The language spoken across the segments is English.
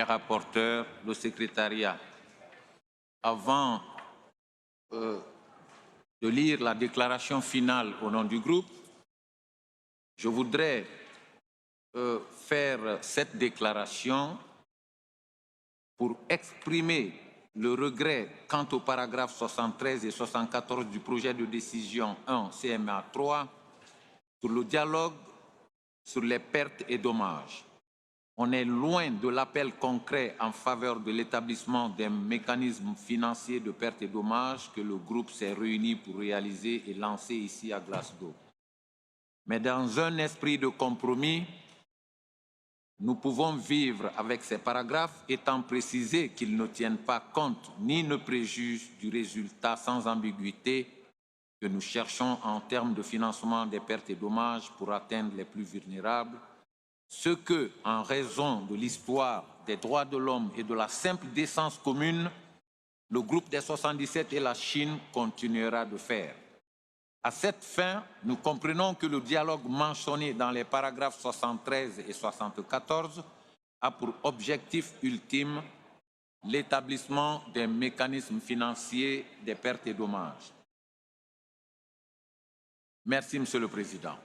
mes rapporteurs, le secrétariat. Avant de lire la déclaration finale au nom du groupe, je voudrais faire cette déclaration pour exprimer le regret quant aux paragraphes 73 et 74 du projet de décision 1 CMA 3 sur le dialogue sur les pertes et dommages. On est loin de l'appel concret en faveur de l'établissement d'un mécanisme financier de pertes et dommages que le groupe s'est réuni pour réaliser et lancer ici à Glasgow. Mais dans un esprit de compromis, nous pouvons vivre avec ces paragraphes étant précisé qu'ils ne tiennent pas compte ni ne préjugent du résultat sans ambiguïté que nous cherchons en termes de financement des pertes et dommages pour atteindre les plus vulnérables, ce que, en raison de l'histoire des droits de l'homme et de la simple décence commune, le groupe des 77 et la Chine continuera de faire. À cette fin, nous comprenons que le dialogue mentionné dans les paragraphes 73 et 74 a pour objectif ultime l'établissement d'un mécanisme financier des pertes et dommages. Merci, Monsieur le Président.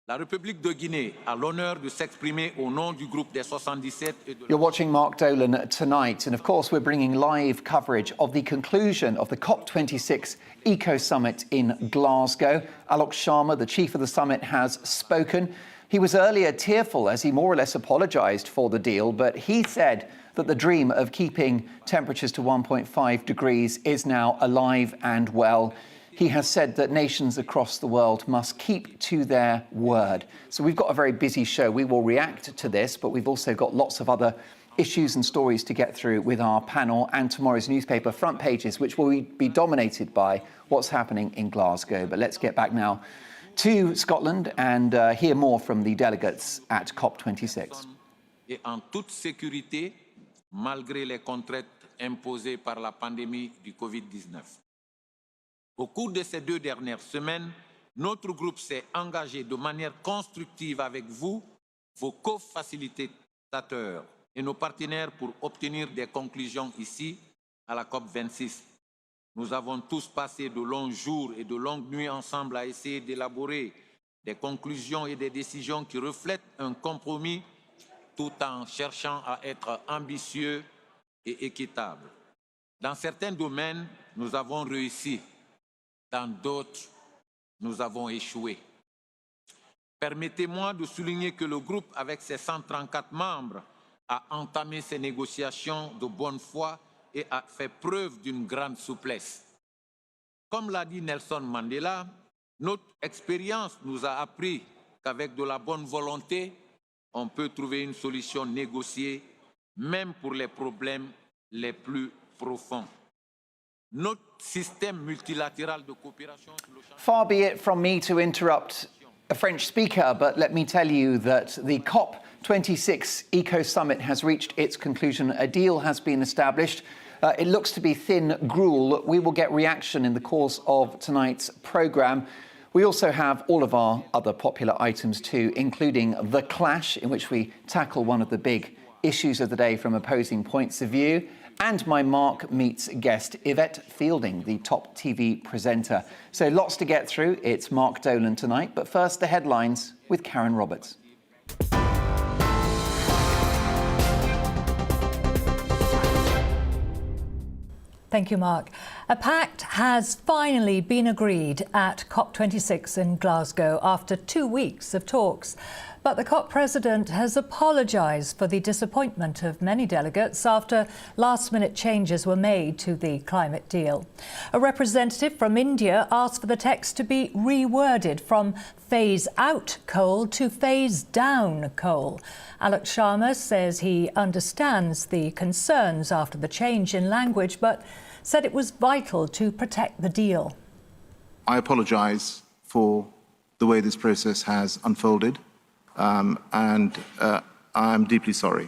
La République de Guinée a l'honneur de s'exprimer au nom du groupe des 77 et de... You're watching Mark Dolan tonight, and of course we're bringing live coverage of the conclusion of the COP26 Eco Summit in Glasgow. Alok Sharma, the chief of the summit, has spoken. He was earlier tearful as he more or less apologised for the deal, but he said that the dream of keeping temperatures to 1.5 degrees is now alive and well. He has said that nations across the world must keep to their word. So we've got a very busy show. We will react to this, but we've also got lots of other issues and stories to get through with our panel and tomorrow's newspaper front pages, which will be dominated by what's happening in Glasgow. But let's get back now to Scotland and hear more from the delegates at COP26. Et en toute sécurité, malgré les contraintes imposées par la pandémie du Covid-19. Au cours de ces 2 dernières semaines, notre groupe s'est engagé de manière constructive avec vous, vos co-facilitateurs et nos partenaires pour obtenir des conclusions ici à la COP26. Nous avons tous passé de longs jours et de longues nuits ensemble à essayer d'élaborer des conclusions et des décisions qui reflètent un compromis tout en cherchant à être ambitieux et équitable. Dans certains domaines, nous avons réussi. Dans d'autres, nous avons échoué. Permettez-moi de souligner que le groupe, avec ses 134 membres, a entamé ses négociations de bonne foi et a fait preuve d'une grande souplesse. Comme l'a dit Nelson Mandela, notre expérience nous a appris qu'avec de la bonne volonté, on peut trouver une solution négociée, même pour les problèmes les plus profonds. Notre système multilatéral de coopération... Far be it from me to interrupt a French speaker, but let me tell you that the COP26 Eco Summit has reached its conclusion. A deal has been established. It looks to be thin gruel. We will get reaction in the course of tonight's programme. We also have all of our other popular items too, including The Clash, in which we tackle one of the big issues of the day from opposing points of view, and my Mark Meets guest, Yvette Fielding, the top TV presenter. So lots to get through. It's Mark Dolan tonight, but first the headlines with Karen Roberts. Thank you, Mark. A pact has finally been agreed at COP26 in Glasgow after 2 weeks of talks. But the COP president has apologised for the disappointment of many delegates after last-minute changes were made to the climate deal. A representative from India asked for the text to be reworded from phase out coal to phase down coal. Alok Sharma says he understands the concerns after the change in language, but said it was vital to protect the deal. I apologise for the way this process has unfolded. And I'm deeply sorry.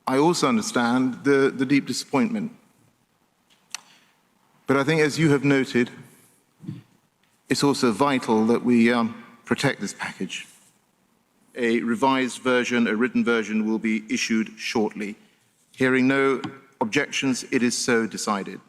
I also understand the deep disappointment. But I think, as you have noted, it's also vital that we protect this package. A revised version, a written version, will be issued shortly. Hearing no objections, it is so decided.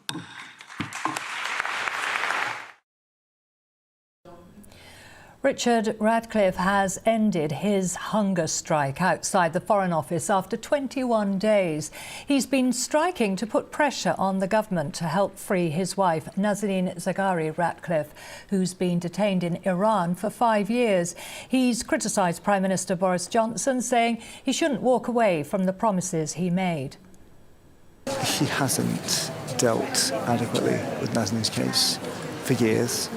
Richard Ratcliffe has ended his hunger strike outside the Foreign Office after 21 days. He's been striking to put pressure on the government to help free his wife, Nazanin Zaghari Ratcliffe, who's been detained in Iran for 5 years. He's criticised Prime Minister Boris Johnson, saying he shouldn't walk away from the promises he made. He hasn't dealt adequately with Nazanin's case for years.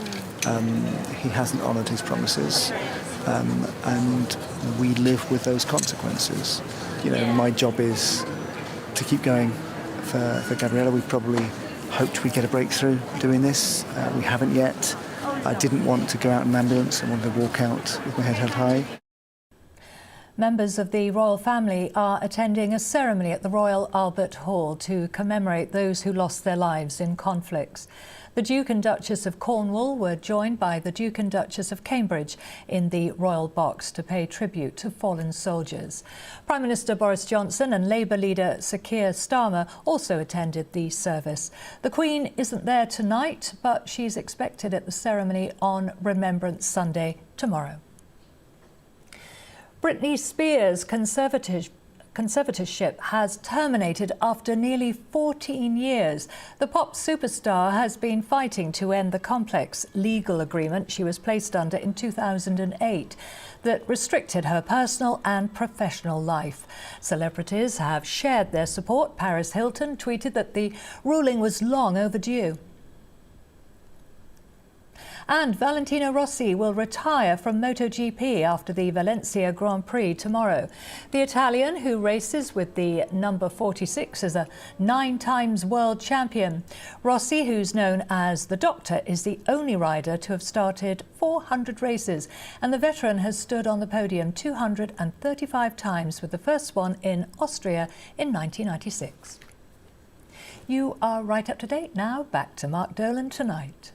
He hasn't honoured his promises, and we live with those consequences. You know, my job is to keep going for Gabriella. We probably hoped we'd get a breakthrough doing this. We haven't yet. I didn't want to go out in an ambulance. I wanted to walk out with my head held high. Members of the royal family are attending a ceremony at the Royal Albert Hall to commemorate those who lost their lives in conflicts. The Duke and Duchess of Cornwall were joined by the Duke and Duchess of Cambridge in the Royal Box to pay tribute to fallen soldiers. Prime Minister Boris Johnson and Labour leader Sir Keir Starmer also attended the service. The Queen isn't there tonight, but she's expected at the ceremony on Remembrance Sunday tomorrow. Britney Spears' conservatorship has terminated after nearly 14 years. The pop superstar has been fighting to end the complex legal agreement she was placed under in 2008 that restricted her personal and professional life. Celebrities have shared their support. Paris Hilton tweeted that the ruling was long overdue. And Valentino Rossi will retire from MotoGP after the Valencia Grand Prix tomorrow. The Italian, who races with the number 46, is a 9-time world champion. Rossi, who's known as the Doctor, is the only rider to have started 400 races, and the veteran has stood on the podium 235 times, with the first one in Austria in 1996. You are right up to date now. Back to Mark Dolan tonight.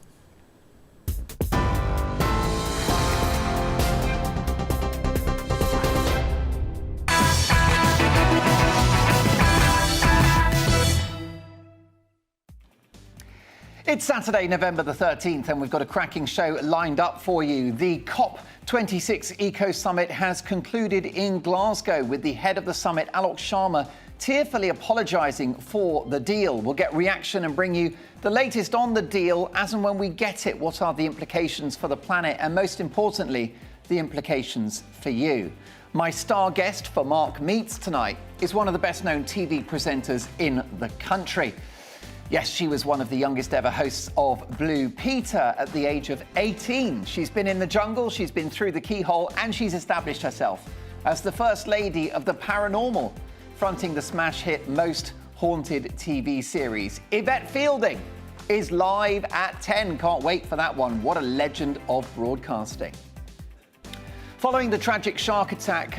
It's Saturday, November the 13th, and we've got a cracking show lined up for you. The COP26 Eco Summit has concluded in Glasgow, with the head of the summit, Alok Sharma, tearfully apologising for the deal. We'll get reaction and bring you the latest on the deal as and when we get it. What are the implications for the planet, and most importantly, the implications for you? My star guest for Mark Meets tonight is one of the best-known TV presenters in the country. Yes, she was one of the youngest ever hosts of Blue Peter at the age of 18. She's been in the jungle, she's been through the keyhole, and she's established herself as the first lady of the paranormal, fronting the smash hit Most Haunted TV series. Yvette Fielding is live at 10. Can't wait for that one. What a legend of broadcasting. Following the tragic shark attack,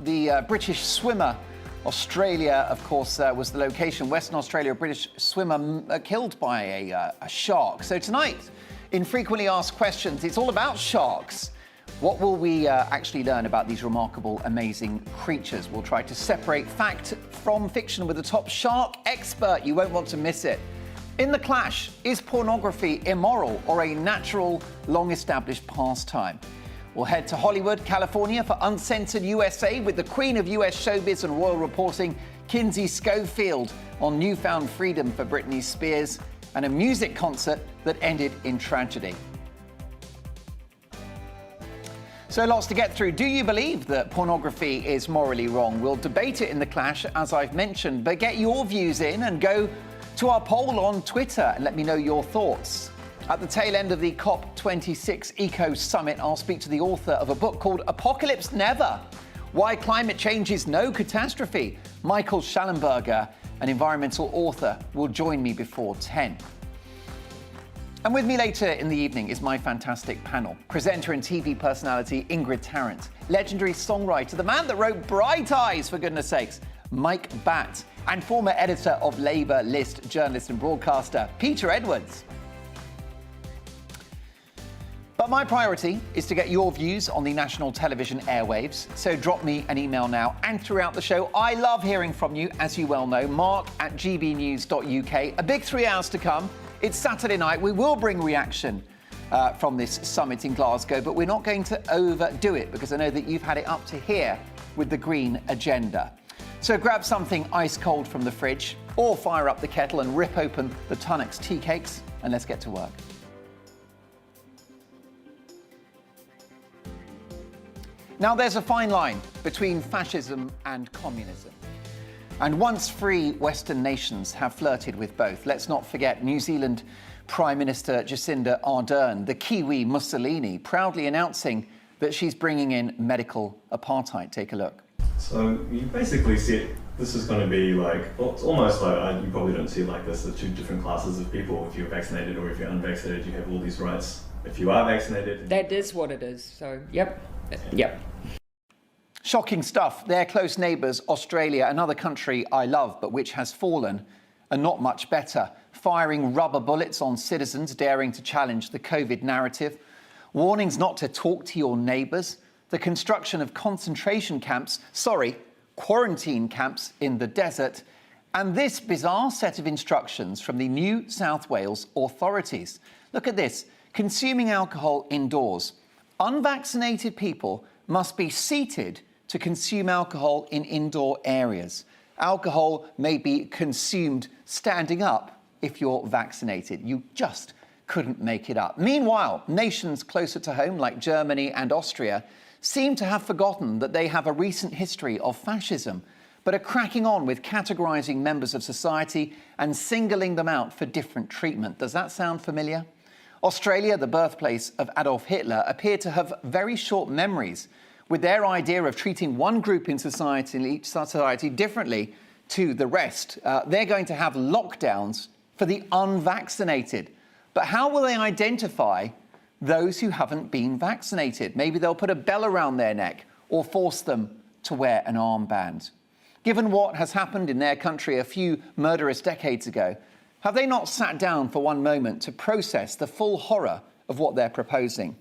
the British swimmer, Australia, of course, was the location. Western Australia, a British swimmer killed by a shark. So tonight, in Frequently Asked Questions, it's all about sharks. What will we actually learn about these remarkable, amazing creatures? We'll try to separate fact from fiction with the top shark expert. You won't want to miss it. In The Clash, is pornography immoral or a natural, long-established pastime? We'll head to Hollywood, California for Uncensored USA with the queen of US showbiz and royal reporting, Kinsey Schofield, on newfound freedom for Britney Spears, and a music concert that ended in tragedy. So lots to get through. Do you believe that pornography is morally wrong? We'll debate it in The Clash, as I've mentioned, but get your views in and go to our poll on Twitter and let me know your thoughts. At the tail end of the COP26 Eco Summit, I'll speak to the author of a book called Apocalypse Never: Why Climate Change is No Catastrophe. Michael Schallenberger, an environmental author, will join me before 10. And with me later in the evening is my fantastic panel. Presenter and TV personality Ingrid Tarrant, legendary songwriter, the man that wrote Bright Eyes, for goodness sakes, Mike Batt, and former editor of Labour List, journalist and broadcaster Peter Edwards. But my priority is to get your views on the national television airwaves. So drop me an email now and throughout the show. I love hearing from you, as you well know. mark@gbnews.uk. A big 3 hours to come. It's Saturday night. We will bring reaction from this summit in Glasgow, but we're not going to overdo it because I know that you've had it up to here with the green agenda. So grab something ice cold from the fridge or fire up the kettle and rip open the Tunnocks tea cakes and let's get to work. Now, there's a fine line between fascism and communism. And once free Western nations have flirted with both. Let's not forget New Zealand Prime Minister Jacinda Ardern, the Kiwi Mussolini, proudly announcing that she's bringing in medical apartheid. Take a look. So you basically see this is going to be like, well, it's almost like, you probably don't see it like this, the two different classes of people. If you're vaccinated or if you're unvaccinated, you have all these rights. If you are vaccinated... That is what it is, so yep. Shocking stuff. Their close neighbours, Australia, another country I love, but which has fallen, are not much better. Firing rubber bullets on citizens daring to challenge the COVID narrative. Warnings not to talk to your neighbours. The construction of concentration camps, quarantine camps in the desert. And this bizarre set of instructions from the New South Wales authorities. Look at this. Consuming alcohol indoors. Unvaccinated people must be seated to consume alcohol in indoor areas. Alcohol may be consumed standing up if you're vaccinated. You just couldn't make it up. Meanwhile, nations closer to home, like Germany and Austria, seem to have forgotten that they have a recent history of fascism, but are cracking on with categorising members of society and singling them out for different treatment. Does that sound familiar? Australia, the birthplace of Adolf Hitler, appear to have very short memories with their idea of treating one group in society differently to the rest. They're going to have lockdowns for the unvaccinated. But how will they identify those who haven't been vaccinated? Maybe they'll put a bell around their neck or force them to wear an armband. Given what has happened in their country a few murderous decades ago, have they not sat down for one moment to process the full horror of what they're proposing?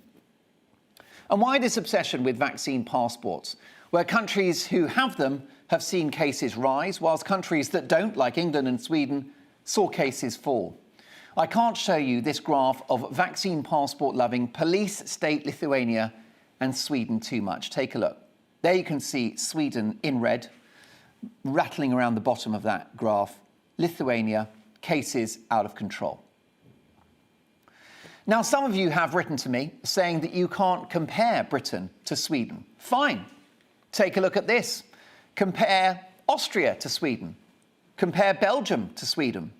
And why this obsession with vaccine passports, where countries who have them have seen cases rise, whilst countries that don't, like England and Sweden, saw cases fall? I can't show you this graph of vaccine passport-loving police state Lithuania and Sweden too much. Take a look. There you can see Sweden in red, rattling around the bottom of that graph. Lithuania, cases out of control. Now, some of you have written to me saying that you can't compare Britain to Sweden. Fine. Take a look at this. Compare Austria to Sweden. Compare Belgium to Sweden.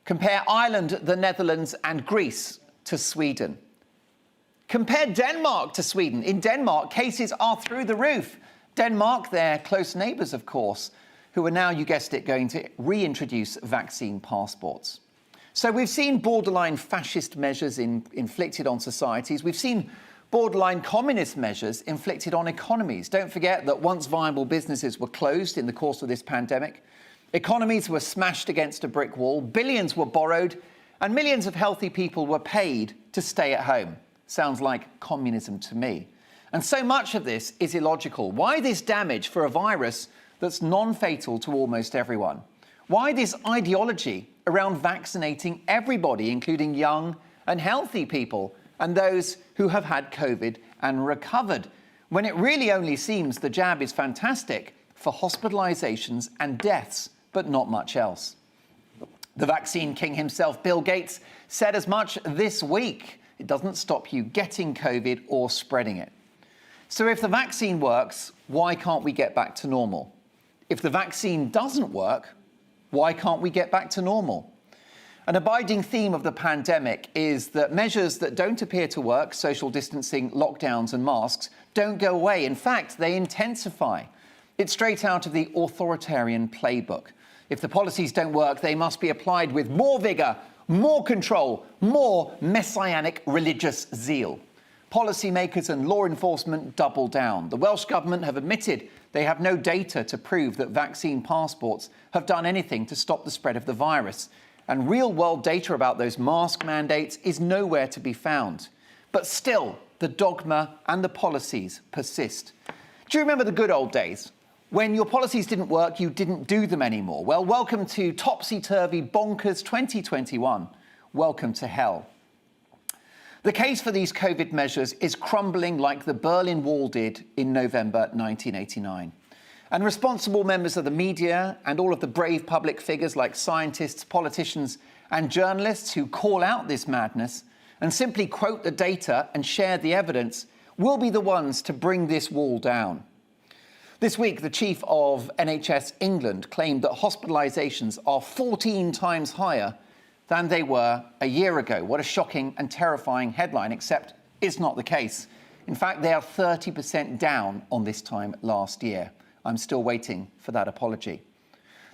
Compare Ireland, the Netherlands and Greece to Sweden. Compare Denmark to Sweden. In Denmark, cases are through the roof. Denmark, their close neighbours, of course, who are now, you guessed it, going to reintroduce vaccine passports. So we've seen borderline fascist measures inflicted on societies. We've seen borderline communist measures inflicted on economies. Don't forget that once viable businesses were closed in the course of this pandemic, economies were smashed against a brick wall, billions were borrowed, and millions of healthy people were paid to stay at home. Sounds like communism to me. And so much of this is illogical. Why this damage for a virus that's non-fatal to almost everyone? Why this ideology around vaccinating everybody, including young and healthy people and those who have had COVID and recovered, when it really only seems the jab is fantastic for hospitalizations and deaths, but not much else? The vaccine king himself, Bill Gates, said as much this week. It doesn't stop you getting COVID or spreading it. So if the vaccine works, why can't we get back to normal? If the vaccine doesn't work, why can't we get back to normal? An abiding theme of the pandemic is that measures that don't appear to work, social distancing, lockdowns and masks, don't go away. In fact, they intensify. It's straight out of the authoritarian playbook. If the policies don't work, they must be applied with more vigour, more control, more messianic religious zeal. Policymakers and law enforcement double down. The Welsh Government have admitted they have no data to prove that vaccine passports have done anything to stop the spread of the virus. And real-world data about those mask mandates is nowhere to be found. But still, the dogma and the policies persist. Do you remember the good old days? When your policies didn't work, you didn't do them anymore. Well, welcome to topsy-turvy bonkers 2021. Welcome to hell. The case for these COVID measures is crumbling like the Berlin Wall did in November 1989. And responsible members of the media and all of the brave public figures like scientists, politicians and journalists who call out this madness and simply quote the data and share the evidence will be the ones to bring this wall down. This week, the chief of NHS England claimed that hospitalisations are 14 times higher than they were a year ago. What a shocking and terrifying headline, except it's not the case. In fact, they are 30% down on this time last year. I'm still waiting for that apology.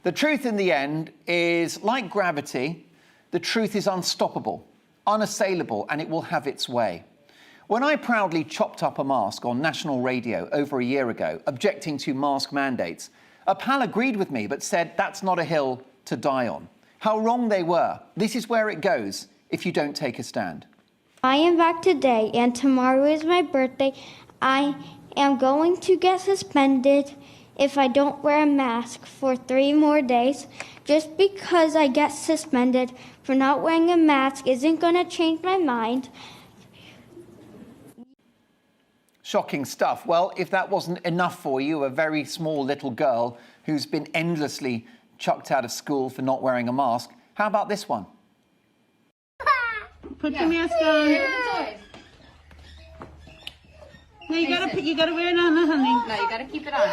The truth in the end is, like gravity, the truth is unstoppable, unassailable, and it will have its way. When I proudly chopped up a mask on national radio over a year ago, objecting to mask mandates, a pal agreed with me but said that's not a hill to die on. How wrong they were. This is where it goes if you don't take a stand. I am back today and tomorrow is my birthday. I am going to get suspended if I don't wear a mask for 3 more days. Just because I get suspended for not wearing a mask isn't going to change my mind. Shocking stuff. Well, if that wasn't enough for you, a very small little girl who's been endlessly chucked out of school for not wearing a mask, how about this one? Put your mask on. No, you gotta wear it on, honey. No, you gotta keep it on.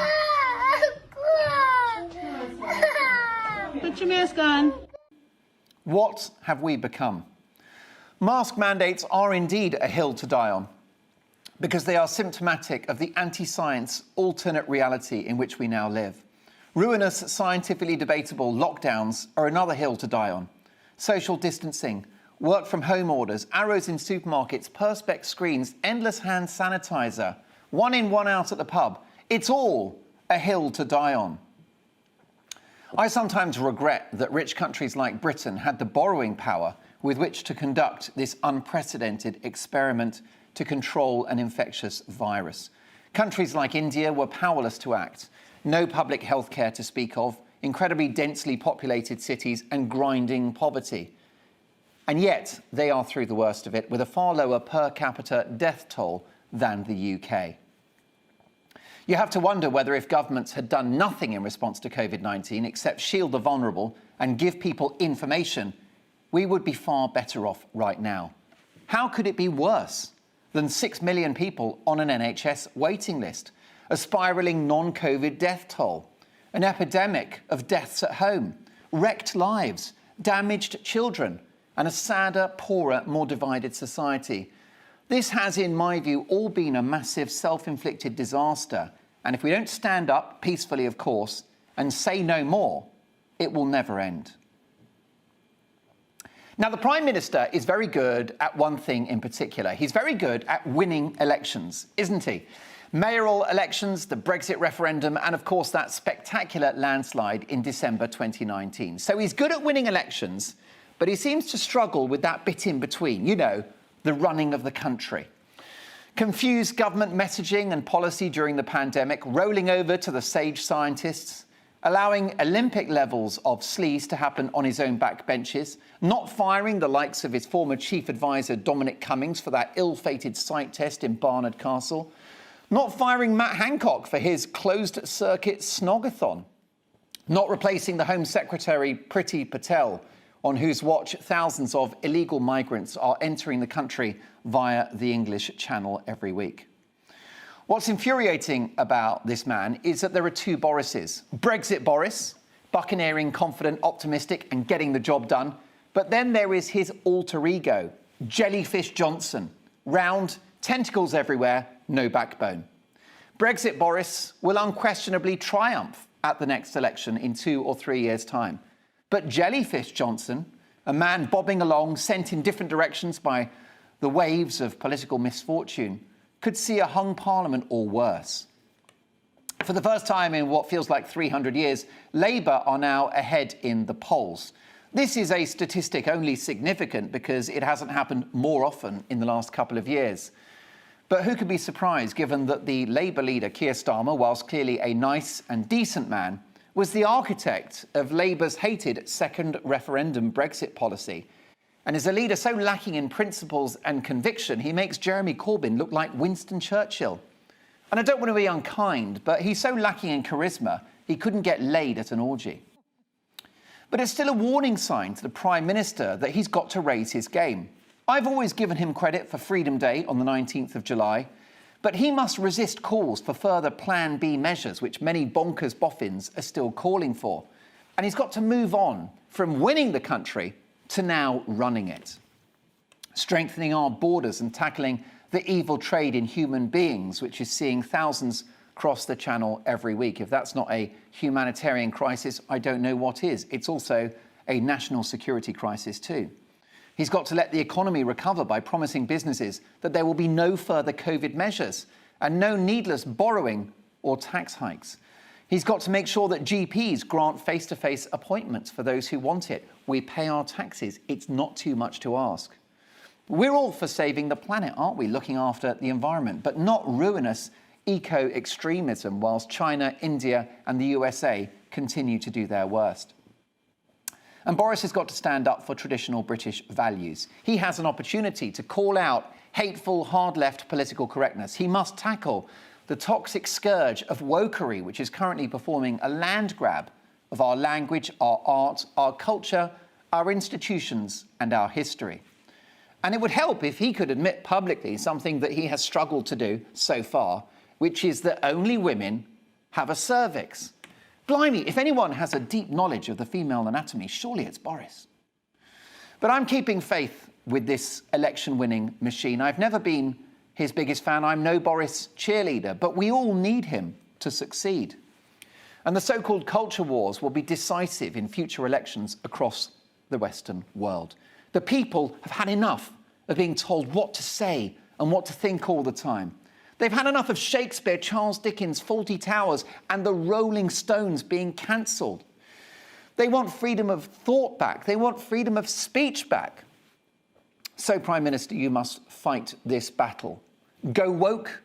Put your mask on. What have we become? Mask mandates are indeed a hill to die on, because they are symptomatic of the anti-science alternate reality in which we now live. Ruinous, scientifically debatable lockdowns are another hill to die on. Social distancing, work from home orders, arrows in supermarkets, perspex screens, endless hand sanitizer, 1 in, 1 out at the pub. It's all a hill to die on. I sometimes regret that rich countries like Britain had the borrowing power with which to conduct this unprecedented experiment to control an infectious virus. Countries like India were powerless to act. No public health care to speak of, incredibly densely populated cities and grinding poverty. And yet, they are through the worst of it, with a far lower per capita death toll than the UK. You have to wonder whether if governments had done nothing in response to COVID-19 except shield the vulnerable and give people information, we would be far better off right now. How could it be worse than 6 million people on an NHS waiting list, a spiralling non-COVID death toll, an epidemic of deaths at home, wrecked lives, damaged children, and a sadder, poorer, more divided society? This has, in my view, all been a massive self-inflicted disaster. And if we don't stand up, peacefully of course, and say no more, it will never end. Now, the Prime Minister is very good at one thing in particular. He's very good at winning elections, isn't he? Mayoral elections, the Brexit referendum, and of course that spectacular landslide in December 2019. So he's good at winning elections, but he seems to struggle with that bit in between, you know, the running of the country. Confused government messaging and policy during the pandemic, rolling over to the sage scientists, allowing Olympic levels of sleaze to happen on his own backbenches, not firing the likes of his former chief advisor Dominic Cummings for that ill-fated sight test in Barnard Castle, not firing Matt Hancock for his closed-circuit snogathon, not replacing the Home Secretary Priti Patel, on whose watch thousands of illegal migrants are entering the country via the English Channel every week. What's infuriating about this man is that there are 2 Borises. Brexit Boris, buccaneering, confident, optimistic and getting the job done. But then there is his alter ego, Jellyfish Johnson. Round, tentacles everywhere, no backbone. Brexit Boris will unquestionably triumph at the next election in 2 or 3 years' time. But Jellyfish Johnson, a man bobbing along, sent in different directions by the waves of political misfortune, could see a hung parliament or worse. For the first time in what feels like 300 years, Labour are now ahead in the polls. This is a statistic only significant because it hasn't happened more often in the last couple of years. But who could be surprised given that the Labour leader, Keir Starmer, whilst clearly a nice and decent man, was the architect of Labour's hated second referendum Brexit policy. And as a leader so lacking in principles and conviction, he makes Jeremy Corbyn look like Winston Churchill. And I don't want to be unkind, but he's so lacking in charisma, he couldn't get laid at an orgy. But it's still a warning sign to the Prime Minister that he's got to raise his game. I've always given him credit for Freedom Day on the 19th of July, but he must resist calls for further Plan B measures, which many bonkers boffins are still calling for. And he's got to move on from winning the country to now running it. Strengthening our borders and tackling the evil trade in human beings, which is seeing thousands cross the channel every week. If that's not a humanitarian crisis, I don't know what is. It's also a national security crisis too. He's got to let the economy recover by promising businesses that there will be no further COVID measures and no needless borrowing or tax hikes. He's got to make sure that GPs grant face-to-face appointments for those who want it. We pay our taxes. It's not too much to ask. We're all for saving the planet, aren't we? Looking after the environment, but not ruinous eco-extremism whilst China, India and the USA continue to do their worst. And Boris has got to stand up for traditional British values. He has an opportunity to call out hateful, hard-left political correctness. He must tackle the toxic scourge of wokery, which is currently performing a land grab of our language, our art, our culture, our institutions and our history. And it would help if he could admit publicly something that he has struggled to do so far, which is that only women have a cervix. Blimey, if anyone has a deep knowledge of the female anatomy, surely it's Boris. But I'm keeping faith with this election-winning machine. I've never been his biggest fan. I'm no Boris cheerleader, but we all need him to succeed. And the so-called culture wars will be decisive in future elections across the Western world. The people have had enough of being told what to say and what to think all the time. They've had enough of Shakespeare, Charles Dickens, Fawlty Towers and the Rolling Stones being cancelled. They want freedom of thought back. They want freedom of speech back. So, Prime Minister, you must fight this battle. Go woke,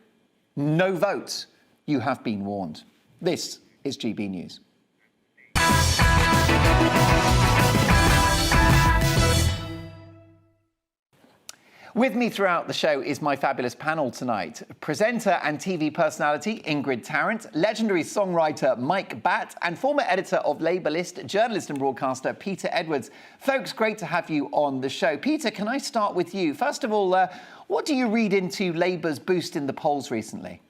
no vote. You have been warned. This is GB News. With me throughout the show is my fabulous panel tonight. Presenter and TV personality Ingrid Tarrant, legendary songwriter Mike Batt, and former editor of Labour List, journalist and broadcaster Peter Edwards. Folks, great to have you on the show. Peter, can I start with you? First of all, what do you read into Labour's boost in the polls recently?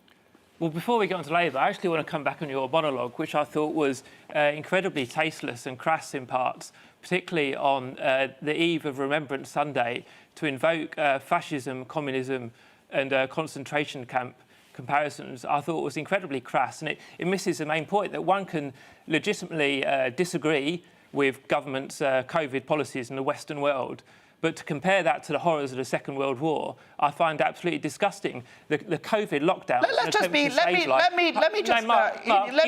Well, before we get on to Labour, I actually want to come back on your monologue, which I thought was incredibly tasteless and crass in parts, particularly on the eve of Remembrance Sunday, to invoke fascism, communism and concentration camp comparisons. I thought was incredibly crass, and it misses the main point that one can legitimately disagree with government's COVID policies in the Western world, but to compare that to the horrors of the Second World War, I find absolutely disgusting. The COVID lockdown. Let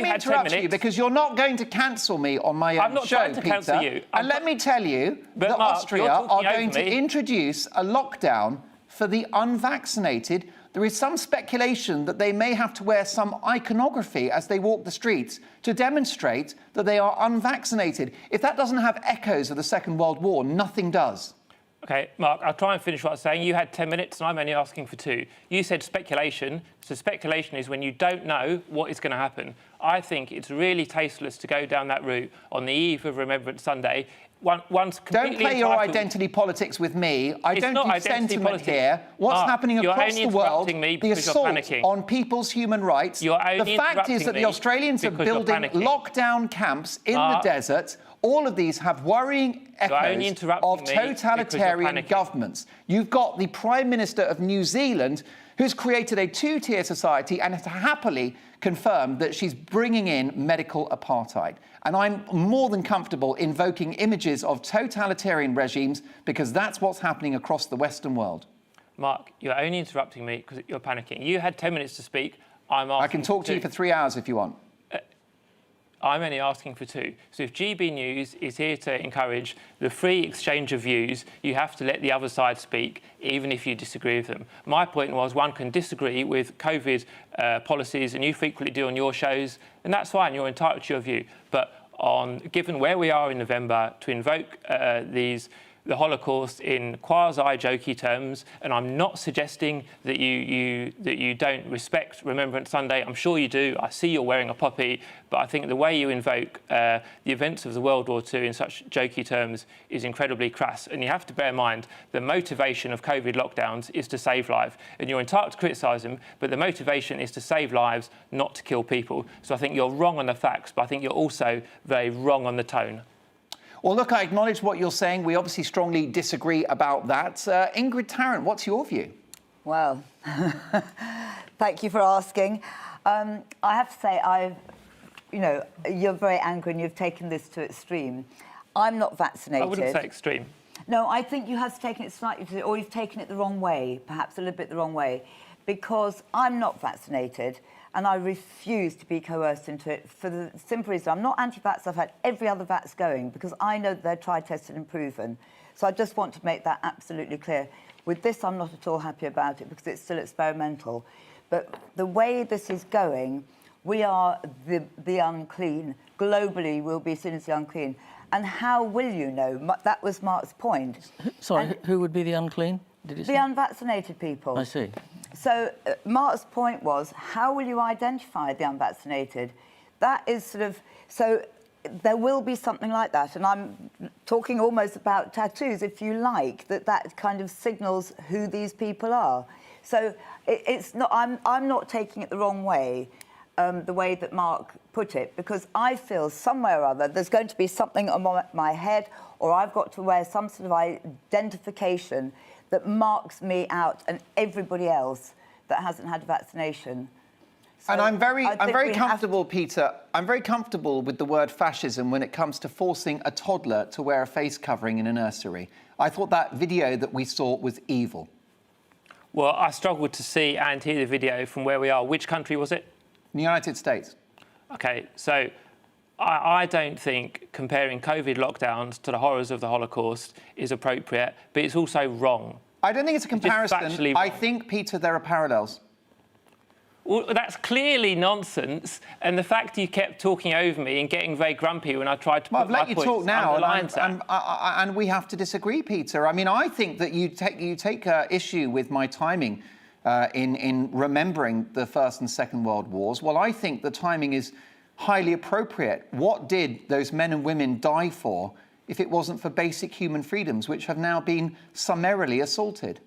me interrupt you because you're not going to cancel me on my own show, Peter. I'm not trying to cancel you. And let me tell you that Austria are going to introduce a lockdown for the unvaccinated. There is some speculation that they may have to wear some iconography as they walk the streets to demonstrate that they are unvaccinated. If that doesn't have echoes of the Second World War, nothing does. OK, Mark, I'll try and finish what I was saying. You had 10 minutes and I'm only asking for 2. You said speculation. So speculation is when you don't know what is going to happen. I think it's really tasteless to go down that route on the eve of Remembrance Sunday. Don't play your identity politics with me. I don't do sentiment here. What's happening across the world, the assault on people's human rights, the fact is that the Australians are building lockdown camps in the desert. All of these have worrying echoes of totalitarian governments. You've got the Prime Minister of New Zealand who's created a two-tier society and has happily confirmed that she's bringing in medical apartheid. And I'm more than comfortable invoking images of totalitarian regimes because that's what's happening across the Western world. Mark, you're only interrupting me because you're panicking. You had 10 minutes to speak. I'm asking I can talk to you for 3 hours if you want. I'm only asking for 2. So if GB News is here to encourage the free exchange of views, you have to let the other side speak, even if you disagree with them. My point was one can disagree with COVID policies, and you frequently do on your shows, and that's fine, you're entitled to your view. But given where we are in November, to invoke the Holocaust in quasi-jokey terms, and I'm not suggesting that you don't respect Remembrance Sunday. I'm sure you do. I see you're wearing a poppy, but I think the way you invoke the events of the World War II in such jokey terms is incredibly crass. And you have to bear in mind the motivation of COVID lockdowns is to save lives, and you're entitled to criticise them, but the motivation is to save lives, not to kill people. So I think you're wrong on the facts, but I think you're also very wrong on the tone. Well, look, I acknowledge what you're saying. We obviously strongly disagree about that. Ingrid Tarrant, what's your view? Well, thank you for asking. I have to say, you're very angry and you've taken this to extreme. I'm not vaccinated. I wouldn't say extreme. No, I think you have taken it slightly, or you've taken it the wrong way, perhaps a little bit the wrong way, because I'm not vaccinated. And I refuse to be coerced into it for the simple reason I'm not anti-vax. I've had every other vax going because I know that they're tried, tested and proven. So I just want to make that absolutely clear. With this, I'm not at all happy about it because it's still experimental. But the way this is going, we are the unclean. Globally, we'll be seen as the unclean. And how will you know? That was Mark's point. Sorry, who would be the unclean? Did you say? The unvaccinated people. I see. So Mark's point was, how will you identify the unvaccinated? That is sort of... So there will be something like that. And I'm talking almost about tattoos, if you like, that kind of signals who these people are. So it's not... I'm not taking it the wrong way, the way that Mark put it, because I feel somewhere or other there's going to be something on my head, or I've got to wear some sort of identification that marks me out and everybody else that hasn't had a vaccination. So and I'm very comfortable, Peter. I'm very comfortable with the word fascism when it comes to forcing a toddler to wear a face covering in a nursery. I thought that video that we saw was evil. Well, I struggled to see and hear the video from where we are. Which country was it? The United States. OK, so I don't think comparing COVID lockdowns to the horrors of the Holocaust is appropriate, but it's also wrong. I don't think it's a comparison. I think, Peter, there are parallels. Well, that's clearly nonsense, and the fact you kept talking over me and getting very grumpy when I tried to put my points talk now, underlines and we have to disagree, Peter. I mean, I think that you take issue with my timing in remembering the First and Second World Wars. Well, I think the timing is highly appropriate. What did those men and women die for if it wasn't for basic human freedoms, which have now been summarily assaulted?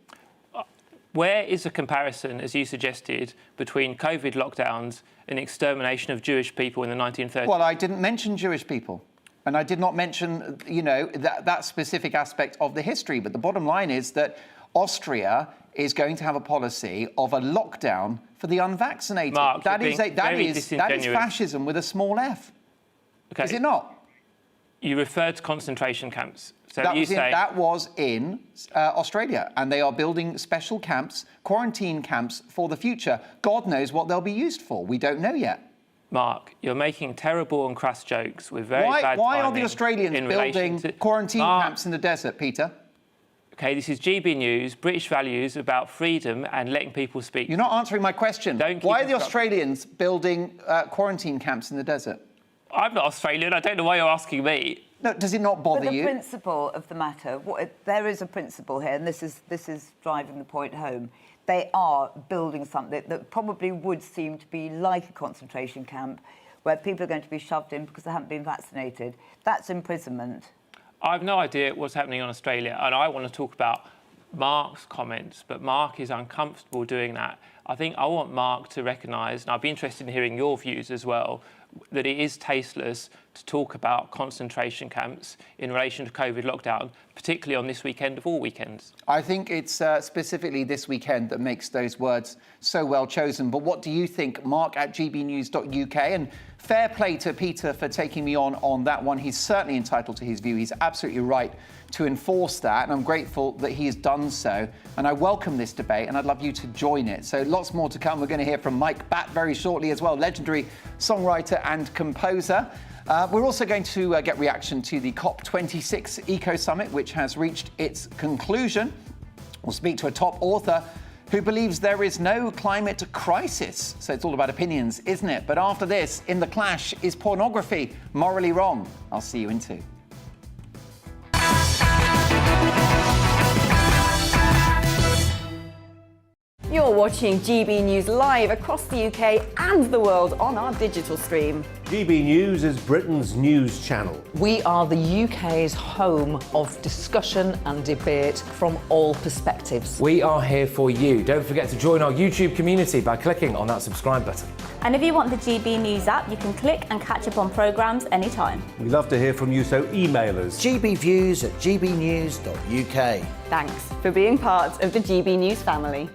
Where is the comparison, as you suggested, between COVID lockdowns and extermination of Jewish people in the 1930s? Well, I didn't mention Jewish people. And I did not mention, that specific aspect of the history. But the bottom line is that Austria is going to have a policy of a lockdown for the unvaccinated. Mark, that is fascism with a small f. Okay. Is it not? You referred to concentration camps. So that was in Australia, and they are building special camps, quarantine camps for the future. God knows what they'll be used for. We don't know yet. Mark, you're making terrible and crass jokes with very bad Why are the Australians building quarantine camps in the desert, Peter? OK, this is GB News, British values about freedom and letting people speak. You're not answering my question. Why are the Australians building quarantine camps in the desert? I'm not Australian. I don't know why you're asking me. No, does it not bother you? The principle of the matter, there is a principle here, and this is driving the point home. They are building something that probably would seem to be like a concentration camp, where people are going to be shoved in because they haven't been vaccinated. That's imprisonment. I've no idea what's happening in Australia, and I want to talk about Mark's comments, but Mark is uncomfortable doing that. I think I want Mark to recognise, and I'd be interested in hearing your views as well, that it is tasteless to talk about concentration camps in relation to COVID lockdown, particularly on this weekend of all weekends. I think it's specifically this weekend that makes those words so well chosen. But what do you think? Mark at gbnews.uk. And fair play to Peter for taking me on that one. He's certainly entitled to his view. He's absolutely right to enforce that, and I'm grateful that he has done so. And I welcome this debate, and I'd love you to join it. So lots more to come. We're going to hear from Mike Batt very shortly as well, legendary songwriter and composer. We're also going to get reaction to the COP26 Eco Summit, which has reached its conclusion. We'll speak to a top author who believes there is no climate crisis. So it's all about opinions, isn't it? But after this, in The Clash, is pornography morally wrong? I'll see you in 2. You're watching GB News live across the UK and the world on our digital stream. GB News is Britain's news channel. We are the UK's home of discussion and debate from all perspectives. We are here for you. Don't forget to join our YouTube community by clicking on that subscribe button. And if you want the GB News app, you can click and catch up on programmes anytime. We love to hear from you, so email us. gbviews@gbnews.uk. Thanks for being part of the GB News family.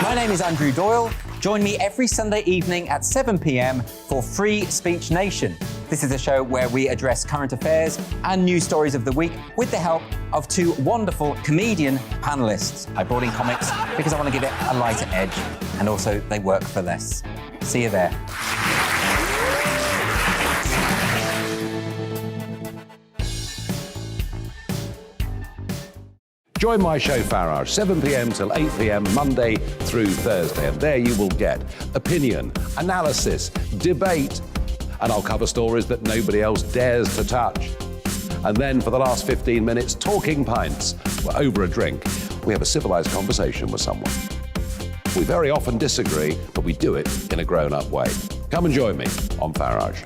My name is Andrew Doyle. Join me every Sunday evening at 7 p.m. for Free Speech Nation. This is a show where we address current affairs and news stories of the week with the help of 2 wonderful comedian panellists. I brought in comics because I want to give it a lighter edge, and also they work for less. See you there. Join my show Farage, 7 p.m. till 8 p.m. Monday through Thursday. And there you will get opinion, analysis, debate, and I'll cover stories that nobody else dares to touch. And then for the last 15 minutes, talking pints. We're over a drink. We have a civilized conversation with someone. We very often disagree, but we do it in a grown-up way. Come and join me on Farage.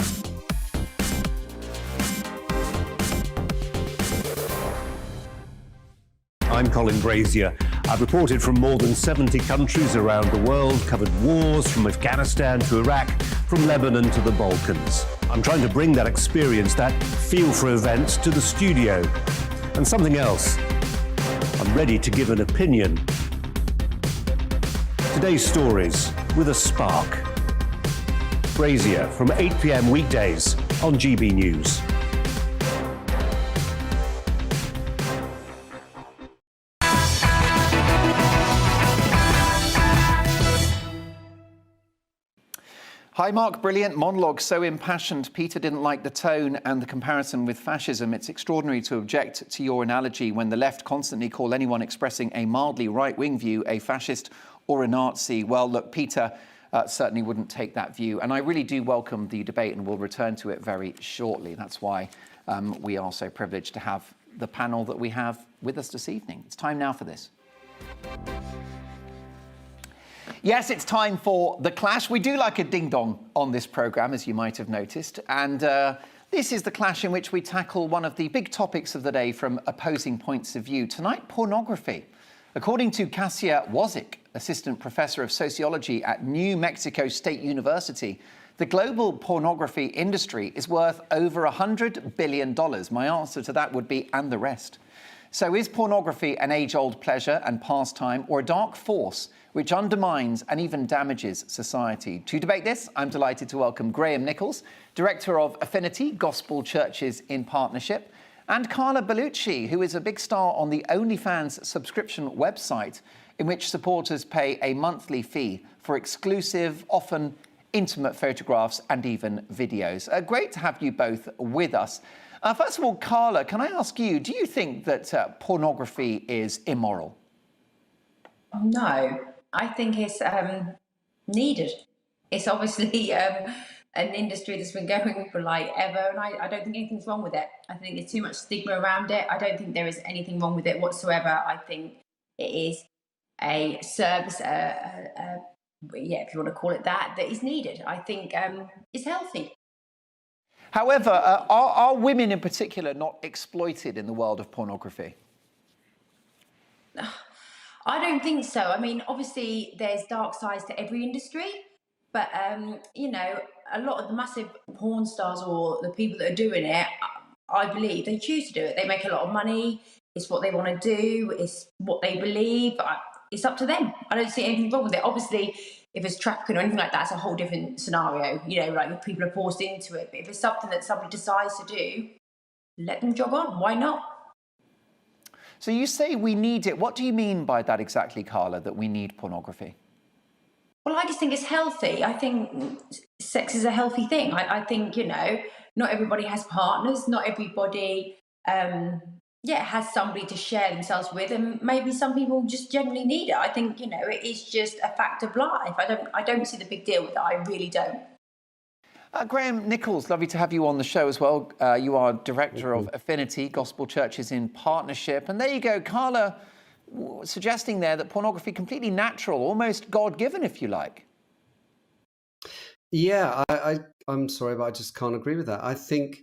I'm Colin Brazier. I've reported from more than 70 countries around the world, covered wars from Afghanistan to Iraq, from Lebanon to the Balkans. I'm trying to bring that experience, that feel for events, to the studio. And something else. I'm ready to give an opinion. Today's stories with a spark. Brazier from 8 p.m. weekdays on GB News. Hi, Mark. Brilliant monologue, so impassioned. Peter didn't like the tone and the comparison with fascism. It's extraordinary to object to your analogy when the left constantly call anyone expressing a mildly right-wing view a fascist or a Nazi. Well, look, Peter certainly wouldn't take that view. And I really do welcome the debate, and we'll return to it very shortly. That's why we are so privileged to have the panel that we have with us this evening. It's time now for this. Yes, it's time for The Clash. We do like a ding-dong on this programme, as you might have noticed. And this is The Clash, in which we tackle one of the big topics of the day from opposing points of view. Tonight, pornography. According to Kasia Wozik, assistant professor of sociology at New Mexico State University, the global pornography industry is worth over $100 billion. My answer to that would be, and the rest. So is pornography an age-old pleasure and pastime, or a dark force which undermines and even damages society? To debate this, I'm delighted to welcome Graham Nichols, Director of Affinity Gospel Churches in Partnership, and Carla Bellucci, who is a big star on the OnlyFans subscription website, in which supporters pay a monthly fee for exclusive, often intimate photographs and even videos. Great to have you both with us. First of all, Carla, can I ask you, do you think that pornography is immoral? No, I think it's needed. It's obviously an industry that's been going for like ever, and I don't think anything's wrong with it. I think there's too much stigma around it. I don't think there is anything wrong with it whatsoever. I think it is a service, yeah, if you want to call it that, that is needed. I think it's healthy. However, are women in particular not exploited in the world of pornography? I don't think so. I mean, obviously, there's dark sides to every industry, but, you know, a lot of the massive porn stars or the people that are doing it, I believe they choose to do it. They make a lot of money. It's what they want to do. It's what they believe. It's up to them. I don't see anything wrong with it. Obviously, if it's trafficking or anything like that, it's a whole different scenario. You know, like if people are forced into it. But if it's something that somebody decides to do, let them jog on. Why not? So you say we need it. What do you mean by that exactly, Carla, that we need pornography? Well, I just think it's healthy. I think sex is a healthy thing. I think, you know, not everybody has partners, not everybody, has somebody to share themselves with, and maybe some people just generally need it. I think, you know, it is just a fact of life. I don't see the big deal with it. I really don't. Graham Nichols, lovely to have you on the show as well. You are Director of Affinity, Gospel Churches in Partnership. And there you go, Carla, suggesting there that pornography completely natural, almost God-given, if you like. Yeah, I'm sorry, but I just can't agree with that. I think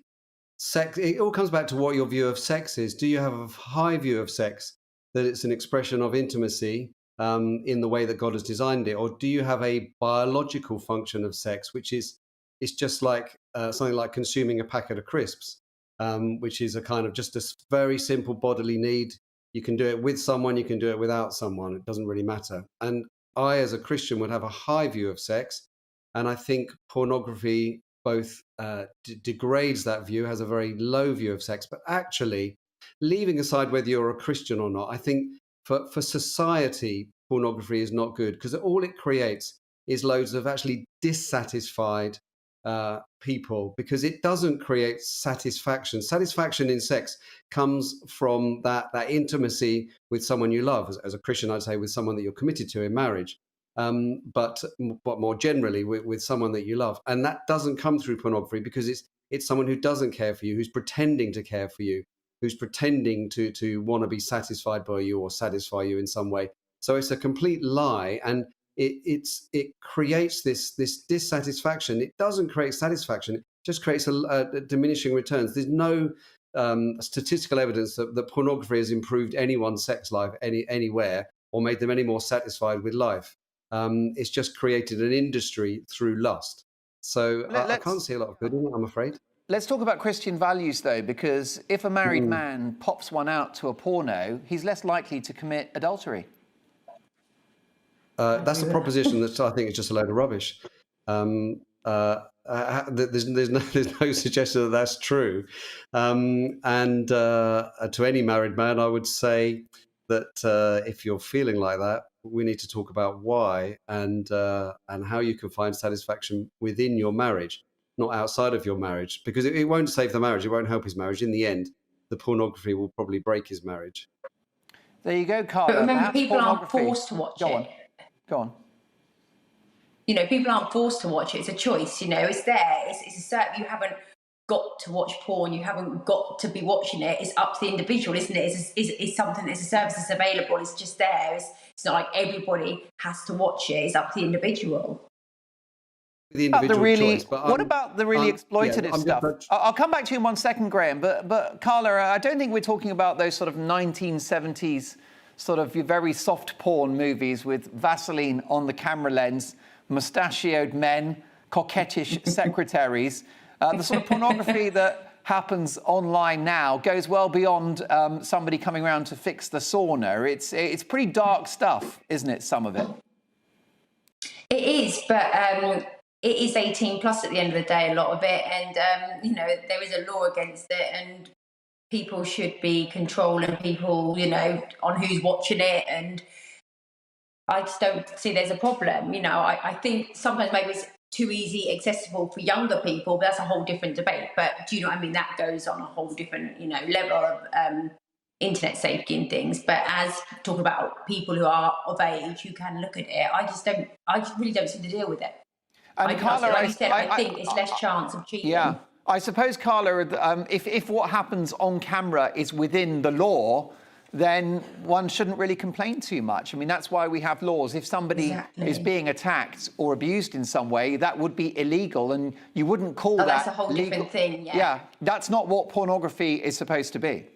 sex, it all comes back to what your view of sex is. Do you have a high view of sex, that it's an expression of intimacy in the way that God has designed it? Or do you have a biological function of sex, which is it's just like something like consuming a packet of crisps, which is a kind of just a very simple bodily need. You can do it with someone, you can do it without someone. It doesn't really matter. And I, as a Christian, would have a high view of sex. And I think pornography both degrades that view, has a very low view of sex. But actually, leaving aside whether you're a Christian or not, I think for society, pornography is not good, because all it creates is loads of actually dissatisfied people, because it doesn't create satisfaction. Satisfaction in sex comes from that intimacy with someone you love. As a Christian, I'd say with someone that you're committed to in marriage, but more generally with someone that you love. And that doesn't come through pornography, because it's someone who doesn't care for you, who's pretending to care for you, who's pretending to want to be satisfied by you or satisfy you in some way. So it's a complete lie, and it creates this dissatisfaction. It doesn't create satisfaction. It just creates a diminishing returns. There's no statistical evidence that pornography has improved anyone's sex life anywhere or made them any more satisfied with life. It's just created an industry through lust. So I can't see a lot of good in it, I'm afraid. Let's talk about Christian values, though, because if a married man pops one out to a porno, he's less likely to commit adultery. That's a proposition that I think is just a load of rubbish. There's no suggestion that that's true. And to any married man, I would say that if you're feeling like that, we need to talk about why and how you can find satisfaction within your marriage, not outside of your marriage, because it won't save the marriage. It won't help his marriage. In the end, the pornography will probably break his marriage. There you go, Carla. But remember, people aren't forced to watch it. Go on. You know, people aren't forced to watch it. It's a choice. You know, it's there. It's a certain. You haven't got to watch porn. You haven't got to be watching it. It's up to the individual, isn't it? It's something. It's a service that's available. It's just there. It's not like everybody has to watch it. It's up to the individual. What about the really exploitative stuff? I'll come back to you in 1 second, Graham. But Carla, I don't think we're talking about those sort of 1970s sort of very soft porn movies with Vaseline on the camera lens, mustachioed men, coquettish secretaries. The sort of pornography that happens online now goes well beyond somebody coming around to fix the sauna. It's pretty dark stuff, isn't it, some of it? It is, but it is 18 plus at the end of the day, a lot of it. And, you know, there is a law against it, and people should be controlling people, you know, on who's watching it. And I just don't see there's a problem. You know, I think sometimes maybe it's too easy, accessible for younger people, but that's a whole different debate. But do you know what I mean? That goes on a whole different, you know, level of internet safety and things. But as talk about people who are of age who can look at it, I just really don't see the deal with it. And Carla, like you said, I think it's less chance of cheating. Yeah. I suppose, Carla, if what happens on camera is within the law, then one shouldn't really complain too much. I mean, that's why we have laws. If somebody is being attacked or abused in some way, that would be illegal, and you wouldn't call that that's a whole different thing, Yeah, that's not what pornography is supposed to be.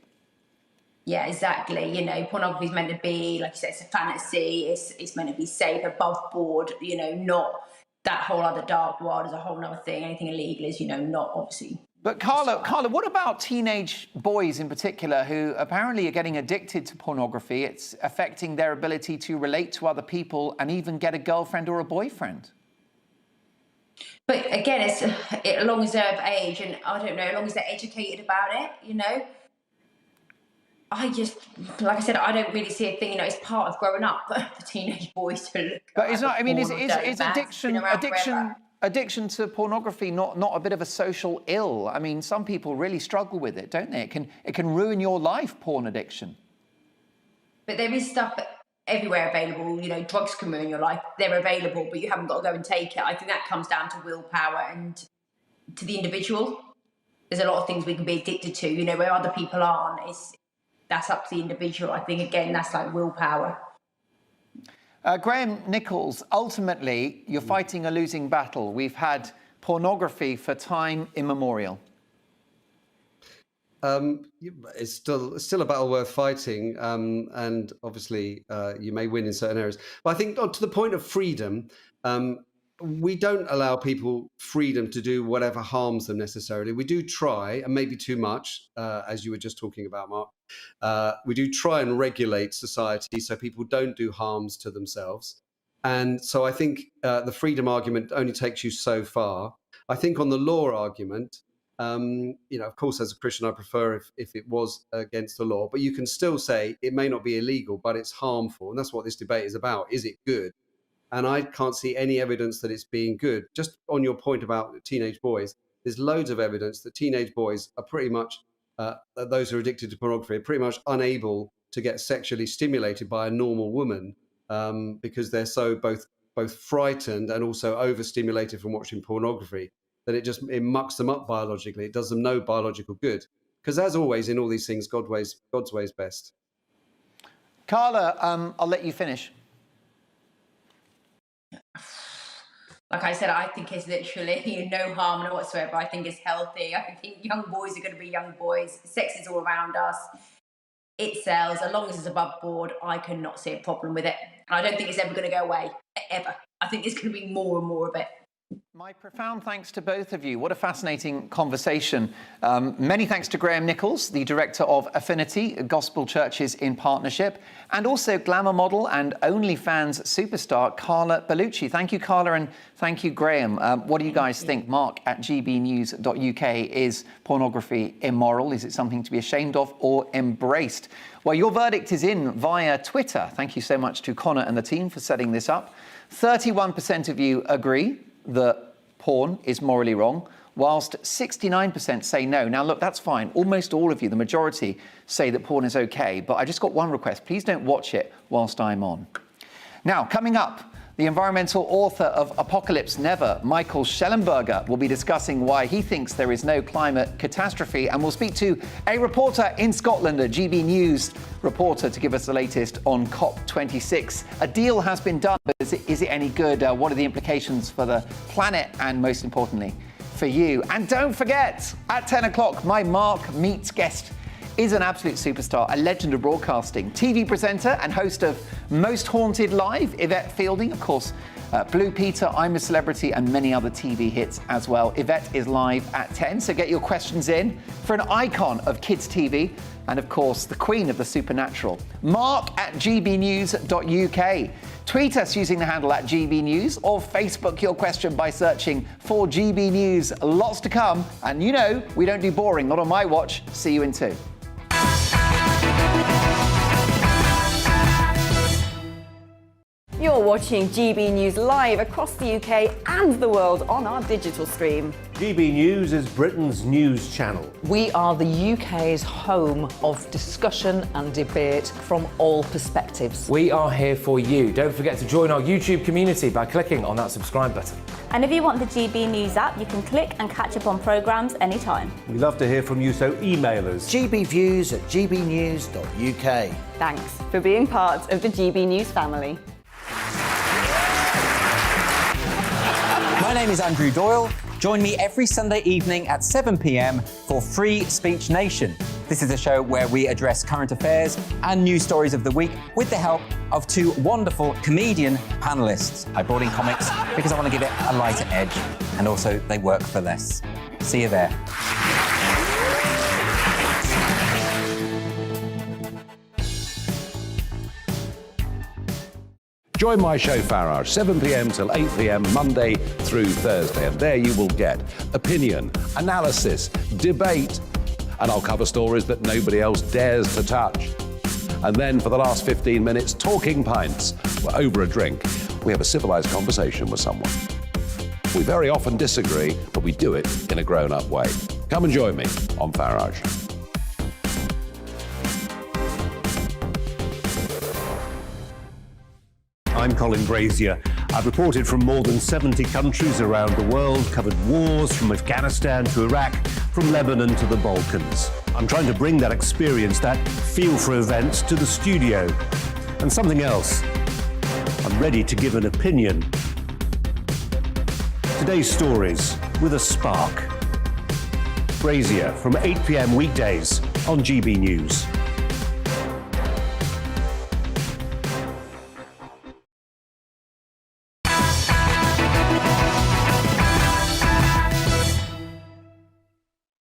Yeah, exactly. You know, pornography is meant to be, like you said, it's a fantasy. It's meant to be safe, above board, you know, not that whole other dark world is a whole other thing. Anything illegal is, you know, not obviously. But Carla, what about teenage boys in particular who apparently are getting addicted to pornography? It's affecting their ability to relate to other people and even get a girlfriend or a boyfriend. But again, it's as long as they're of age, and I don't know, as long as they're educated about it, you know. like I said, I don't really see a thing. You know, it's part of growing up for teenage boys to look. But it's not. I mean, is addiction addiction to pornography not a bit of a social ill? I mean, some people really struggle with it, don't they? It can ruin your life, porn addiction. But there is stuff everywhere available. You know, drugs can ruin your life. They're available, but you haven't got to go and take it. I think that comes down to willpower and to the individual. There's a lot of things we can be addicted to. You know, where other people aren't. That's up to the individual. I think, again, that's like willpower. Graham Nichols, ultimately, you're fighting a losing battle. We've had pornography for time immemorial. It's still a battle worth fighting, and obviously you may win in certain areas. But I think to the point of freedom, we don't allow people freedom to do whatever harms them necessarily. We do try, and maybe too much, as you were just talking about, Mark. We do try and regulate society so people don't do harms to themselves. And so I think the freedom argument only takes you so far. I think on the law argument, of course, as a Christian, I prefer if it was against the law, but you can still say it may not be illegal, but it's harmful. And that's what this debate is about. Is it good? And I can't see any evidence that it's being good. Just on your point about teenage boys, there's loads of evidence that teenage boys are pretty much, those who are addicted to pornography, are pretty much unable to get sexually stimulated by a normal woman because they're so both frightened and also overstimulated from watching pornography that it mucks them up biologically. It does them no biological good. Because as always, in all these things, God's way is best. Carla, I'll let you finish. Like I said, I think it's literally no harm whatsoever. I think it's healthy. I think young boys are going to be young boys. Sex is all around us. It sells. As long as it's above board, I cannot see a problem with it. And I don't think it's ever going to go away, ever. I think there's going to be more and more of it. My profound thanks to both of you. What a fascinating conversation. Many thanks to Graham Nichols, the director of Affinity, Gospel Churches in Partnership, and also glamour model and OnlyFans superstar Carla Bellucci. Thank you, Carla, and thank you, Graham. What do you guys think? Mark at GBnews.uk, is pornography immoral? Is it something to be ashamed of or embraced? Well, your verdict is in via Twitter. Thank you so much to Connor and the team for setting this up. 31% of you agree that porn is morally wrong, whilst 69% say no. Now, look, that's fine. Almost all of you, the majority, say that porn is okay. But I just got one request. Please don't watch it whilst I'm on. Now, coming up, the environmental author of Apocalypse Never, Michael Schellenberger, will be discussing why he thinks there is no climate catastrophe. And we'll speak to a reporter in Scotland, a GB News reporter, to give us the latest on COP26. A deal has been done, but is it any good? What are the implications for the planet and, most importantly, for you? And don't forget, at 10 o'clock, my Mark Meets guest is an absolute superstar, a legend of broadcasting, TV presenter and host of Most Haunted Live, Yvette Fielding, of course, Blue Peter, I'm a Celebrity, and many other TV hits as well. Yvette is live at 10, so get your questions in for an icon of kids' TV and, of course, the queen of the supernatural. Mark at gbnews.uk. Tweet us using the handle at GBNews, or Facebook your question by searching for GB News. Lots to come, and you know we don't do boring, not on my watch. See you in 2. You're watching GB News live across the UK and the world on our digital stream. GB News is Britain's news channel. We are the UK's home of discussion and debate from all perspectives. We are here for you. Don't forget to join our YouTube community by clicking on that subscribe button. And if you want the GB News app, you can click and catch up on programmes anytime. We love to hear from you, so email us. gbviews@gbnews.uk. Thanks for being part of the GB News family. My name is Andrew Doyle. Join me every Sunday evening at 7 p.m. for Free Speech Nation. This is a show where we address current affairs and news stories of the week with the help of two wonderful comedian panellists. I brought in comics because I want to give it a lighter edge, and also they work for less. See you there. Join my show Farage, 7 p.m. till 8 p.m. Monday through Thursday, and there you will get opinion, analysis, debate, and I'll cover stories that nobody else dares to touch. And then for the last 15 minutes, talking pints. We're over a drink. We have a civilised conversation with someone. We very often disagree, but we do it in a grown-up way. Come and join me on Farage. I'm Colin Brazier. I've reported from more than 70 countries around the world, covered wars from Afghanistan to Iraq, from Lebanon to the Balkans. I'm trying to bring that experience, that feel for events, to the studio. And something else. I'm ready to give an opinion. Today's stories with a spark. Brazier from 8 p.m. weekdays on GB News.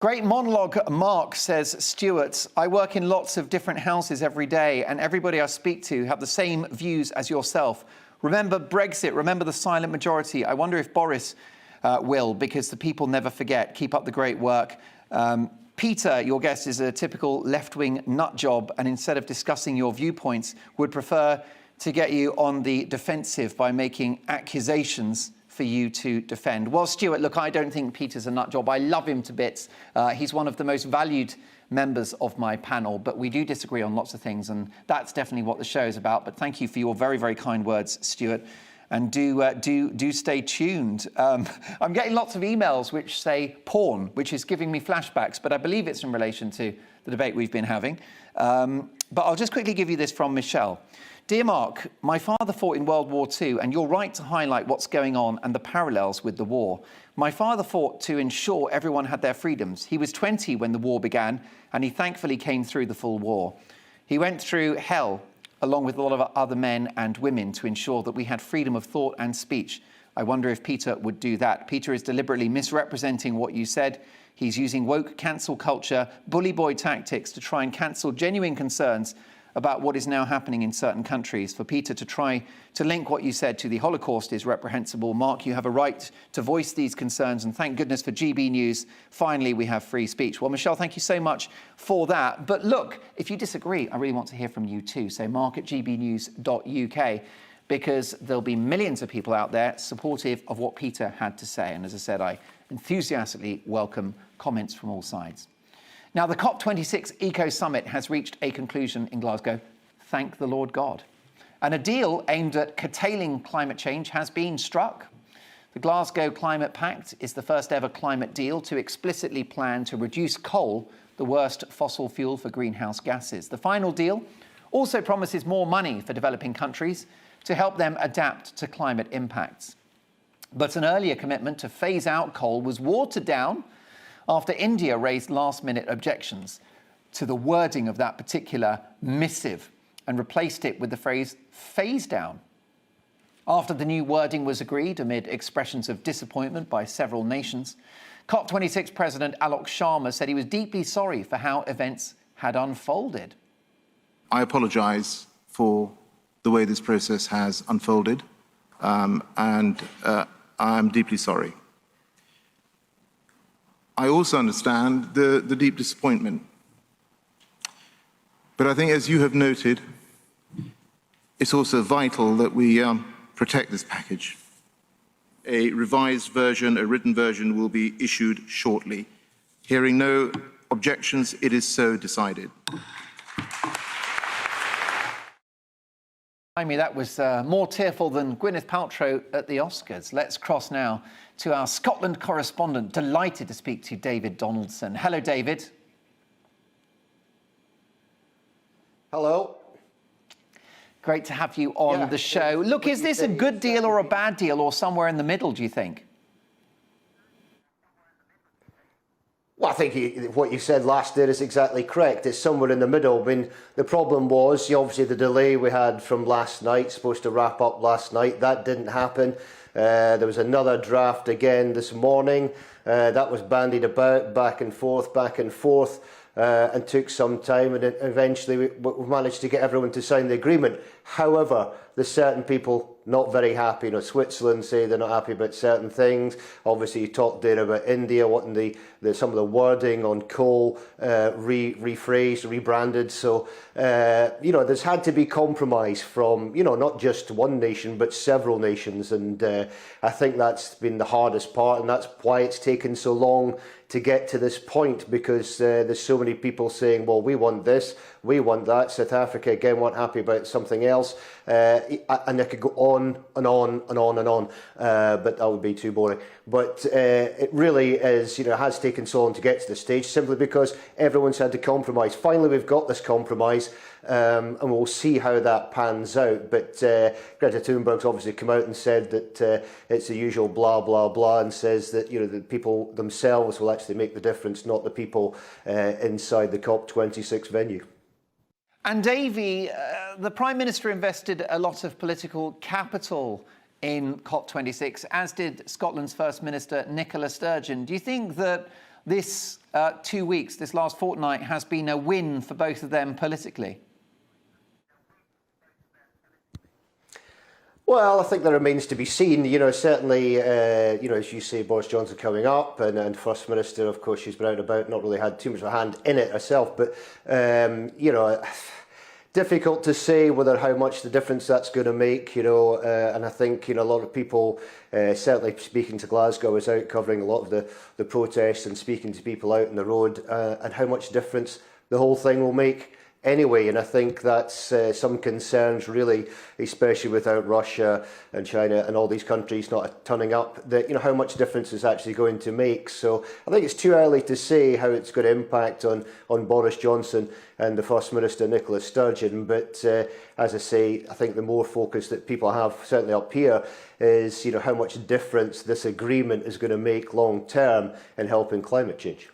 Great monologue, Mark, says Stuart. I work in lots of different houses every day, and everybody I speak to have the same views as yourself. Remember Brexit, remember the silent majority. I wonder if Boris will, because the people never forget. Keep up the great work. Peter, your guest, is a typical left-wing nut job, and instead of discussing your viewpoints, would prefer to get you on the defensive by making accusations for you to defend. Well, Stuart, look, I don't think Peter's a nut job. I love him to bits. He's one of the most valued members of my panel, but we do disagree on lots of things, and that's definitely what the show is about. But thank you for your very, very kind words, Stuart, and do stay tuned. I'm getting lots of emails which say porn, which is giving me flashbacks, but I believe it's in relation to the debate we've been having. But I'll just quickly give you this from Michelle. Dear Mark, my father fought in World War II, and you're right to highlight what's going on and the parallels with the war. My father fought to ensure everyone had their freedoms. He was 20 when the war began, and he thankfully came through the full war. He went through hell, along with a lot of other men and women, to ensure that we had freedom of thought and speech. I wonder if Peter would do that. Peter is deliberately misrepresenting what you said. He's using woke cancel culture, bully boy tactics to try and cancel genuine concerns about what is now happening in certain countries. For Peter to try to link what you said to the Holocaust is reprehensible. Mark, you have a right to voice these concerns, and thank goodness for GB News. Finally, we have free speech. Well, Michelle, thank you so much for that. But look, if you disagree, I really want to hear from you too. So mark at gbnews.uk, because there'll be millions of people out there supportive of what Peter had to say. And as I said, I enthusiastically welcome comments from all sides. Now, the COP26 Eco Summit has reached a conclusion in Glasgow. Thank the Lord God. And a deal aimed at curtailing climate change has been struck. The Glasgow Climate Pact is the first ever climate deal to explicitly plan to reduce coal, the worst fossil fuel for greenhouse gases. The final deal also promises more money for developing countries to help them adapt to climate impacts. But an earlier commitment to phase out coal was watered down after India raised last-minute objections to the wording of that particular missive and replaced it with the phrase phase down. After the new wording was agreed amid expressions of disappointment by several nations, COP26 President Alok Sharma said he was deeply sorry for how events had unfolded. I apologise for the way this process has unfolded, and I'm deeply sorry. I also understand the deep disappointment. But I think, as you have noted, it's also vital that we protect this package. A revised version, a written version, will be issued shortly. Hearing no objections, it is so decided. That was more tearful than Gwyneth Paltrow at the Oscars. Let's cross now to our Scotland correspondent. Delighted to speak to David Donaldson. Hello, David. Hello. Great to have you on the show. Look, is this a good deal or a bad deal, or somewhere in the middle, do you think? Well, I think what you said last there is exactly correct. It's somewhere in the middle. I mean, the problem was, obviously, the delay we had from last night, supposed to wrap up last night. That didn't happen. There was another draft again this morning. That was bandied about back and forth, and took some time. And eventually we managed to get everyone to sign the agreement. However, there's certain people not very happy. You know, Switzerland say they're not happy about certain things. Obviously, you talked there about India wanting some of the wording on coal rephrased, rebranded. So, you know, there's had to be compromise from, you know, not just one nation, but several nations. And I think that's been the hardest part, and that's why it's taken so long to get to this point, because there's so many people saying, well, we want this, we want that. South Africa, again, weren't happy about something else. And I could go on and on and on and on, but that would be too boring. But it really is, you know, it has taken so long to get to this stage, simply because everyone's had to compromise. Finally, we've got this compromise, and we'll see how that pans out. But Greta Thunberg's obviously come out and said that it's the usual blah, blah, blah, and says that, you know, the people themselves will actually make the difference, not the people inside the COP26 venue. And Davey, the Prime Minister invested a lot of political capital in COP26, as did Scotland's First Minister Nicola Sturgeon. Do you think that this 2 weeks, this last fortnight, has been a win for both of them politically? Well, I think that remains to be seen. You know, certainly, you know, as you say, Boris Johnson coming up, and First Minister, of course, she's been out and about, not really had too much of a hand in it herself, but, you know, difficult to say how much the difference that's going to make, you know, and I think, you know, a lot of people, certainly speaking to Glasgow, is out covering a lot of the protests and speaking to people out on the road, and how much difference the whole thing will make anyway. And I think that's some concerns, really, especially without Russia and China and all these countries not turning up, that, you know, how much difference is actually going to make. So I think it's too early to say how it's going to impact on Boris Johnson and the First Minister Nicola Sturgeon. But as I say, I think the more focus that people have, certainly up here, is, you know, how much difference this agreement is going to make long term in helping climate change.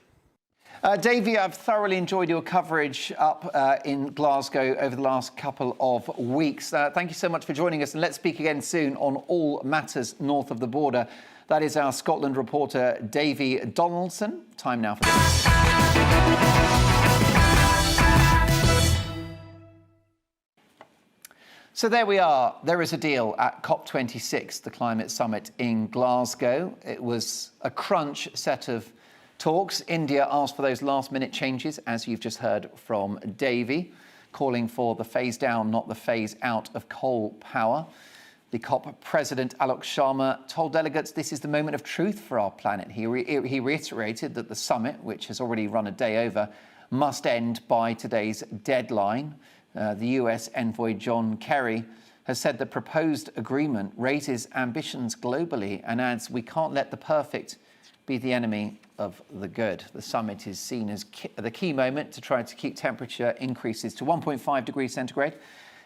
Davey, I've thoroughly enjoyed your coverage up in Glasgow over the last couple of weeks. Thank you so much for joining us, and let's speak again soon on all matters north of the border. That is our Scotland reporter, Davey Donaldson. Time now for this. So there we are. There is a deal at COP26, the climate summit in Glasgow. It was a crunch set of talks. India asked for those last-minute changes, as you've just heard from Davey, calling for the phase down, not the phase out of coal power. The COP president, Alok Sharma, told delegates this is the moment of truth for our planet. He reiterated that the summit, which has already run a day over, must end by today's deadline. The US envoy John Kerry has said the proposed agreement raises ambitions globally and adds, we can't let the perfect be the enemy of the good. The summit is seen as the key moment to try to keep temperature increases to 1.5 degrees centigrade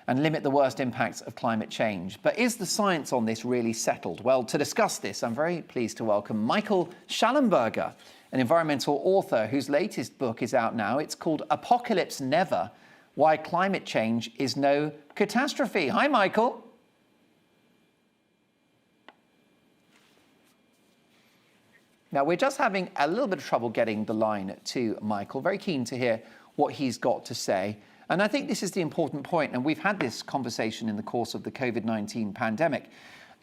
and limit the worst impacts of climate change. But is the science on this really settled? Well, to discuss this, I'm very pleased to welcome Michael Schallenberger, an environmental author whose latest book is out now. It's called Apocalypse Never: Why Climate Change is No Catastrophe. Hi, Michael. Now, we're just having a little bit of trouble getting the line to Michael. Very keen to hear what he's got to say. And I think this is the important point, and we've had this conversation in the course of the COVID-19 pandemic,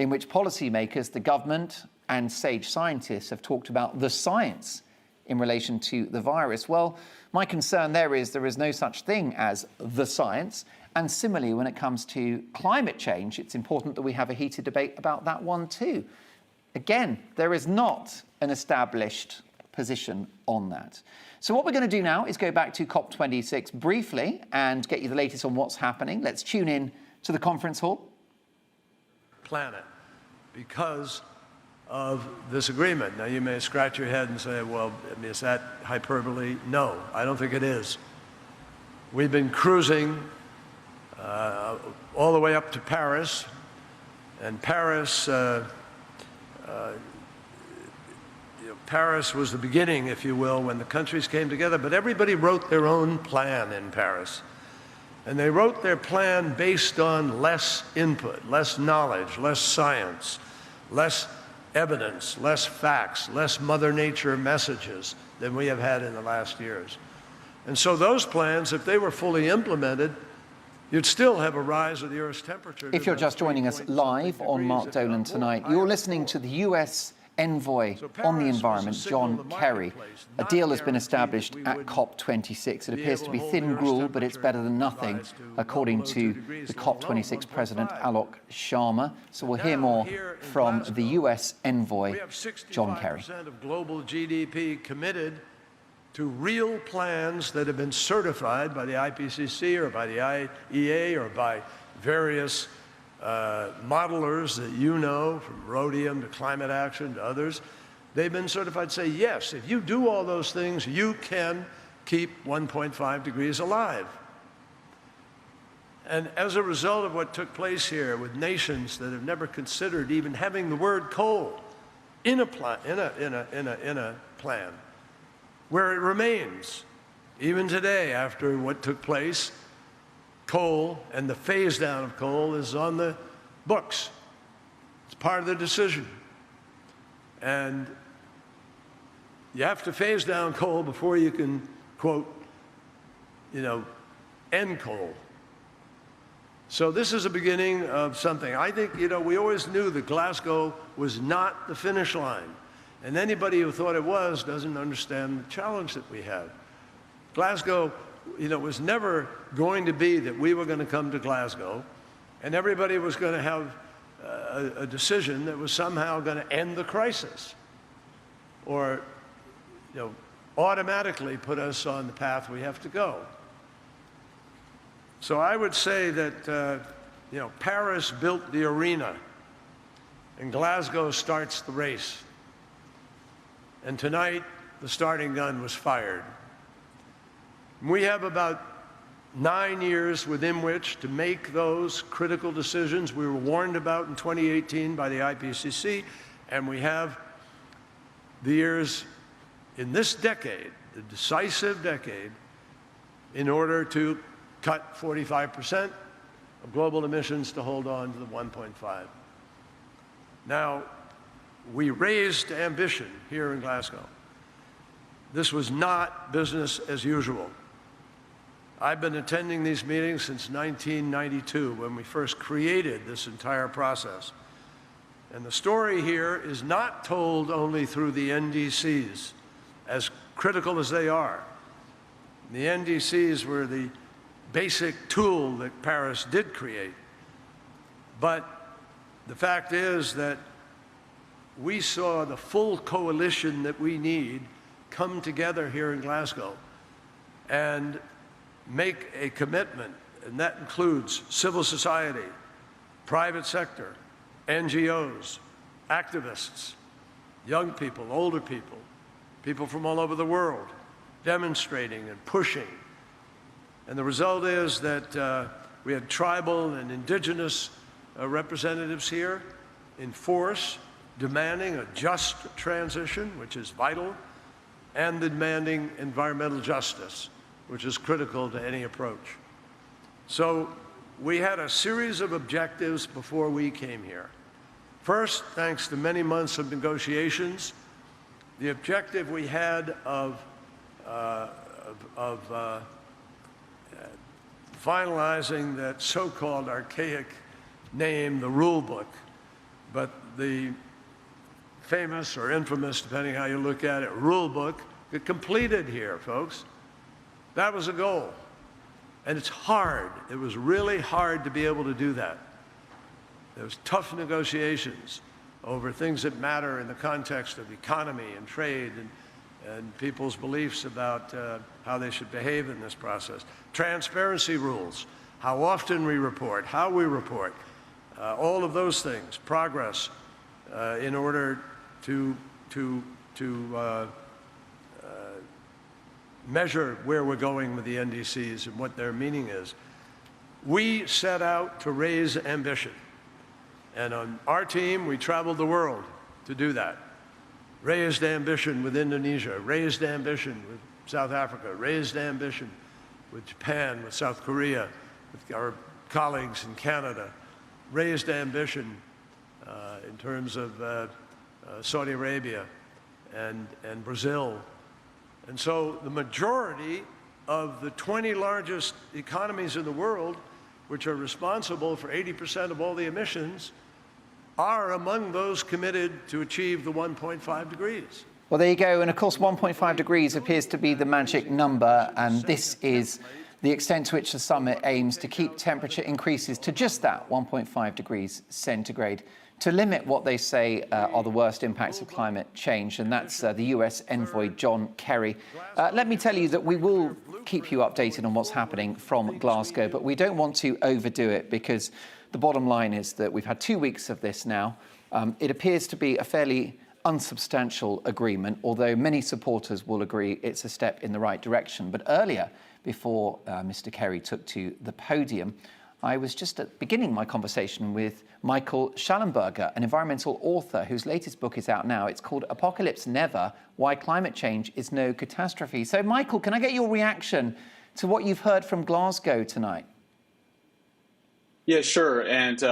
in which policymakers, the government, and sage scientists have talked about the science in relation to the virus. Well, my concern there is no such thing as the science. And similarly, when it comes to climate change, it's important that we have a heated debate about that one too. Again, there is not an established position on that. So what we're going to do now is go back to COP26 briefly and get you the latest on what's happening. Let's tune in to the conference hall. Planet, because of this agreement. Now, you may scratch your head and say, well, is that hyperbole? No, I don't think it is. We've been cruising all the way up to Paris, and Paris Paris was the beginning, if you will, when the countries came together, but everybody wrote their own plan in Paris. And they wrote their plan based on less input, less knowledge, less science, less evidence, less facts, less Mother Nature messages than we have had in the last years. And so those plans, if they were fully implemented, you'd still have a rise of the Earth's temperature. If you're just joining us live on Mark Dolan tonight, you're listening to the US envoy on the environment, John Kerry. A deal has been established at COP26. It appears to be thin gruel, but it's better than nothing, according to the COP26 president, Alok Sharma. So we'll hear more from the US envoy, John Kerry. 65% of global GDP committed to real plans that have been certified by the IPCC or by the IEA or by various modelers that you know, from Rhodium to Climate Action to others. They've been certified to say, yes, if you do all those things, you can keep 1.5 degrees alive. And as a result of what took place here with nations that have never considered even having the word coal in a plan, where it remains, even today after what took place, coal and the phase down of coal is on the books. It's part of the decision. And you have to phase down coal before you can, quote, end coal. So this is a beginning of something. I think, we always knew that Glasgow was not the finish line. And anybody who thought it was doesn't understand the challenge that we had. Glasgow, was never going to be that we were going to come to Glasgow and everybody was going to have a decision that was somehow going to end the crisis or, automatically put us on the path we have to go. So I would say that, Paris built the arena and Glasgow starts the race. And tonight, the starting gun was fired. We have about 9 years within which to make those critical decisions we were warned about in 2018 by the IPCC, and we have the years in this decade, the decisive decade, in order to cut 45% of global emissions to hold on to the 1.5. Now, we raised ambition here in Glasgow. This was not business as usual. I've been attending these meetings since 1992, when we first created this entire process. And the story here is not told only through the NDCs, as critical as they are. The NDCs were the basic tool that Paris did create. But the fact is that we saw the full coalition that we need come together here in Glasgow and make a commitment, and that includes civil society, private sector, NGOs, activists, young people, older people, people from all over the world, demonstrating and pushing. And the result is that we had tribal and indigenous representatives here in force, demanding a just transition, which is vital, and demanding environmental justice, which is critical to any approach. So we had a series of objectives before we came here. First, thanks to many months of negotiations, the objective we had of finalizing that so-called archaic name, the rule book, but the famous or infamous, depending how you look at it, rule book, get completed here, folks. That was a goal. And it's hard. It was really hard to be able to do that. There was tough negotiations over things that matter in the context of economy and trade and people's beliefs about how they should behave in this process. Transparency rules, how often we report, how we report, all of those things, progress in order to measure where we're going with the NDCs and what their meaning is. We set out to raise ambition. And on our team, we traveled the world to do that. Raised ambition with Indonesia, raised ambition with South Africa, raised ambition with Japan, with South Korea, with our colleagues in Canada, raised ambition in terms of Saudi Arabia and Brazil. And so the majority of the 20 largest economies in the world which are responsible for 80% of all the emissions, are among those committed to achieve the 1.5 degrees. Well, there you go. And of course, 1.5 degrees appears to be the magic number. And this is the extent to which the summit aims to keep temperature increases to just that, 1.5 degrees centigrade, to limit what they say are the worst impacts of climate change. And that's the US envoy, John Kerry. Let me tell you that we will keep you updated on what's happening from Glasgow, but we don't want to overdo it because the bottom line is that we've had 2 weeks of this now. It appears to be a fairly unsubstantial agreement, although many supporters will agree it's a step in the right direction. But earlier, before Mr. Kerry took to the podium, I was just beginning my conversation with Michael Schallenberger, an environmental author whose latest book is out now. It's called Apocalypse Never: Why Climate Change is No Catastrophe. So, Michael, can I get your reaction to what you've heard from Glasgow tonight? Yeah, sure. And,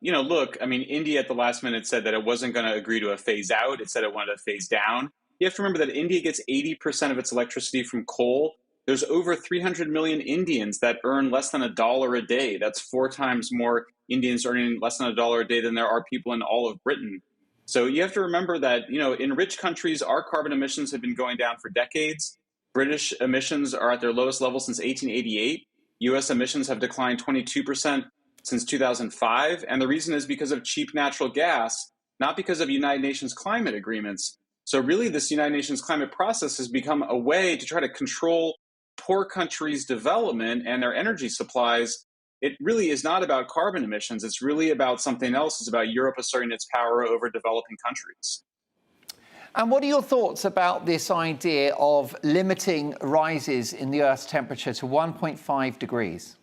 look, I mean, India at the last minute said that it wasn't going to agree to a phase out. It said it wanted to phase down. You have to remember that India gets 80% of its electricity from coal. There's over 300 million Indians that earn less than $1 a day. That's 4 times more Indians earning less than $1 a day than there are people in all of Britain. So you have to remember that, in rich countries, our carbon emissions have been going down for decades. British emissions are at their lowest level since 1888. U.S. emissions have declined 22% since 2005. And the reason is because of cheap natural gas, not because of United Nations climate agreements. So really, this United Nations climate process has become a way to try to control poor countries' development and their energy supplies. It really is not about carbon emissions. It's really about something else. It's about Europe asserting its power over developing countries. And what are your thoughts about this idea of limiting rises in the Earth's temperature to 1.5 degrees?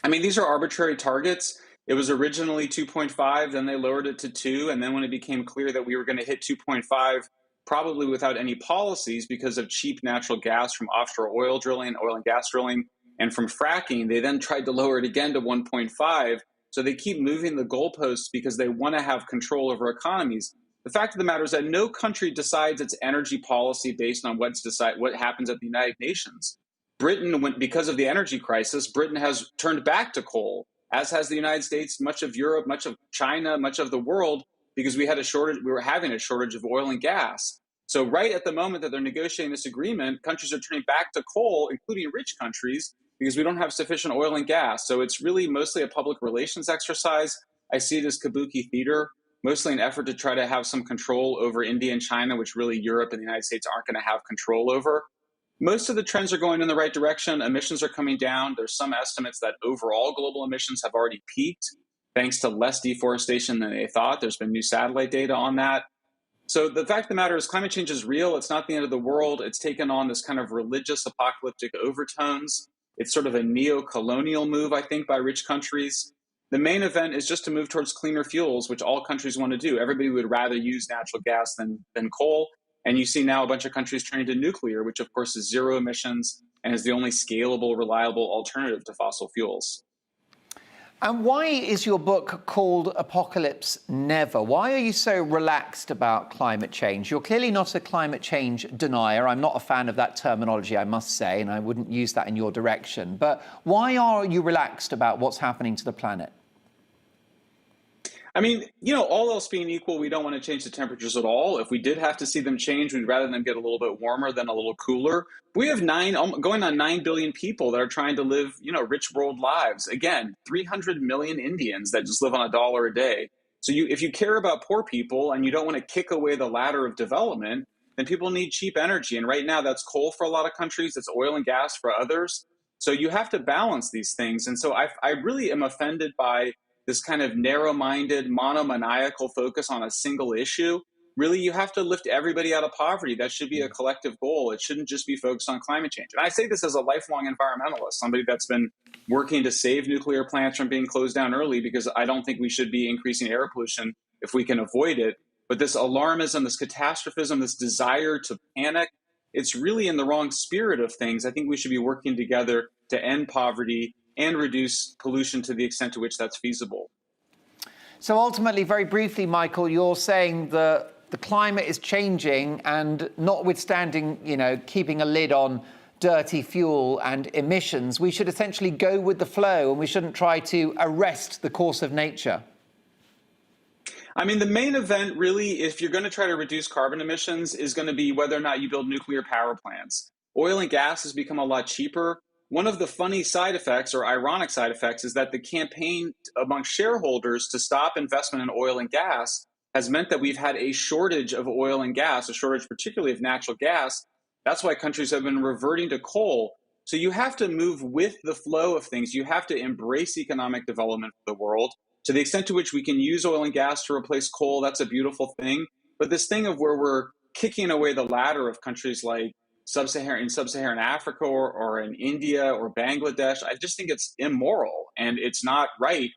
I mean, these are arbitrary targets. It was originally 2.5, then they lowered it to 2, and then when it became clear that we were going to hit 2.5, probably without any policies because of cheap natural gas from offshore oil and gas drilling, and from fracking, they then tried to lower it again to 1.5. So they keep moving the goalposts because they want to have control over economies. The fact of the matter is that no country decides its energy policy based on what happens at the United Nations. Britain, because of the energy crisis, Britain has turned back to coal, as has the United States, much of Europe, much of China, much of the world, because we were having a shortage of oil and gas. So right at the moment that they're negotiating this agreement, countries are turning back to coal, including rich countries, because we don't have sufficient oil and gas. So it's really mostly a public relations exercise. I see it as kabuki theater, mostly an effort to try to have some control over India and China, which really Europe and the United States aren't going to have control over. Most of the trends are going in the right direction. Emissions are coming down. There's some estimates that overall global emissions have already peaked thanks to less deforestation than they thought. There's been new satellite data on that. So the fact of the matter is climate change is real. It's not the end of the world. It's taken on this kind of religious apocalyptic overtones. It's sort of a neo-colonial move, I think, by rich countries. The main event is just to move towards cleaner fuels, which all countries want to do. Everybody would rather use natural gas than coal. And you see now a bunch of countries turning to nuclear, which of course is zero emissions and is the only scalable, reliable alternative to fossil fuels. And why is your book called Apocalypse Never? Why are you so relaxed about climate change? You're clearly not a climate change denier. I'm not a fan of that terminology, I must say, and I wouldn't use that in your direction. But why are you relaxed about what's happening to the planet? I mean, all else being equal, we don't want to change the temperatures at all. If we did have to see them change, we'd rather them get a little bit warmer than a little cooler. We have going on 9 billion people that are trying to live, rich world lives. Again, 300 million Indians that just live on $1 a day. So if you care about poor people and you don't want to kick away the ladder of development, then people need cheap energy. And right now that's coal for a lot of countries. It's oil and gas for others. So you have to balance these things. And so I really am offended by this kind of narrow-minded, monomaniacal focus on a single issue. Really, you have to lift everybody out of poverty. That should be a collective goal. It shouldn't just be focused on climate change. And I say this as a lifelong environmentalist, somebody that's been working to save nuclear plants from being closed down early, because I don't think we should be increasing air pollution if we can avoid it. But this alarmism, this catastrophism, this desire to panic, it's really in the wrong spirit of things. I think we should be working together to end poverty and reduce pollution to the extent to which that's feasible. So ultimately, very briefly, Michael, you're saying that the climate is changing, and notwithstanding, keeping a lid on dirty fuel and emissions. We should essentially go with the flow and we shouldn't try to arrest the course of nature. I mean, the main event really, if you're going to try to reduce carbon emissions, is going to be whether or not you build nuclear power plants. Oil and gas has become a lot cheaper. One of the funny side effects, or ironic side effects, is that the campaign among shareholders to stop investment in oil and gas has meant that we've had a shortage of oil and gas, a shortage particularly of natural gas. That's why countries have been reverting to coal. So you have to move with the flow of things. You have to embrace economic development for the world. To the extent to which we can use oil and gas to replace coal, that's a beautiful thing. But this thing of where we're kicking away the ladder of countries like sub-Saharan Africa or in India or Bangladesh, I just think it's immoral and it's not right.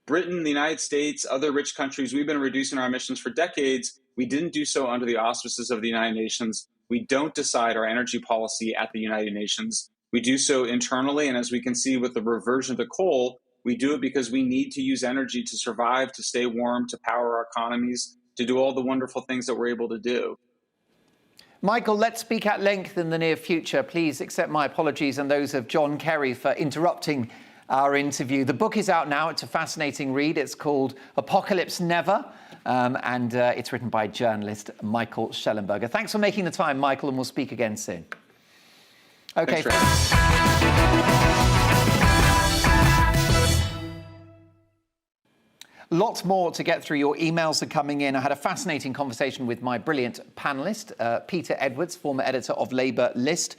Britain, the United States, other rich countries, we've been reducing our emissions for decades. We didn't do so under the auspices of the United Nations. We don't decide our energy policy at the United Nations. We do so internally, and as we can see with the reversion to coal, we do it because we need to use energy to survive, to stay warm, to power our economies, to do all the wonderful things that we're able to do. Michael, let's speak at length in the near future. Please accept my apologies and those of John Kerry for interrupting our interview. The book is out now. It's a fascinating read. It's called Apocalypse Never, and it's written by journalist Michael Schellenberger. Thanks for making the time, Michael, and we'll speak again soon. Okay. Lots more to get through. Your emails are coming in. I had a fascinating conversation with my brilliant panellist, Peter Edwards, former editor of Labour List.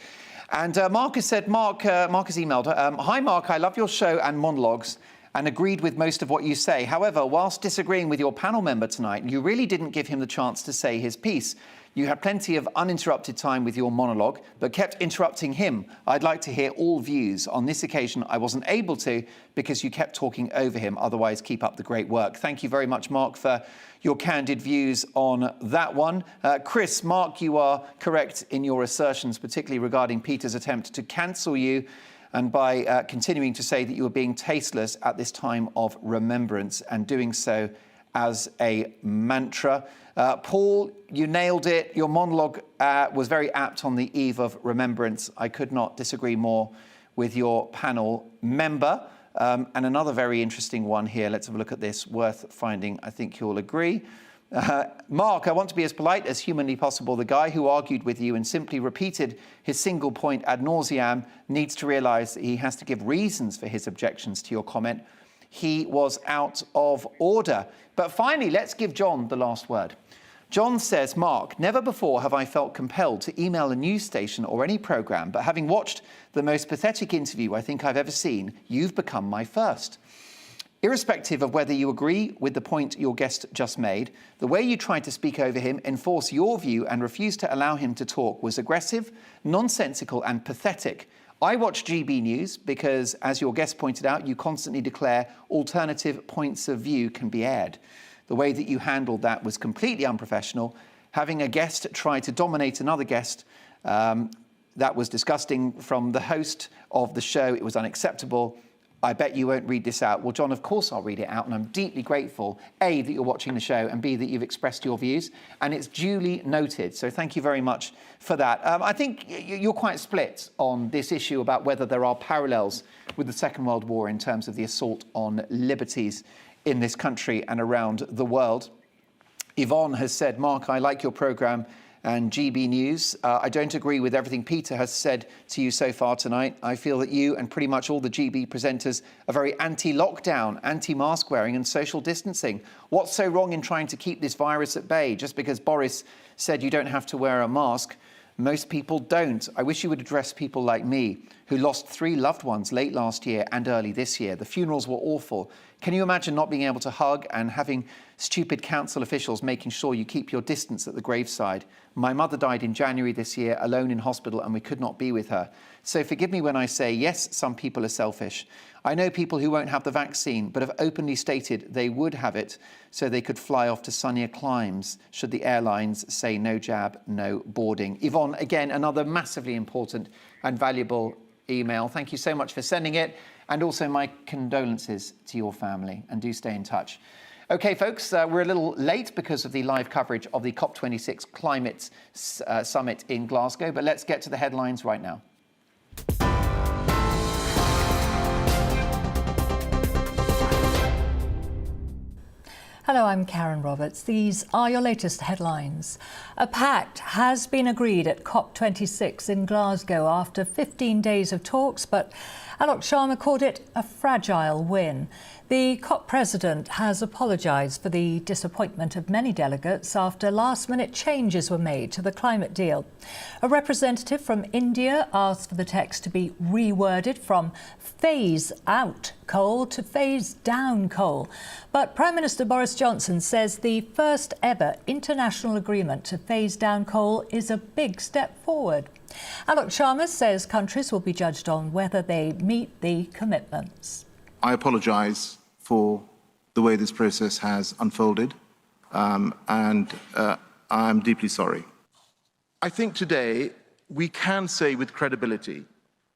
And Mark has said, Mark has emailed, hi, Mark, I love your show and monologues and agreed with most of what you say. However, whilst disagreeing with your panel member tonight, you really didn't give him the chance to say his piece. You had plenty of uninterrupted time with your monologue, but kept interrupting him. I'd like to hear all views. On this occasion, I wasn't able to because you kept talking over him. Otherwise, keep up the great work. Thank you very much, Mark, for your candid views on that one. Chris, Mark, you are correct in your assertions, particularly regarding Peter's attempt to cancel you and by continuing to say that you were being tasteless at this time of remembrance and doing so as a mantra. Paul, you nailed it. Your monologue was very apt on the eve of remembrance. I could not disagree more with your panel member. And another very interesting one here. Let's have a look at this. Worth finding. I think you'll agree. Mark, I want to be as polite as humanly possible. The guy who argued with you and simply repeated his single point ad nauseam needs to realise that he has to give reasons for his objections to your comment. He was out of order. But finally, let's give John the last word. John says, Mark, never before have I felt compelled to email a news station or any programme, but having watched the most pathetic interview I think I've ever seen, you've become my first. Irrespective of whether you agree with the point your guest just made, the way you tried to speak over him, enforce your view and refuse to allow him to talk was aggressive, nonsensical and pathetic. I watch GB News because, as your guest pointed out, you constantly declare alternative points of view can be aired. The way that you handled that was completely unprofessional. Having a guest try to dominate another guest, that was disgusting from the host of the show. It was unacceptable. I bet you won't read this out. Well, John, of course I'll read it out, and I'm deeply grateful, A, that you're watching the show, and B, that you've expressed your views, and it's duly noted. So thank you very much for that. I think you're quite split on this issue about whether there are parallels with the Second World War in terms of the assault on liberties in this country and around the world. Yvonne has said, Mark, I like your programme and GB News. I don't agree with everything Peter has said to you so far tonight. I feel that you and pretty much all the GB presenters are very anti-lockdown, anti-mask wearing and social distancing. What's so wrong in trying to keep this virus at bay? Just because Boris said you don't have to wear a mask, most people don't. I wish you would address people like me, who lost 3 loved ones late last year and early this year. The funerals were awful. Can you imagine not being able to hug and having stupid council officials making sure you keep your distance at the graveside? My mother died in January this year, alone in hospital, and we could not be with her. So forgive me when I say, yes, some people are selfish. I know people who won't have the vaccine, but have openly stated they would have it so they could fly off to sunnier climes should the airlines say no jab, no boarding. Yvonne, again, another massively important and valuable email. Thank you so much for sending it. And also my condolences to your family, and do stay in touch. OK, folks, we're a little late because of the live coverage of the COP26 climate summit in Glasgow, but let's get to the headlines right now. Hello, I'm Karen Roberts. These are your latest headlines. A pact has been agreed at COP26 in Glasgow after 15 days of talks, but Alok Sharma called it a fragile win. The COP president has apologised for the disappointment of many delegates after last-minute changes were made to the climate deal. A representative from India asked for the text to be reworded from phase out coal to phase down coal. But Prime Minister Boris Johnson says the first ever international agreement to phase down coal is a big step forward. Alok Sharma says countries will be judged on whether they meet the commitments. I apologise for the way this process has unfolded, and I'm deeply sorry. I think today we can say with credibility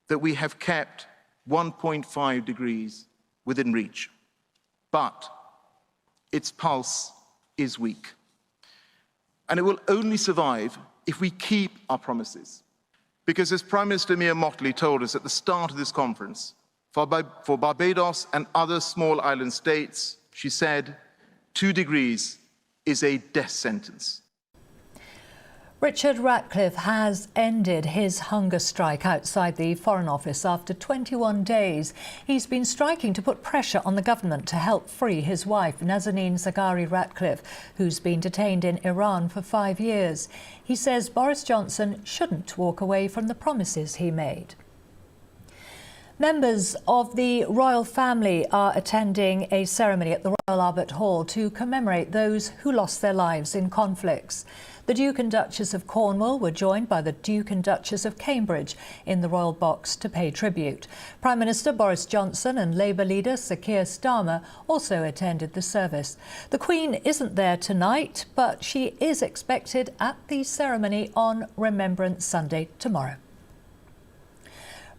that we have kept 1.5 degrees within reach, but its pulse is weak. And it will only survive if we keep our promises. Because as Prime Minister Mia Mottley told us at the start of this conference, for Barbados and other small island states, she said, 2 degrees is a death sentence. Richard Ratcliffe has ended his hunger strike outside the Foreign Office after 21 days. He's been striking to put pressure on the government to help free his wife, Nazanin Zaghari Ratcliffe, who's been detained in Iran for 5 years. He says Boris Johnson shouldn't walk away from the promises he made. Members of the royal family are attending a ceremony at the Royal Albert Hall to commemorate those who lost their lives in conflicts. The Duke and Duchess of Cornwall were joined by the Duke and Duchess of Cambridge in the Royal Box to pay tribute. Prime Minister Boris Johnson and Labour leader Sir Keir Starmer also attended the service. The Queen isn't there tonight, but she is expected at the ceremony on Remembrance Sunday tomorrow.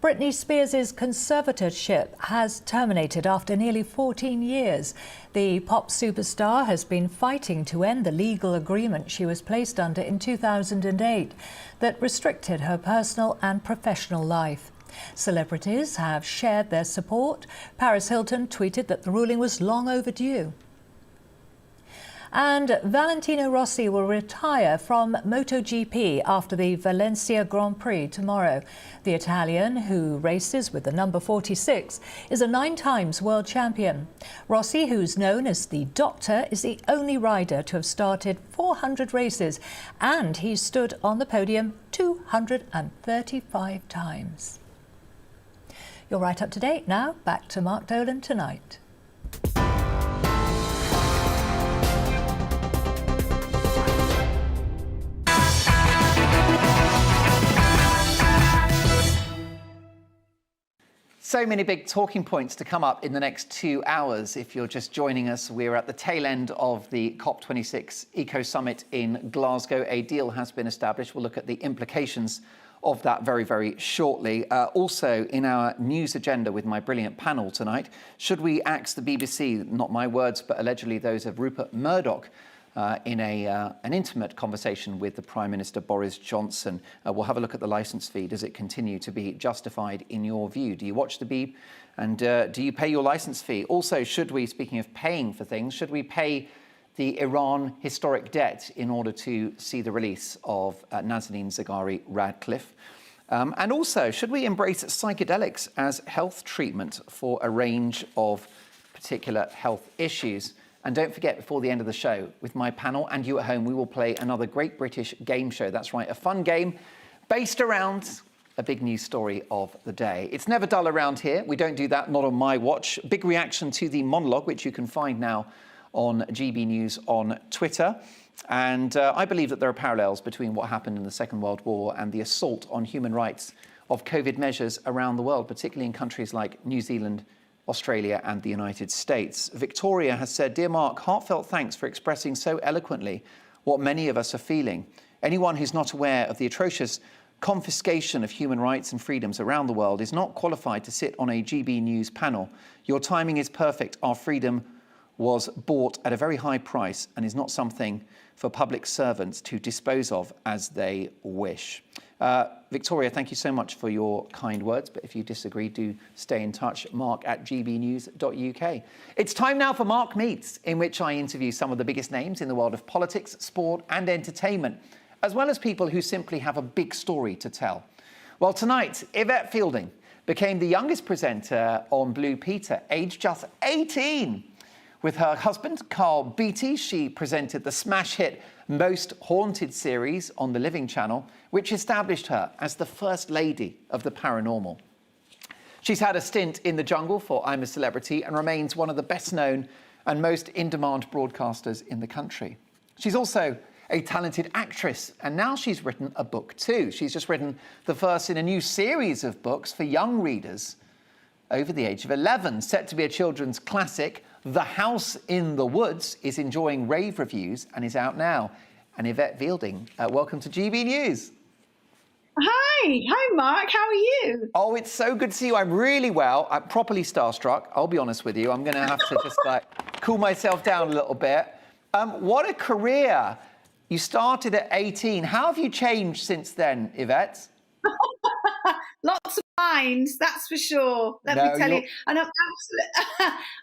Britney Spears' conservatorship has terminated after nearly 14 years. The pop superstar has been fighting to end the legal agreement she was placed under in 2008 that restricted her personal and professional life. Celebrities have shared their support. Paris Hilton tweeted that the ruling was long overdue. And Valentino Rossi will retire from MotoGP after the Valencia Grand Prix tomorrow. The Italian, who races with the number 46, is a 9 times world champion. Rossi, who's known as the Doctor, is the only rider to have started 400 races, and he's stood on the podium 235 times. You're right up to date now. Back to Mark Dolan tonight. So many big talking points to come up in the next 2 hours. If you're just joining us, we're at the tail end of the COP26 Eco Summit in Glasgow. A deal has been established. We'll look at the implications of that very, very shortly. Also, in our news agenda with my brilliant panel tonight, should we axe the BBC, not my words, but allegedly those of Rupert Murdoch, in an intimate conversation with the Prime Minister Boris Johnson? We'll have a look at the licence fee. Does it continue to be justified in your view? Do you watch the Beeb? And do you pay your licence fee? Also, should we, speaking of paying for things, should we pay the Iran historic debt in order to see the release of Nazanin Zaghari Ratcliffe? And also, should we embrace psychedelics as health treatment for a range of particular health issues? And don't forget, before the end of the show, with my panel and you at home, we will play another Great British Game Show. That's right, a fun game based around a big news story of the day. It's never dull around here. We don't do that, not on my watch. Big reaction to the monologue, which you can find now on GB News on Twitter. And I believe that there are parallels between what happened in the Second World War and the assault on human rights of COVID measures around the world, particularly in countries like New Zealand, Australia and the United States. Victoria has said, "Dear Mark, heartfelt thanks for expressing so eloquently what many of us are feeling. Anyone who's not aware of the atrocious confiscation of human rights and freedoms around the world is not qualified to sit on a GB News panel. Your timing is perfect. Our freedom was bought at a very high price and is not something for public servants to dispose of as they wish. Victoria, thank you so much for your kind words, but if you disagree, do stay in touch. mark@gbnews.uk. It's time now for Mark Meets, in which I interview some of the biggest names in the world of politics, sport and entertainment, as well as people who simply have a big story to tell. Well, tonight, Yvette Fielding became the youngest presenter on Blue Peter, aged just 18. With her husband, Carl Beattie, she presented the smash hit Most Haunted series on the Living Channel, which established her as the first lady of the paranormal. She's had a stint in the jungle for I'm a Celebrity and remains one of the best known and most in-demand broadcasters in the country. She's also a talented actress, and now she's written a book too. She's just written the first in a new series of books for young readers over the age of 11, set to be a children's classic. The House in the Woods is enjoying rave reviews and is out now. And Yvette Fielding, welcome to GB News. Hi Mark, how are you? Oh, it's so good to see you. I'm really well. I'm properly starstruck, I'll be honest with you. I'm going to have to just cool myself down a little bit. What a career. You started at 18. How have you changed since then, Yvette? Lots of minds, that's for sure. Let me tell you. And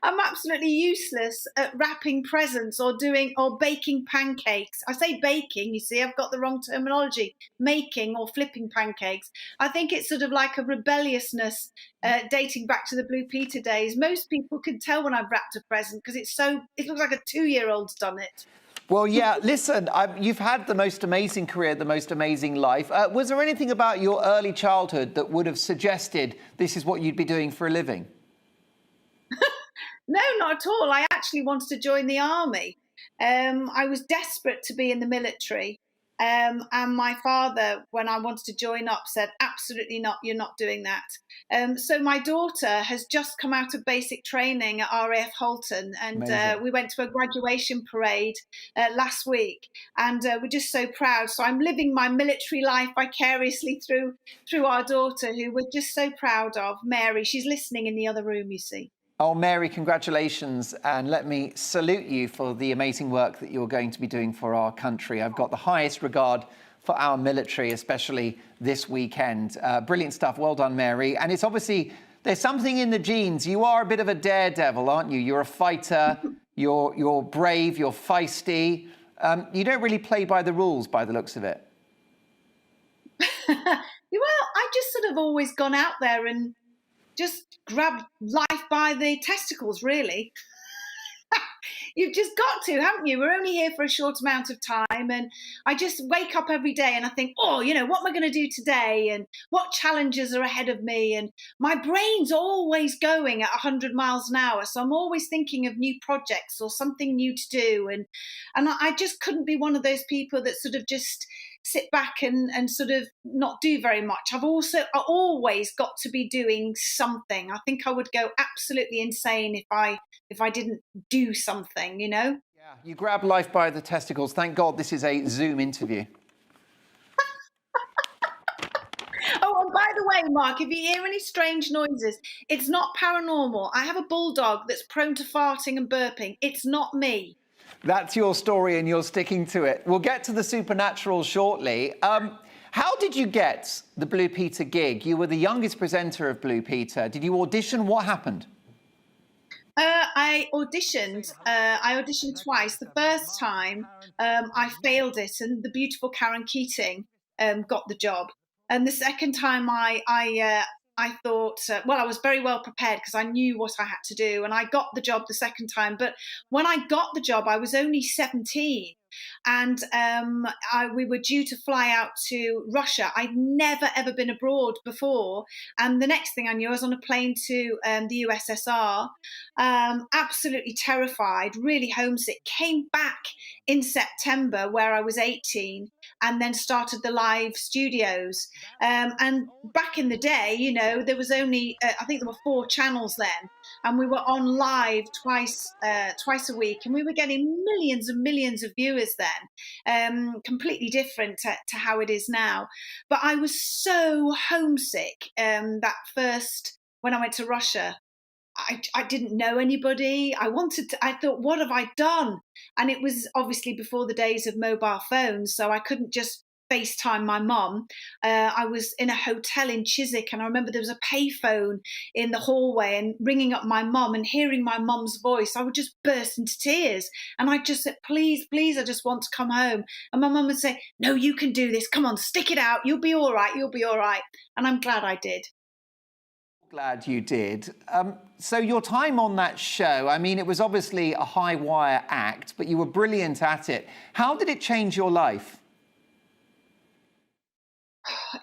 I'm absolutely useless at wrapping presents or baking pancakes. I say baking, you see, I've got the wrong terminology. Making or flipping pancakes. I think it's sort of like a rebelliousness dating back to the Blue Peter days. Most people can tell when I've wrapped a present because it looks like a 2-year-old's done it. Well, yeah, listen, you've had the most amazing career, the most amazing life. Was there anything about your early childhood that would have suggested this is what you'd be doing for a living? No, not at all. I actually wanted to join the army. I was desperate to be in the military. And my father, when I wanted to join up, said, absolutely not, you're not doing that. So my daughter has just come out of basic training at RAF Halton, and we went to a graduation parade last week, and we're just so proud. So I'm living my military life vicariously through our daughter, who we're just so proud of, Mary. She's listening in the other room, you see. Oh, Mary, congratulations, and let me salute you for the amazing work that you're going to be doing for our country. I've got the highest regard for our military, especially this weekend. Brilliant stuff. Well done, Mary. And it's obviously, there's something in the genes. You are a bit of a daredevil, aren't you? You're a fighter, you're brave, you're feisty. You don't really play by the rules by the looks of it. Well, I've just sort of always gone out there and just grab life by the testicles, really. You've just got to, haven't you? We're only here for a short amount of time, and I just wake up every day and I think, oh, what am I going to do today, and what challenges are ahead of me? And my brain's always going at 100 miles an hour, so I'm always thinking of new projects or something new to do, and I just couldn't be one of those people that sort of just sit back and sort of not do very much. I always got to be doing something. I think I would go absolutely insane if I didn't do something, Yeah, you grab life by the testicles. Thank God this is a Zoom interview. Oh, and by the way, Mark, if you hear any strange noises, it's not paranormal. I have a bulldog that's prone to farting and burping. It's not me. That's your story and you're sticking to it. We'll get to the supernatural shortly. How did you get the Blue Peter gig? You were the youngest presenter of Blue Peter. Did you audition? What happened? I auditioned twice. The first time I failed it, and the beautiful Karen Keating got the job. And the second time I thought, I was very well prepared because I knew what I had to do, and I got the job the second time. But when I got the job, I was only 17. And we were due to fly out to Russia. I'd never, ever been abroad before. And the next thing I knew, I was on a plane to the USSR, absolutely terrified, really homesick. Came back in September where I was 18 and then started the live studios. And back in the day, there was only, I think there were 4 channels then. And we were on live twice a week, and we were getting millions and millions of viewers then, completely different to how it is now. But I was so homesick when I went to Russia. I didn't know anybody. I thought, what have I done? And it was obviously before the days of mobile phones, so I couldn't just FaceTime my mum. I was in a hotel in Chiswick, and I remember there was a payphone in the hallway, and ringing up my mum and hearing my mum's voice, I would just burst into tears. And I just said, please, please, I just want to come home. And my mum would say, no, you can do this. Come on, stick it out. You'll be all right. You'll be all right. And I'm glad I did. Glad you did. So your time on that show, I mean, it was obviously a high wire act, but you were brilliant at it. How did it change your life?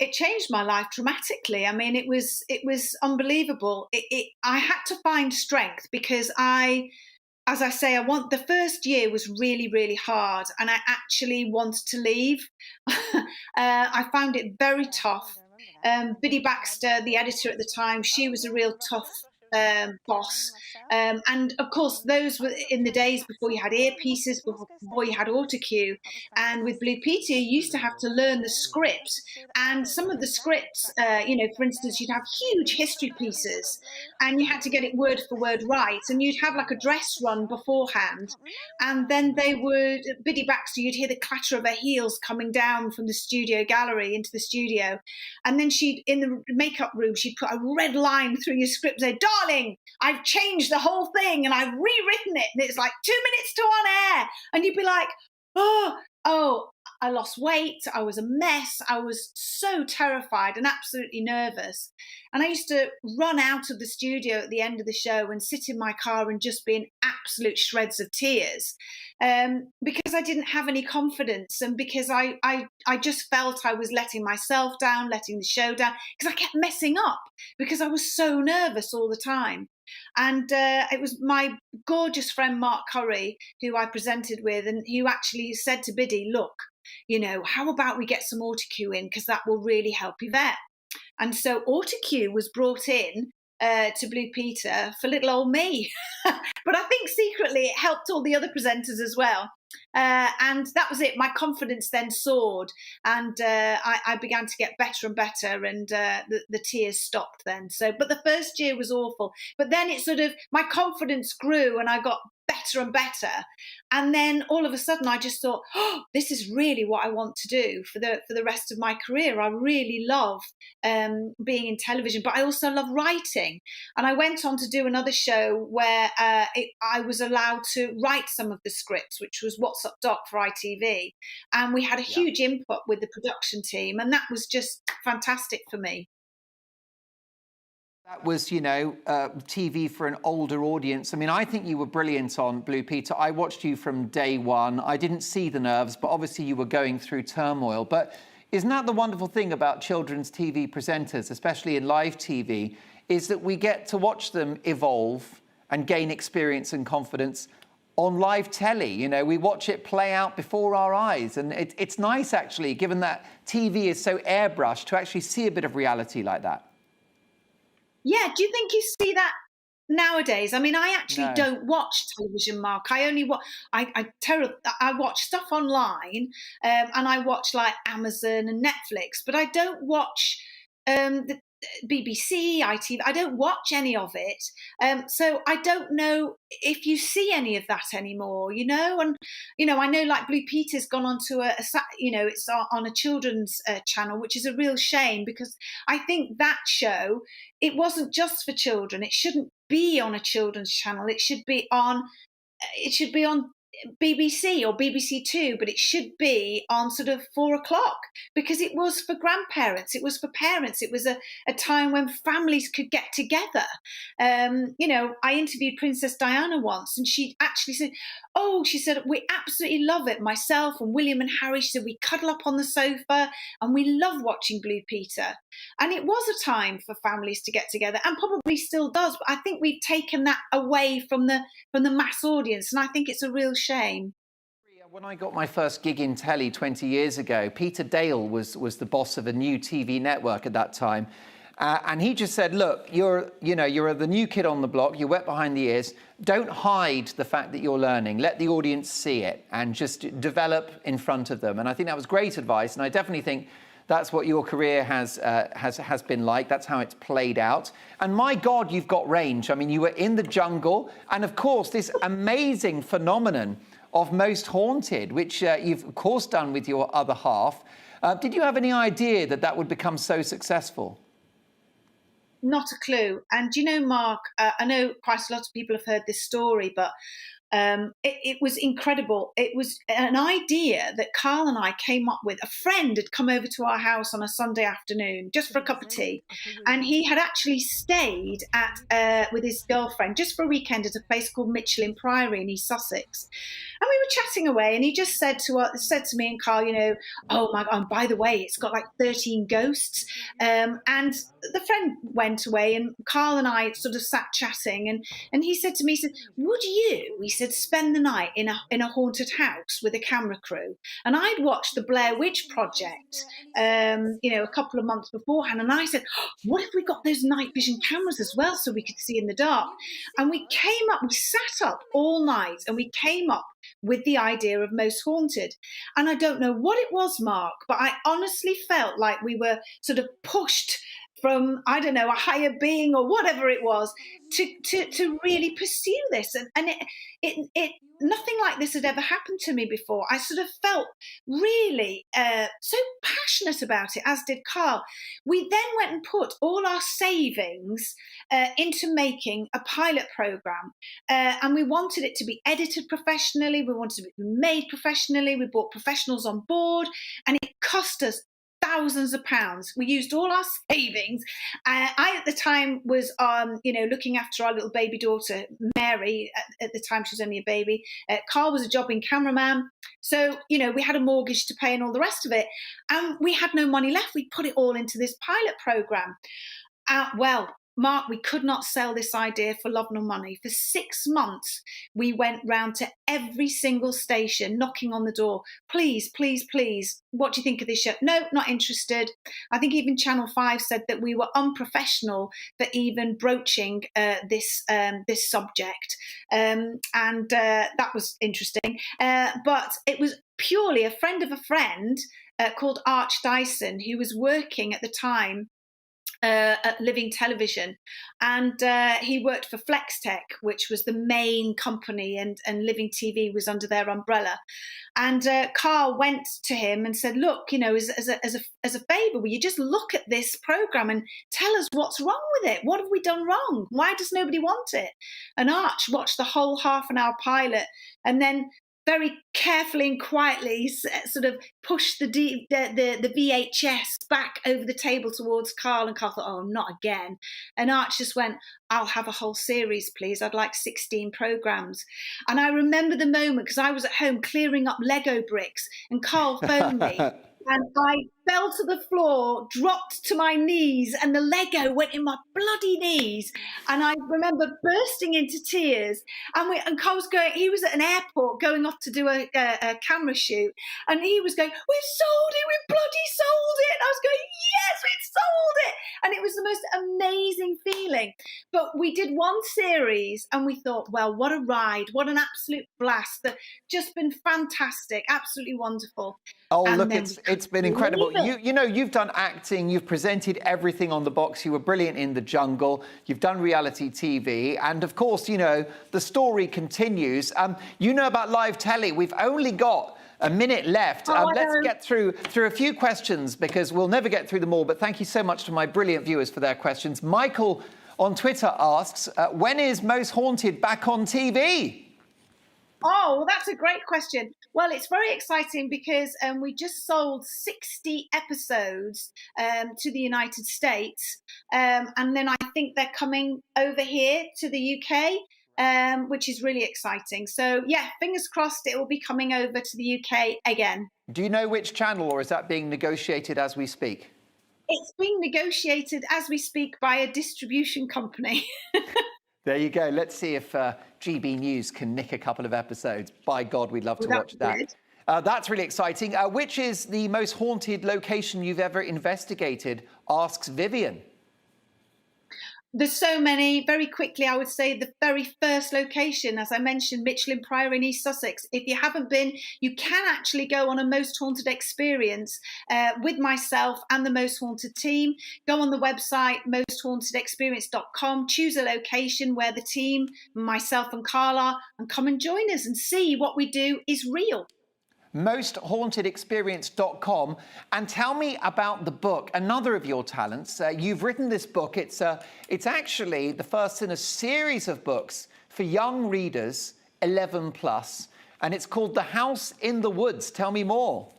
It changed my life dramatically. I mean, it was unbelievable. I had to find strength because as I say, the first year was really, really hard, and I actually wanted to leave. I found it very tough. Biddy Baxter, the editor at the time, she was a real tough boss. And of course, those were in the days before you had earpieces, before you had autocue. And with Blue Peter, you used to have to learn the script. And some of the scripts, for instance, you'd have huge history pieces and you had to get it word for word right. And you'd have like a dress run beforehand. And then Biddy Baxter, you'd hear the clatter of her heels coming down from the studio gallery into the studio. And then in the makeup room, she'd put a red line through your script and say, darling, I've changed the whole thing and I've rewritten it. And it's like 2 minutes to on air. And you'd be like, oh, I lost weight. I was a mess. I was so terrified and absolutely nervous. And I used to run out of the studio at the end of the show and sit in my car and just be in absolute shreds of tears because I didn't have any confidence, and because I just felt I was letting myself down, letting the show down, because I kept messing up because I was so nervous all the time. And it was my gorgeous friend Mark Curry, who I presented with, and who actually said to Biddy, look, how about we get some autocue in, because that will really help Yvette. And so autocue was brought in to Blue Peter for little old me. But I think secretly it helped all the other presenters as well. And that was it. My confidence then soared, and I began to get better and better, and the tears stopped then. But the first year was awful. But then my confidence grew, and I got better and better. And then all of a sudden I just thought, this is really what I want to do for the rest of my career. I really love being in television, but I also love writing. And I went on to do another show where I was allowed to write some of the scripts, which was What's Up Doc for ITV. And we had a huge input with the production team, and that was just fantastic for me. That was, TV for an older audience. I mean, I think you were brilliant on Blue Peter. I watched you from day one. I didn't see the nerves, but obviously you were going through turmoil. But isn't that the wonderful thing about children's TV presenters, especially in live TV, is that we get to watch them evolve and gain experience and confidence on live telly. We watch it play out before our eyes. And it's nice, actually, given that TV is so airbrushed, to actually see a bit of reality like that. Yeah, do you think you see that nowadays? I mean, I actually don't watch television, Mark. I only watch. I watch stuff online, and I watch like Amazon and Netflix, but I don't watch the BBC, ITV. I don't watch any of it, so I don't know if you see any of that anymore. And I know like Blue Peter's gone on to it's on a children's channel, which is a real shame, because I think that show, it wasn't just for children. It shouldn't be on a children's channel. It should be on BBC or BBC Two, but it should be on sort of 4 o'clock, because it was for grandparents, it was for parents, it was a time when families could get together. I interviewed Princess Diana once, and she actually said, we absolutely love it, myself and William and Harry. She said, we cuddle up on the sofa and we love watching Blue Peter. And it was a time for families to get together, and probably still does, but I think we've taken that away from the mass audience, and I think it's a real shame. When I got my first gig in telly 20 years ago, Peter Dale was the boss of a new TV network at that time. And he just said, look, you're the new kid on the block, you're wet behind the ears. Don't hide the fact that you're learning. Let the audience see it and just develop in front of them. And I think that was great advice. And I definitely think That's what your career has been like. That's how it's played out. And my God, you've got range. I mean, you were in the jungle, and of course, this amazing phenomenon of Most Haunted, which you've of course done with your other half. Did you have any idea that that would become so successful? Not a clue. And you know, Mark, I know quite a lot of people have heard this story, but it was incredible. It was an idea that Carl and I came up with. A friend had come over to our house on a Sunday afternoon just for a cup of tea, and he had actually stayed at with his girlfriend just for a weekend at a place called Mitchell Priory in East Sussex. And we were chatting away, and he just said to me and Carl, you know, oh my God, and by the way, it's got like 13 ghosts. And the friend went away, and Carl and I sort of sat chatting, and he said to me, he said, would you, he said, spend the night in a haunted house with a camera crew? And I'd watched the Blair Witch Project, you know, a couple of months beforehand, and I said, oh, what if we got those night vision cameras as well so we could see in the dark? And we sat up all night, and we came up with the idea of Most Haunted. And I don't know what it was, Mark, but I honestly felt like we were sort of pushed from, I don't know, a higher being or whatever it was to really pursue this. And it nothing like this had ever happened to me before. I sort of felt really so passionate about it, as did Carl. We then went and put all our savings into making a pilot program, and we wanted it to be edited professionally. We wanted it to be made professionally. We brought professionals on board, and it cost us thousands of pounds. We used all our savings. I, at the time, was you know, looking after our little baby daughter, Mary. At the time, she was only a baby. Carl was a jobbing cameraman. So, you know, we had a mortgage to pay and all the rest of it. And we had no money left. We put it all into this pilot program. Well, Mark, we could not sell this idea for love nor money. For 6 months, we went round to every single station, knocking on the door. Please, please, please, what do you think of this show? No, not interested. I think even Channel 5 said that we were unprofessional for even broaching this subject. And that was interesting. But it was purely a friend of a friend called Arch Dyson, who was working at the time at Living Television, and he worked for Flextech, which was the main company, and Living TV was under their umbrella. And Carl went to him and said, look, you know, as a favour, will you just look at this programme and tell us what's wrong with it? What have we done wrong? Why does nobody want it? And Arch watched the whole half-an-hour pilot, and then very carefully and quietly sort of pushed the VHS back over the table towards Carl, and Carl thought, oh, not again. And Arch just went, I'll have a whole series, please. I'd like 16 programmes. And I remember the moment, because I was at home clearing up Lego bricks, and Carl phoned me. And I fell to the floor, dropped to my knees, and the Lego went in my bloody knees. And I remember bursting into tears. And Carl was going, he was at an airport going off to do a camera shoot. And he was going, we've sold it, we've bloody sold it. And I was going, yes, we've sold it. And it was the most amazing feeling. But we did one series, and we thought, well, what a ride, what an absolute blast. Just been fantastic, absolutely wonderful. Oh, and look, it's been incredible. You know, you've done acting, you've presented everything on the box, you were brilliant in The Jungle, you've done reality TV, and of course, you know, the story continues. You know about live telly. We've only got a minute left. Let's get through a few questions, because we'll never get through them all, but thank you so much to my brilliant viewers for their questions. Michael on Twitter asks, when is Most Haunted back on TV? Oh, well, that's a great question. Well, it's very exciting because we just sold 60 episodes to the United States. And then I think they're coming over here to the UK, which is really exciting. So, yeah, fingers crossed it will be coming over to the UK again. Do you know which channel, or is that being negotiated as we speak? It's being negotiated as we speak by a distribution company. There you go. Let's see if GBNews can nick a couple of episodes. By God, we'd love to watch that. That's really exciting. Which is the most haunted location you've ever investigated? Asks Vivian. There's so many. Very quickly, I would say the very first location, as I mentioned, Michelin Priory in East Sussex. If you haven't been, you can actually go on a Most Haunted experience with myself and the Most Haunted team. Go on the website, mosthauntedexperience.com, choose a location where the team, myself and Carl are, and come and join us and see what we do is real. mosthauntedexperience.com. And tell me about the book, another of your talents. You've written this book. It's actually the first in a series of books for young readers, 11 plus, and it's called The House in the Woods. Tell me more.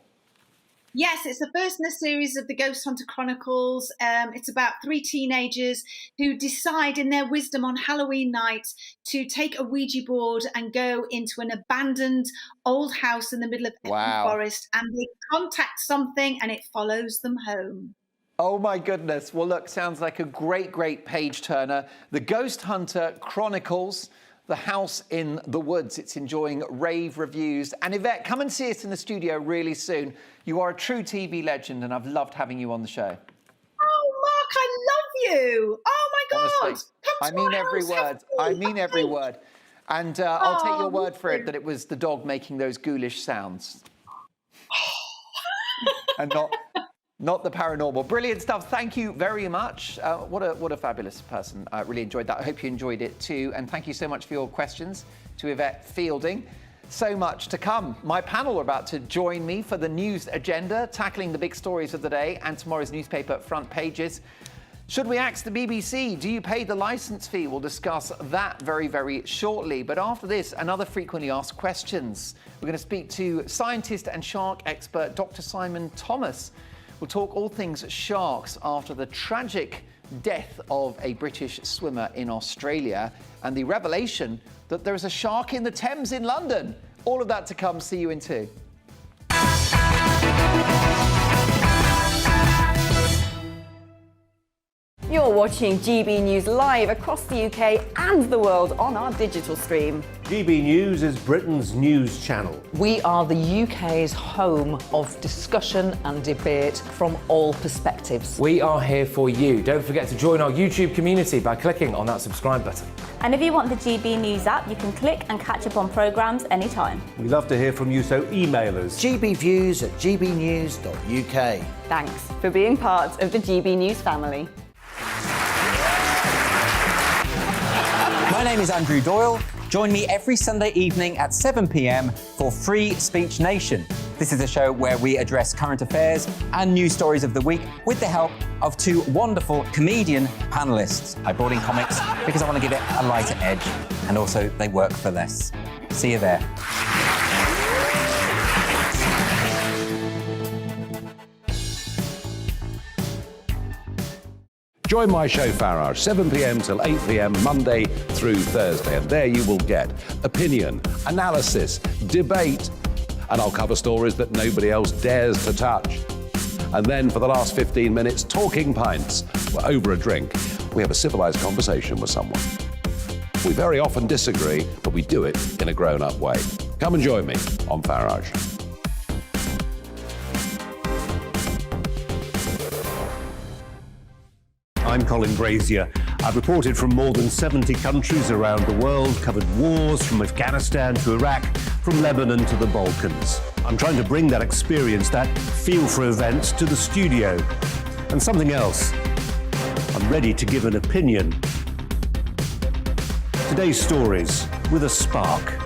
Yes, it's the first in a series of the Ghost Hunter Chronicles. It's about 3 teenagers who decide in their wisdom on Halloween night to take a Ouija board and go into an abandoned old house in the middle of the forest, and they contact something and it follows them home. Oh my goodness. Well, look, sounds like a great page turner. The Ghost Hunter Chronicles, The House in the Woods. It's enjoying rave reviews. And Yvette, come and see us in the studio really soon. You are a true TV legend, and I've loved having you on the show. Oh, Mark, I love you. Oh, my God. Honestly, I mean every word. I mean every word. And I'll take your word for it that it was the dog making those ghoulish sounds. And not the paranormal. Brilliant stuff. Thank you very much. What a fabulous person. I really enjoyed that. I hope you enjoyed it too. And thank you so much for your questions to Yvette Fielding. So much to come. My panel are about to join me for the news agenda, tackling the big stories of the day and tomorrow's newspaper front pages. Should we axe the BBC? Do you pay the licence fee? We'll discuss that very shortly. But after this, another frequently asked questions. We're going to speak to scientist and shark expert Dr. Simon Thomas. We'll talk all things sharks after the tragic death of a British swimmer in Australia and the revelation that there is a shark in the Thames in London. All of that to come. See you in 2. You're watching GB News live across the UK and the world on our digital stream. GB News is Britain's news channel. We are the UK's home of discussion and debate from all perspectives. We are here for you. Don't forget to join our YouTube community by clicking on that subscribe button. And if you want the GB News app, you can click and catch up on programmes anytime. We love to hear from you, so email us. gbviews@gbnews.uk. Thanks for being part of the GB News family. My name is Andrew Doyle. Join me every Sunday evening at 7 p.m. for Free Speech Nation. This is a show where we address current affairs and news stories of the week with the help of 2 wonderful comedian panellists. I brought in comics because I want to give it a lighter edge, and also they work for less. See you there. Join my show Farage, 7 p.m. till 8 p.m. Monday through Thursday, and there you will get opinion, analysis, debate, and I'll cover stories that nobody else dares to touch. And then for the last 15 minutes, talking pints. We're over a drink. We have a civilized conversation with someone. We very often disagree, but we do it in a grown-up way. Come and join me on Farage. I'm Colin Brazier. I've reported from more than 70 countries around the world, covered wars from Afghanistan to Iraq, from Lebanon to the Balkans. I'm trying to bring that experience, that feel for events, to the studio. And something else, I'm ready to give an opinion. Today's stories with a spark.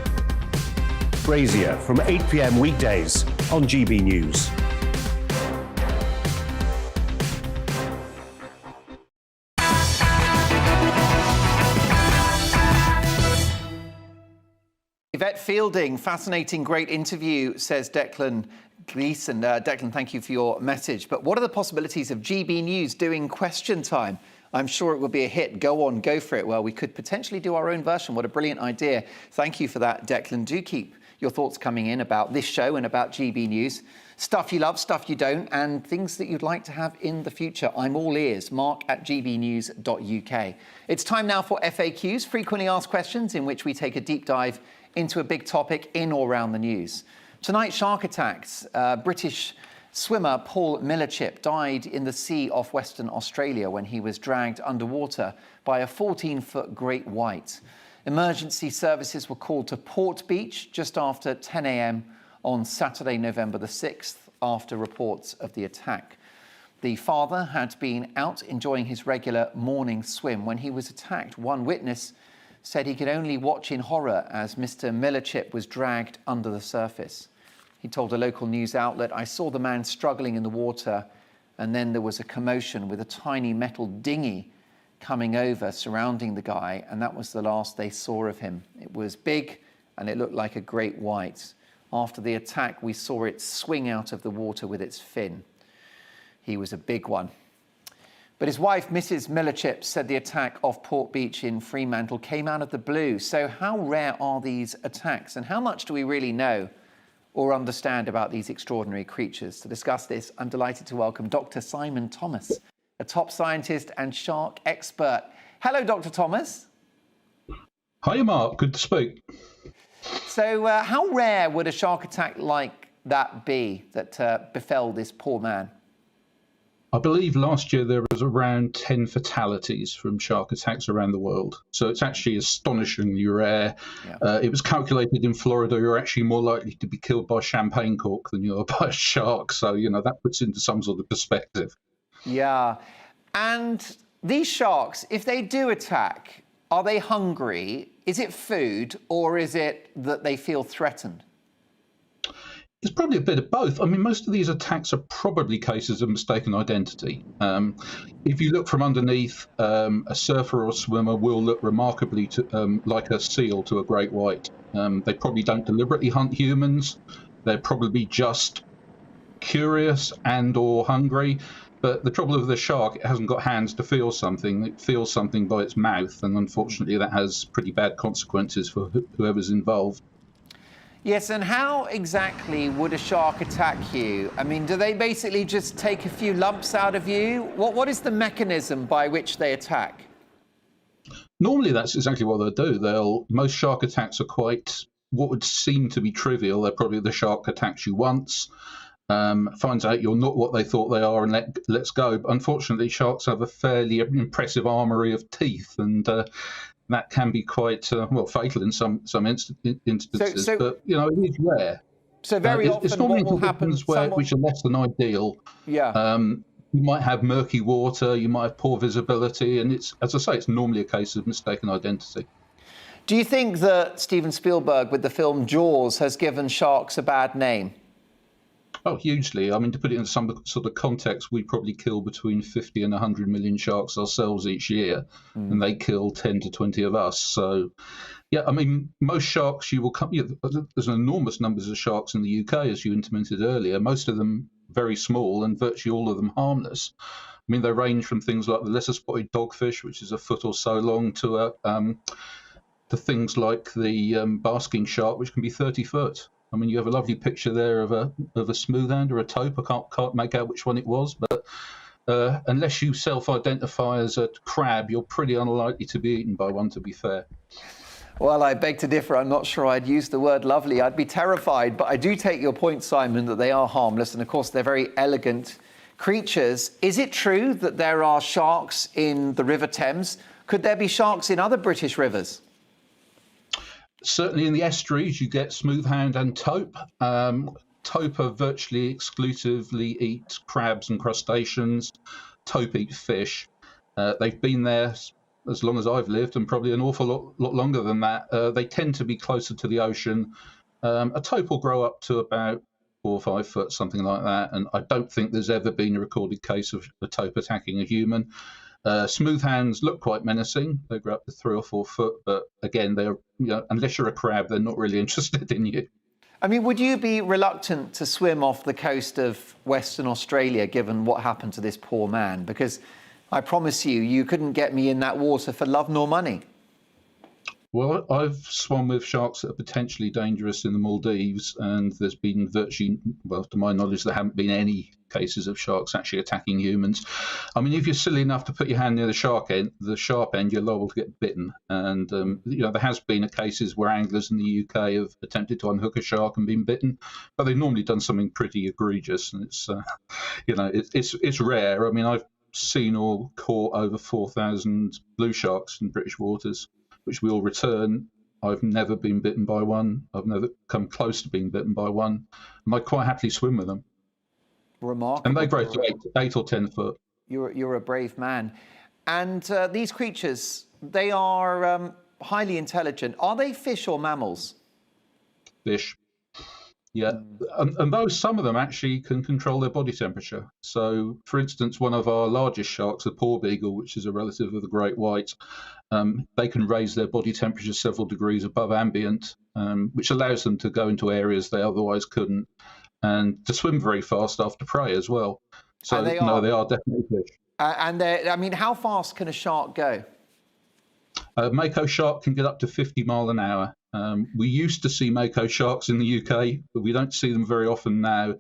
Brazier from 8 p.m. weekdays on GB News. Yvette Fielding, fascinating, great interview, says Declan Gleeson. Declan, thank you for your message. But what are the possibilities of GB News doing Question Time? I'm sure it will be a hit. Go on, go for it. Well, we could potentially do our own version. What a brilliant idea. Thank you for that, Declan. Do keep your thoughts coming in about this show and about GB News. Stuff you love, stuff you don't, and things that you'd like to have in the future. I'm all ears. mark@gbnews.uk. It's time now for FAQs, frequently asked questions, in which we take a deep dive into a big topic in or around the news. Tonight, shark attacks. British Swimmer Paul Millichip died in the sea off Western Australia when he was dragged underwater by a 14-foot great white. Emergency services were called to Port Beach just after 10 a.m. on Saturday, November the 6th, after reports of the attack. The father had been out enjoying his regular morning swim when he was attacked. One witness said he could only watch in horror as Mr. Millichip was dragged under the surface. He told a local news outlet, "I saw the man struggling in the water, and then there was a commotion with a tiny metal dinghy coming over, surrounding the guy, and that was the last they saw of him. It was big, and it looked like a great white. After the attack, we saw it swing out of the water with its fin. He was a big one." But his wife, Mrs. Millichip, said the attack off Port Beach in Fremantle came out of the blue. So how rare are these attacks, and how much do we really know or understand about these extraordinary creatures? To discuss this, I'm delighted to welcome Dr. Simon Thomas, a top scientist and shark expert. Hello, Dr. Thomas. Hi, Mark. Good to speak. So how rare would a shark attack like that be that befell this poor man? I believe last year there was around 10 fatalities from shark attacks around the world. So it's actually astonishingly rare. Yeah. It was calculated in Florida you're actually more likely to be killed by champagne cork than you are by a shark. So, you know, that puts into some sort of perspective. Yeah. And these sharks, if they do attack, are they hungry? Is it food, or is it that they feel threatened? It's probably a bit of both. I mean, most of these attacks are probably cases of mistaken identity. If you look from underneath, a surfer or a swimmer will look remarkably like a seal to a great white. They probably don't deliberately hunt humans. They're probably just curious and or hungry. But the trouble with the shark, it hasn't got hands to feel something. It feels something by its mouth, and unfortunately that has pretty bad consequences for whoever's involved. Yes, and how exactly would a shark attack you? I mean, do they basically just take a few lumps out of you? What is the mechanism by which they attack? Normally, that's exactly what they'll do. Most shark attacks are quite what would seem to be trivial. They're probably the shark attacks you once, finds out you're not what they thought they are, and lets go. But unfortunately, sharks have a fairly impressive armory of teeth, and that can be quite fatal in some instances. But you know, it is rare. So very often, it's normally what will happen? Which are less than ideal. Yeah. You might have murky water, you might have poor visibility, and it's, as I say, it's normally a case of mistaken identity. Do you think that Steven Spielberg, with the film Jaws, has given sharks a bad name? Oh, hugely. I mean, to put it into some sort of context, we probably kill between 50 and 100 million sharks ourselves each year, and they kill 10 to 20 of us. So, yeah, I mean, most sharks you will come. There's enormous numbers of sharks in the UK, as you intimated earlier. Most of them very small, and virtually all of them harmless. I mean, they range from things like the lesser-spotted dogfish, which is a foot or so long, to things like the basking shark, which can be 30 foot. I mean, you have a lovely picture there of a smoothhand or a taupe. I can't make out which one it was, but unless you self-identify as a crab, you're pretty unlikely to be eaten by one, to be fair. Well, I beg to differ. I'm not sure I'd use the word lovely. I'd be terrified. But I do take your point, Simon, that they are harmless. And of course, they're very elegant creatures. Is it true that there are sharks in the River Thames? Could there be sharks in other British rivers? Certainly in the estuaries, you get smoothhound and taupe. Taupe virtually exclusively eat crabs and crustaceans. Taupe eat fish. They've been there as long as I've lived, and probably an awful lot longer than that. They tend to be closer to the ocean. A taupe will grow up to about 4 or 5 foot, something like that. And I don't think there's ever been a recorded case of a taupe attacking a human. Smoothhounds look quite menacing. They grow up to 3 or 4 foot, but again, they're, unless you're a crab, they're not really interested in you. I mean, would you be reluctant to swim off the coast of Western Australia, given what happened to this poor man? Because I promise you, you couldn't get me in that water for love nor money. Well, I've swum with sharks that are potentially dangerous in the Maldives, and there's been virtually, well, to my knowledge, there haven't been any cases of sharks actually attacking humans. I mean, if you're silly enough to put your hand near the sharp end, you're liable to get bitten. And there has been cases where anglers in the UK have attempted to unhook a shark and been bitten, but they've normally done something pretty egregious, and it's rare. I mean, I've seen or caught over 4,000 blue sharks in British waters, which we all return. I've never been bitten by one. I've never come close to being bitten by one. And I quite happily swim with them. Remarkable. And they grow to 8 or 10 foot. You're a brave man. And these creatures, they are highly intelligent. Are they fish or mammals? Fish. Yeah, and those, some of them actually can control their body temperature. So, for instance, one of our largest sharks, the porbeagle, which is a relative of the great white, they can raise their body temperature several degrees above ambient, which allows them to go into areas they otherwise couldn't, and to swim very fast after prey as well. So, they are definitely fish. And how fast can a shark go? A mako shark can get up to 50 miles an hour. We used to see mako sharks in the UK, but we don't see them very often now.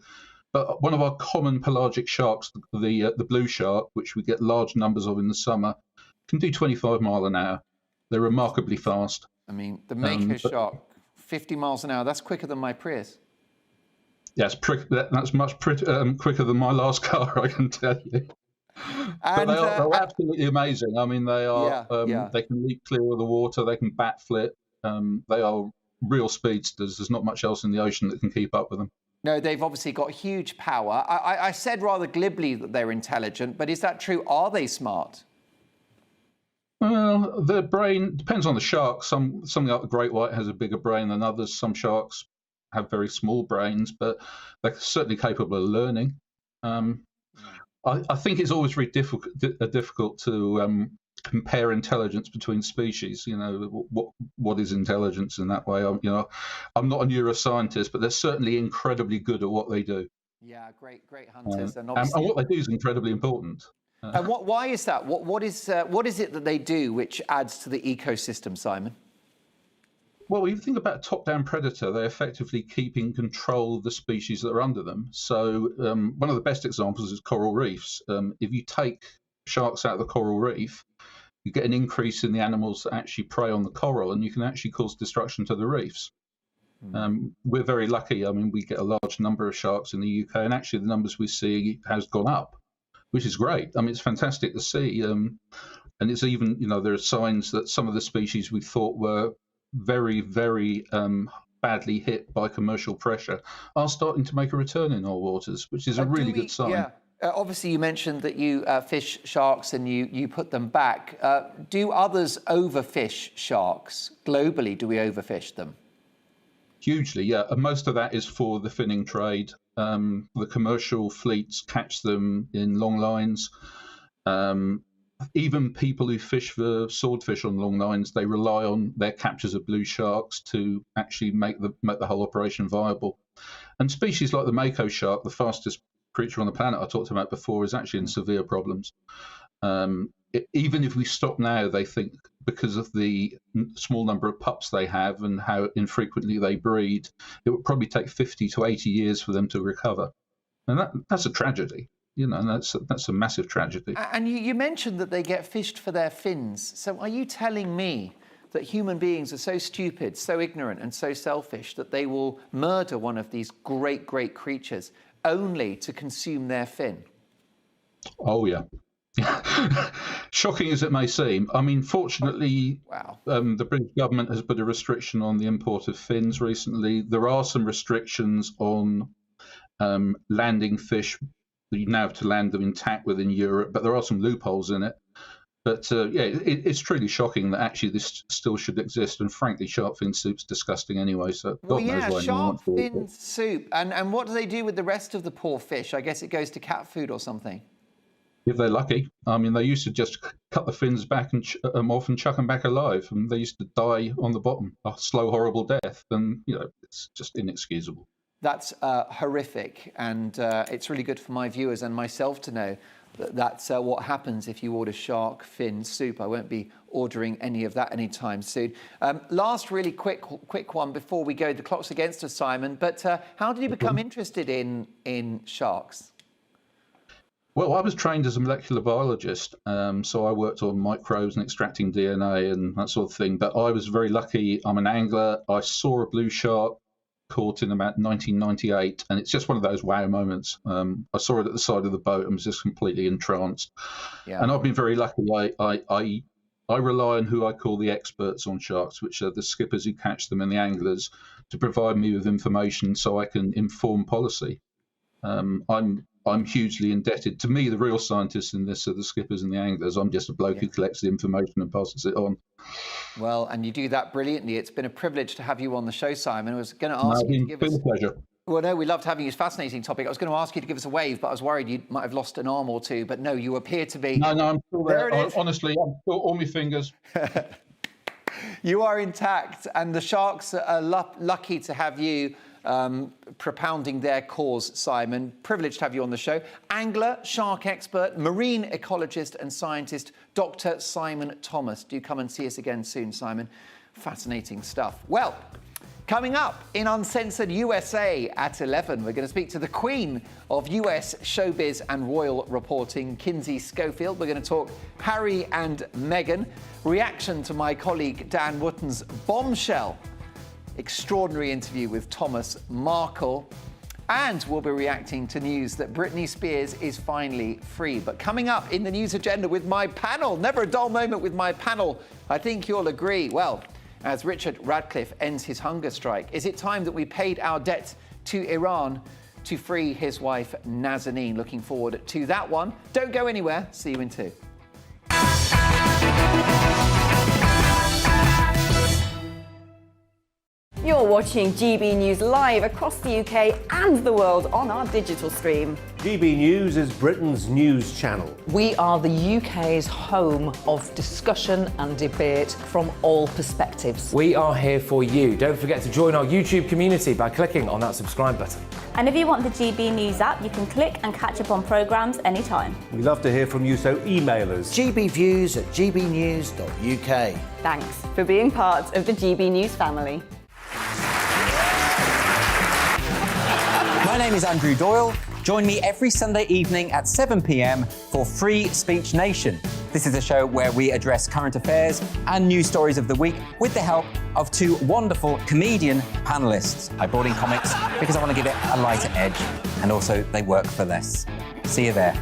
But one of our common pelagic sharks, the blue shark, which we get large numbers of in the summer, can do 25 miles an hour. They're remarkably fast. I mean, the mako shark, 50 miles an hour, that's quicker than my Prius. Yes, that's much quicker than my last car, I can tell you. But they're absolutely amazing. I mean, they are. They can leap clear of the water. They can bat flip. They are real speedsters. There's not much else in the ocean that can keep up with them. No, they've obviously got huge power. I said rather glibly that they're intelligent, but is that true? Are they smart? Well, their brain depends on the shark. Something like the great white has a bigger brain than others. Some sharks have very small brains, but they're certainly capable of learning. I think it's always very difficult to compare intelligence between species. What is intelligence in that way? I'm not a neuroscientist, but they're certainly incredibly good at what they do. Yeah, great hunters, and what they do is incredibly important. And why is that? What is it that they do which adds to the ecosystem, Simon? Well, if you think about a top-down predator, they're effectively keeping control of the species that are under them. So one of the best examples is coral reefs. If you take sharks out of the coral reef, you get an increase in the animals that actually prey on the coral, and you can actually cause destruction to the reefs. We're very lucky. I mean, we get a large number of sharks in the UK, and actually the numbers we see has gone up, which is great. I mean, it's fantastic to see. And it's even, there are signs that some of the species we thought were very, very badly hit by commercial pressure are starting to make a return in our waters, which is a really good sign. Yeah. Obviously, you mentioned that you fish sharks and you put them back. Do others overfish sharks? Globally, do we overfish them? Hugely, yeah. And most of that is for the finning trade. The commercial fleets catch them in long lines. Even people who fish for swordfish on long lines, they rely on their captures of blue sharks to actually make the whole operation viable. And species like the mako shark, the fastest creature on the planet I talked about before, is actually in severe problems. Even if we stop now, they think because of the small number of pups they have and how infrequently they breed, it would probably take 50 to 80 years for them to recover. And that's a tragedy. And that's a massive tragedy. And you mentioned that they get fished for their fins. So are you telling me that human beings are so stupid, so ignorant and so selfish that they will murder one of these great, great creatures only to consume their fin? Oh, yeah. Shocking as it may seem. I mean, fortunately, the British government has put a restriction on the import of fins recently. There are some restrictions on landing fish. You now have to land them intact within Europe, but there are some loopholes in it. But it's truly shocking that actually this still should exist. And frankly, shark fin soup's disgusting anyway. So God knows why shark fin soup. And what do they do with the rest of the poor fish? I guess it goes to cat food or something. If they're lucky. I mean, they used to just cut the fins back and off and chuck them back alive, and they used to die on the bottom, a slow, horrible death. And it's just inexcusable. That's horrific, and it's really good for my viewers and myself to know That's what happens if you order shark fin soup. I won't be ordering any of that anytime soon. Last really quick one before we go. The clock's against us, Simon. But how did you become interested in sharks? Well, I was trained as a molecular biologist, so I worked on microbes and extracting DNA and that sort of thing. But I was very lucky. I'm an angler. I saw a blue shark caught in about 1998, and it's just one of those wow moments. I saw it at the side of the boat and was just completely entranced. Yeah. And I've been very lucky. I rely on who I call the experts on sharks, which are the skippers who catch them and the anglers, to provide me with information so I can inform policy. I'm hugely indebted. To me, the real scientists in this are the skippers and the anglers. I'm just a bloke who collects the information and passes it on. Well, and you do that brilliantly. It's been a privilege to have you on the show, Simon. I was going to ask you to give us... It's been a pleasure. Well, no, we loved having you. It's a fascinating topic. I was going to ask you to give us a wave, but I was worried you might have lost an arm or two. But no, you appear to be... No, I'm still there. There it is. Honestly, I'm still all my fingers. You are intact, and the Sharks are lucky to have you propounding their cause, Simon. Privileged to have you on the show. Angler, shark expert, marine ecologist and scientist, Dr. Simon Thomas. Do come and see us again soon, Simon. Fascinating stuff. Well, coming up in Uncensored USA at 11, we're going to speak to the Queen of US showbiz and royal reporting, Kinsey Schofield. We're going to talk Harry and Meghan. Reaction to my colleague Dan Wootton's bombshell extraordinary interview with Thomas Markle. And we'll be reacting to news that Britney Spears is finally free. But coming up in the news agenda with my panel, never a dull moment with my panel, I think you'll agree. Well, as Richard Radcliffe ends his hunger strike, is it time that we paid our debt to Iran to free his wife Nazanin? Looking forward to that one. Don't go anywhere. See you in 2. You're watching GB News live across the UK and the world on our digital stream. GB News is Britain's news channel. We are the UK's home of discussion and debate from all perspectives. We are here for you. Don't forget to join our YouTube community by clicking on that subscribe button. And if you want the GB News app, you can click and catch up on programmes anytime. We love to hear from you, so email us. gbviews@gbnews.uk. Thanks for being part of the GB News family. My name is Andrew Doyle. Join me every Sunday evening at 7 p.m. for Free Speech Nation. This is a show where we address current affairs and news stories of the week with the help of 2 wonderful comedian panellists. I brought in comics because I want to give it a lighter edge, and also they work for less. See you there.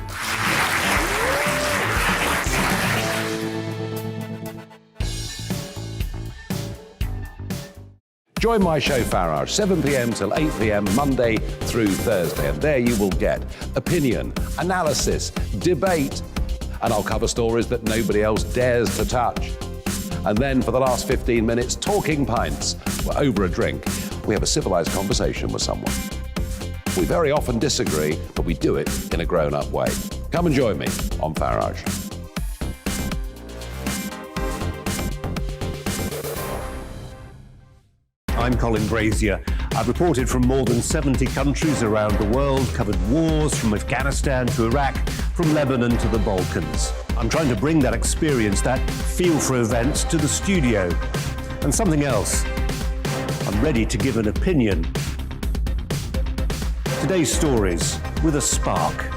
Join my show Farage, 7 p.m. till 8 p.m. Monday through Thursday. And there you will get opinion, analysis, debate, and I'll cover stories that nobody else dares to touch. And then for the last 15 minutes, talking pints. We're over a drink. We have a civilized conversation with someone. We very often disagree, but we do it in a grown-up way. Come and join me on Farage. I'm Colin Brazier. I've reported from more than 70 countries around the world, covered wars from Afghanistan to Iraq, from Lebanon to the Balkans. I'm trying to bring that experience, that feel for events, to the studio. And something else, I'm ready to give an opinion. Today's stories with a spark.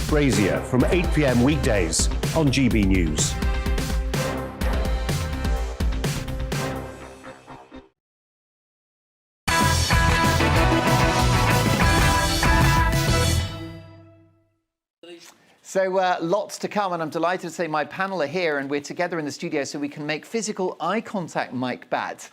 Brazier from 8 p.m. weekdays on GB News. So lots to come, and I'm delighted to say my panel are here, and we're together in the studio so we can make physical eye contact, Mike Batt.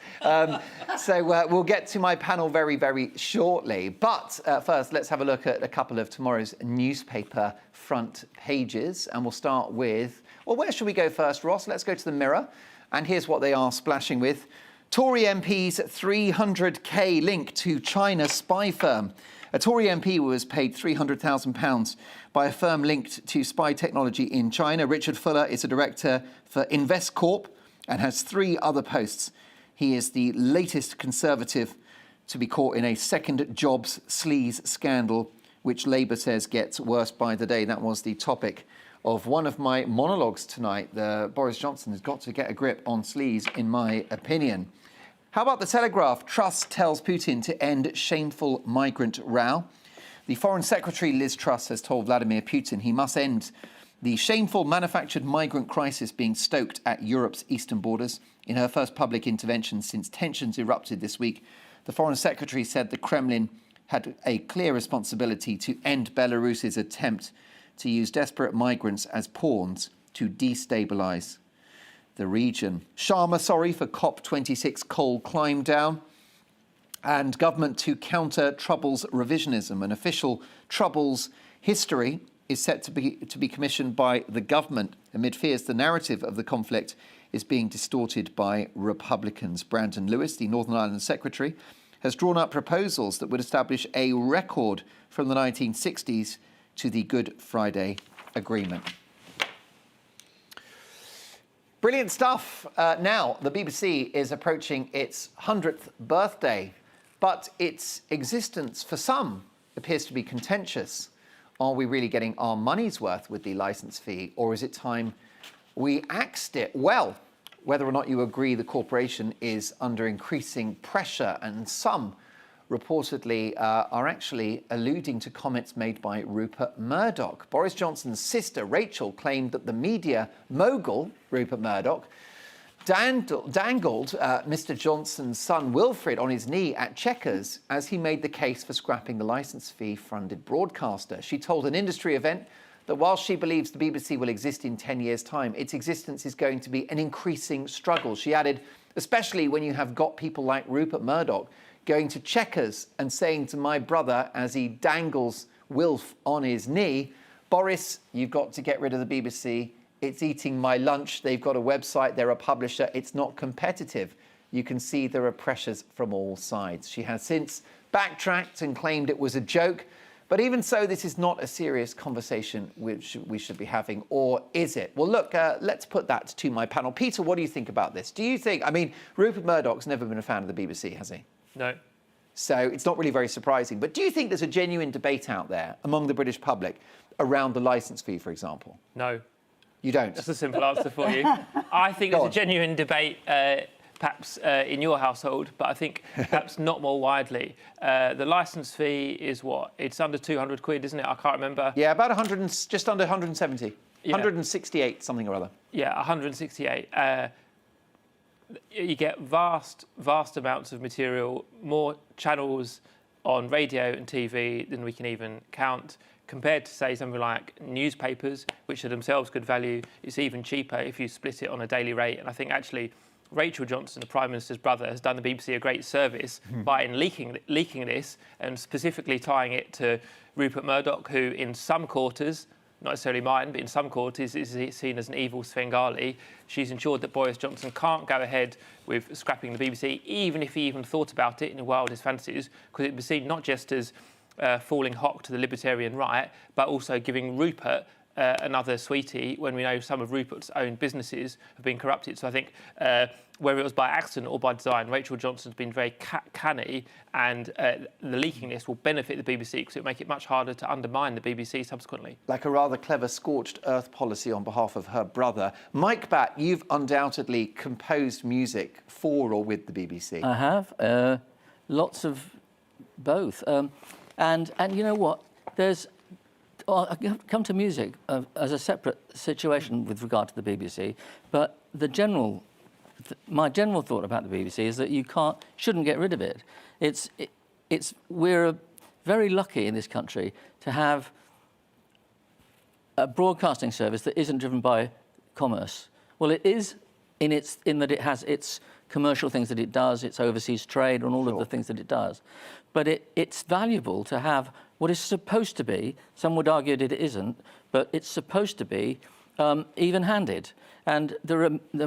So we'll get to my panel very, very shortly. But first, let's have a look at a couple of tomorrow's newspaper front pages, and we'll start with, well, where should we go first, Ross? Let's go to the Mirror, and here's what they are splashing with. Tory MP's 300k link to China spy firm. A Tory MP was paid £300,000 by a firm linked to spy technology in China. Richard Fuller is a director for Investcorp and has 3 other posts. He is the latest Conservative to be caught in a second jobs sleaze scandal which Labour says gets worse by the day. That was the topic of one of my monologues tonight. Boris Johnson has got to get a grip on sleaze, in my opinion. How about the Telegraph? Truss tells Putin to end shameful migrant row. The Foreign Secretary, Liz Truss, has told Vladimir Putin he must end the shameful manufactured migrant crisis being stoked at Europe's eastern borders. In her first public intervention since tensions erupted this week, the Foreign Secretary said the Kremlin had a clear responsibility to end Belarus's attempt to use desperate migrants as pawns to destabilise the region. Sharma sorry for COP26 coal climb down. And government to counter Troubles revisionism. An official Troubles history is set to be commissioned by the government amid fears the narrative of the conflict is being distorted by Republicans. Brandon Lewis, the Northern Ireland Secretary, has drawn up proposals that would establish a record from the 1960s to the Good Friday Agreement. Brilliant stuff. Now, the BBC is approaching its 100th birthday, but its existence for some appears to be contentious. Are we really getting our money's worth with the licence fee, or is it time we axed it? Well, whether or not you agree, the corporation is under increasing pressure, and some reportedly are actually alluding to comments made by Rupert Murdoch. Boris Johnson's sister, Rachel, claimed that the media mogul, Rupert Murdoch, dangled Mr. Johnson's son, Wilfred, on his knee at Chequers as he made the case for scrapping the licence fee-funded broadcaster. She told an industry event that while she believes the BBC will exist in 10 years' time, its existence is going to be an increasing struggle. She added, especially when you have got people like Rupert Murdoch going to Chequers and saying to my brother as he dangles Wilf on his knee, Boris, you've got to get rid of the BBC. It's eating my lunch. They've got a website. They're a publisher. It's not competitive. You can see there are pressures from all sides. She has since backtracked and claimed it was a joke. But even so, this is not a serious conversation which we should be having, or is it? Well, look, let's put that to my panel. Peter, what do you think about this? Do you think, I mean, Rupert Murdoch's never been a fan of the BBC, has he? No. So it's not really very surprising. But do you think there's a genuine debate out there among the British public around the licence fee, for example? No. You don't? That's a simple answer for you. I think there's a genuine debate, perhaps in your household, but I think perhaps not more widely. The licence fee is what? It's under 200 quid, isn't it? I can't remember. Yeah, about 100, just under 170. Yeah. 168, something or other. Yeah, 168. You get vast amounts of material, more channels on radio and TV than we can even count. Compared to, say, something like newspapers, which are themselves good value, it's even cheaper if you split it on a daily rate. And I think actually Rachel Johnson, the Prime Minister's brother, has done the BBC a great service by leaking this and specifically tying it to Rupert Murdoch, who in some quarters, not necessarily mine, but in some quarters is seen as an evil Svengali. She's ensured that Boris Johnson can't go ahead with scrapping the BBC, even if he even thought about it in the wildest fantasies, because it was seen not just as falling hock to the libertarian right, but also giving Rupert another sweetie when we know some of Rupert's own businesses have been corrupted. So I think whether it was by accident or by design, Rachel Johnson's been very canny, and the leaking this will benefit the BBC because it will make it much harder to undermine the BBC subsequently. Like a rather clever scorched earth policy on behalf of her brother. Mike Batt, you've undoubtedly composed music for or with the BBC. I have. Lots of both. And you know what? I come to music as a separate situation with regard to the BBC, but my general thought about the BBC is that you shouldn't get rid of it. We're very lucky in this country to have a broadcasting service that isn't driven by commerce. Well, it is in that it has its commercial things that it does, its overseas trade and all of the things that it does. But it's valuable to have what is supposed to be, some would argue that it isn't, but it's supposed to be even-handed. And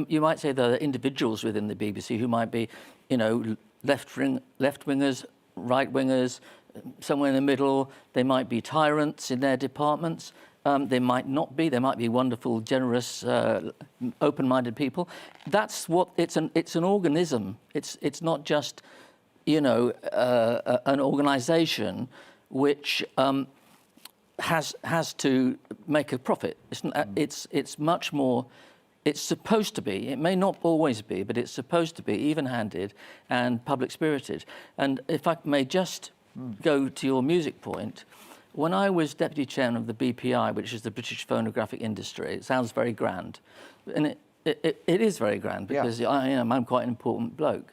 you might say there are individuals within the BBC who might be, left-wingers, right-wingers, somewhere in the middle. They might be tyrants in their departments. They might not be. They might be wonderful, generous, open-minded people. That's what it's an organism. It's not just an organisation which has to make a profit. It's much more. It's supposed to be. It may not always be, but it's supposed to be even-handed and public-spirited. And if I may just go to your music point, when I was deputy chairman of the BPI, which is the British Phonographic Industry, it sounds very grand, and it is very grand because I'm quite an important bloke.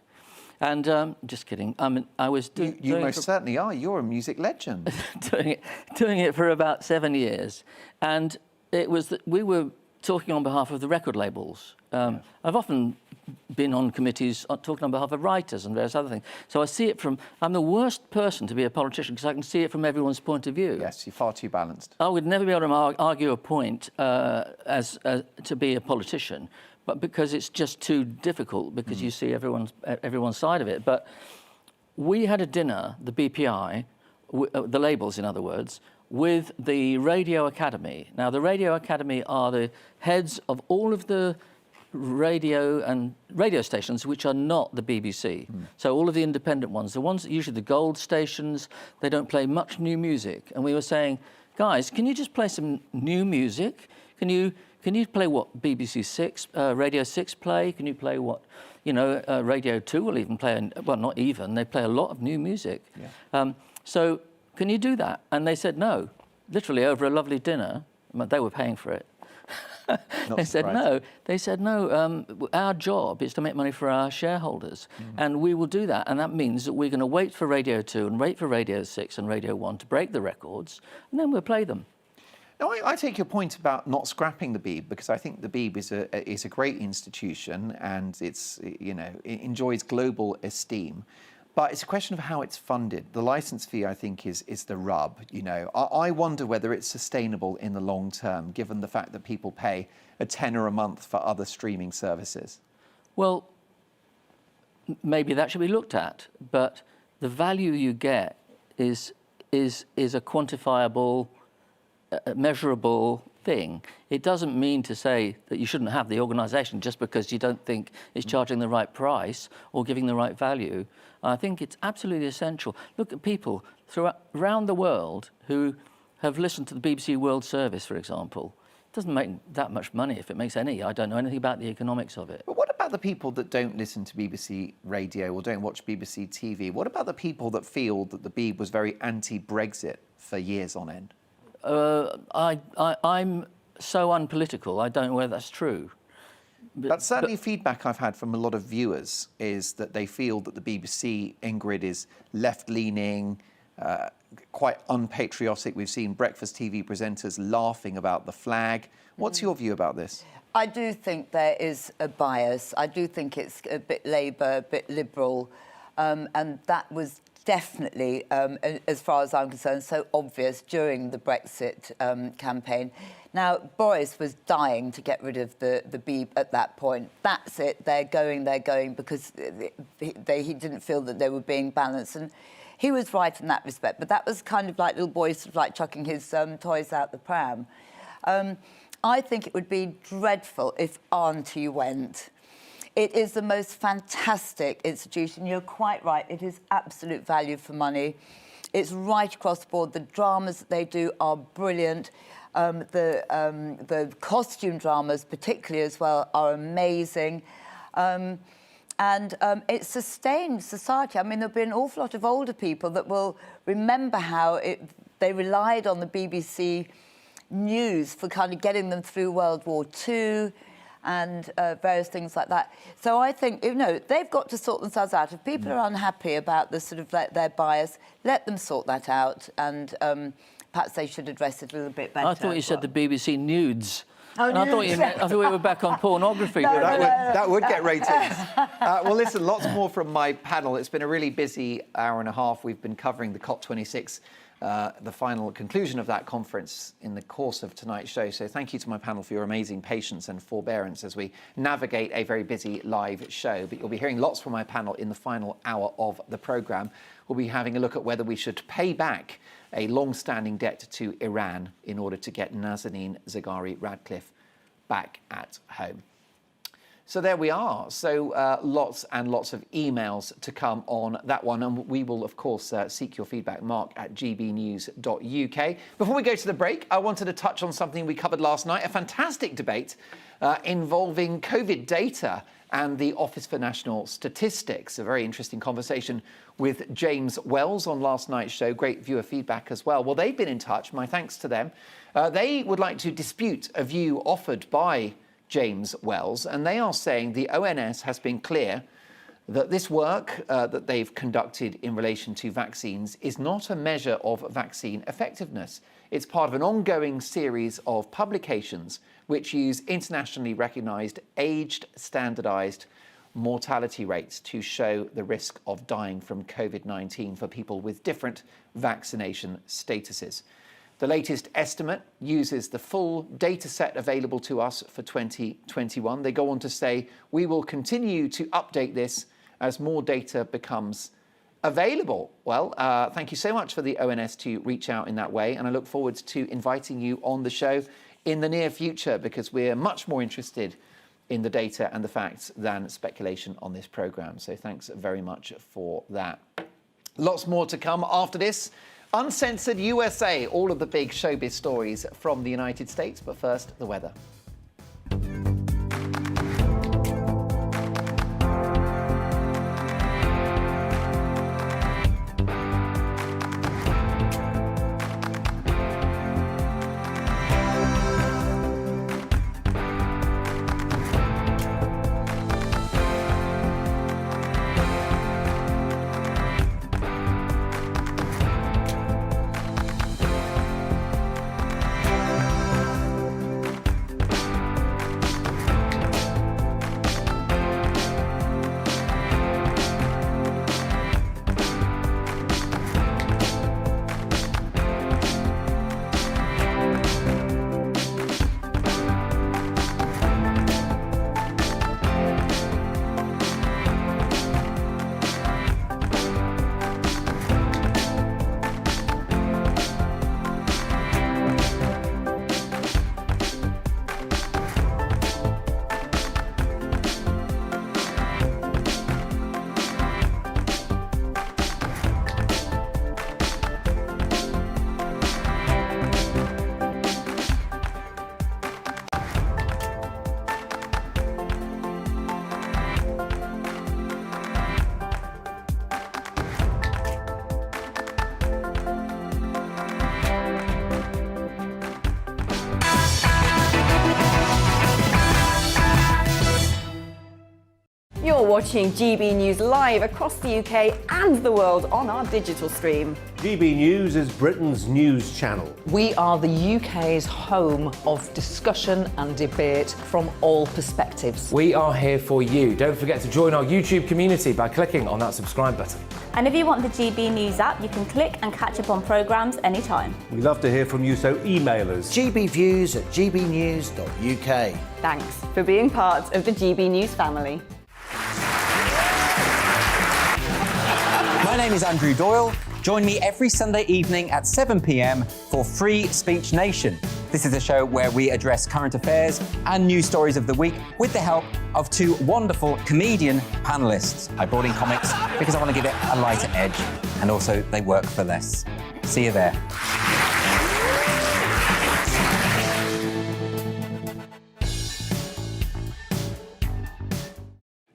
And just kidding. I was doing. You most certainly are. You're a music legend. doing it for about 7 years, and it was that we were talking on behalf of the record labels. I've often been on committees talking on behalf of writers and various other things. So I see it from. I'm the worst person to be a politician because I can see it from everyone's point of view. Yes, you're far too balanced. I would never be able to argue a point as to be a politician. But because it's just too difficult, because you see everyone's side of it. But we had a dinner, the BPI, the labels, in other words, with the Radio Academy. Now, the Radio Academy are the heads of all of the radio stations which are not the BBC. So all of the independent ones, the ones usually the gold stations, they don't play much new music. And we were saying, guys, can you just play some new music? Can you play what BBC 6, Radio 6 play? Can you play what, Radio 2 will even play, well, not even, they play a lot of new music. Yeah. So can you do that? And they said no, literally over a lovely dinner. They were paying for it. They said no, our job is to make money for our shareholders, and we will do that. And that means that we're going to wait for Radio 2 and wait for Radio 6 and Radio 1 to break the records, and then we'll play them. No, I take your point about not scrapping the Beeb, because I think the Beeb is a great institution and it enjoys global esteem. But it's a question of how it's funded. The licence fee, I think, is the rub. I wonder whether it's sustainable in the long term, given the fact that people pay a tenner a month for other streaming services. Well, maybe that should be looked at, but the value you get is a quantifiable, measurable thing. It doesn't mean to say that you shouldn't have the organisation just because you don't think it's charging the right price or giving the right value. I think it's absolutely essential. Look at people around the world who have listened to the BBC World Service, for example. It doesn't make that much money, if it makes any. I don't know anything about the economics of it. But what about the people that don't listen to BBC radio or don't watch BBC TV? What about the people that feel that the Beeb was very anti-Brexit for years on end? I'm so unpolitical, I don't know whether that's true. That's certainly feedback I've had from a lot of viewers, is that they feel that the BBC, Ingrid, is left-leaning, quite unpatriotic. We've seen breakfast TV presenters laughing about the flag. What's your view about this? I do think there is a bias. I do think it's a bit Labour, a bit Liberal, and that was definitely, as far as I'm concerned, so obvious during the Brexit campaign. Now, Boris was dying to get rid of the Beeb at that point. That's it, they're going, because he didn't feel that they were being balanced. And he was right in that respect, but that was kind of like little boys sort of like chucking his toys out the pram. I think it would be dreadful if Auntie went. It is the most fantastic institution. You're quite right. It is absolute value for money. It's right across the board. The dramas that they do are brilliant. The costume dramas, particularly as well, are amazing. And it sustained society. I mean, there'll be an awful lot of older people that will remember how they relied on the BBC News for kind of getting them through World War II and various things like that. So I think, they've got to sort themselves out. If people are unhappy about the sort of their bias, let them sort that out, and perhaps they should address it a little bit better. I thought you said the BBC Nudes. Oh, I thought we were back on pornography. No, that would get ratings. Well, listen, lots more from my panel. It's been a really busy hour and a half. We've been covering the COP26, the final conclusion of that conference in the course of tonight's show. So thank you to my panel for your amazing patience and forbearance as we navigate a very busy live show. But you'll be hearing lots from my panel in the final hour of the programme. We'll be having a look at whether we should pay back a long-standing debt to Iran in order to get Nazanin Zaghari Ratcliffe back at home. So there we are. So lots and lots of emails to come on that one. And we will, of course, seek your feedback, mark@gbnews.uk. Before we go to the break, I wanted to touch on something we covered last night, a fantastic debate involving COVID data and the Office for National Statistics. A very interesting conversation with James Wells on last night's show. Great viewer feedback as well. Well, they've been in touch. My thanks to them. They would like to dispute a view offered by James Wells, and they are saying the ONS has been clear that this work that they've conducted in relation to vaccines is not a measure of vaccine effectiveness. It's part of an ongoing series of publications which use internationally recognised aged standardised mortality rates to show the risk of dying from COVID-19 for people with different vaccination statuses. The latest estimate uses the full data set available to us for 2021. They go on to say, we will continue to update this as more data becomes available. Well, thank you so much for the ONS to reach out in that way. And I look forward to inviting you on the show in the near future, because we're much more interested in the data and the facts than speculation on this programme. So thanks very much for that. Lots more to come after this. Uncensored USA, all of the big showbiz stories from the United States. But first, the weather. You're watching GB News live across the UK and the world on our digital stream. GB News is Britain's news channel. We are the UK's home of discussion and debate from all perspectives. We are here for you. Don't forget to join our YouTube community by clicking on that subscribe button. And if you want the GB News app, you can click and catch up on programmes anytime. We love to hear from you, so email us. gbviews@gbnews.uk. Thanks for being part of the GB News family. My name is Andrew Doyle. Join me every Sunday evening at 7 p.m. for Free Speech Nation. This is a show where we address current affairs and news stories of the week with the help of two wonderful comedian panellists. I brought in comics because I want to give it a lighter edge, and also they work for less. See you there.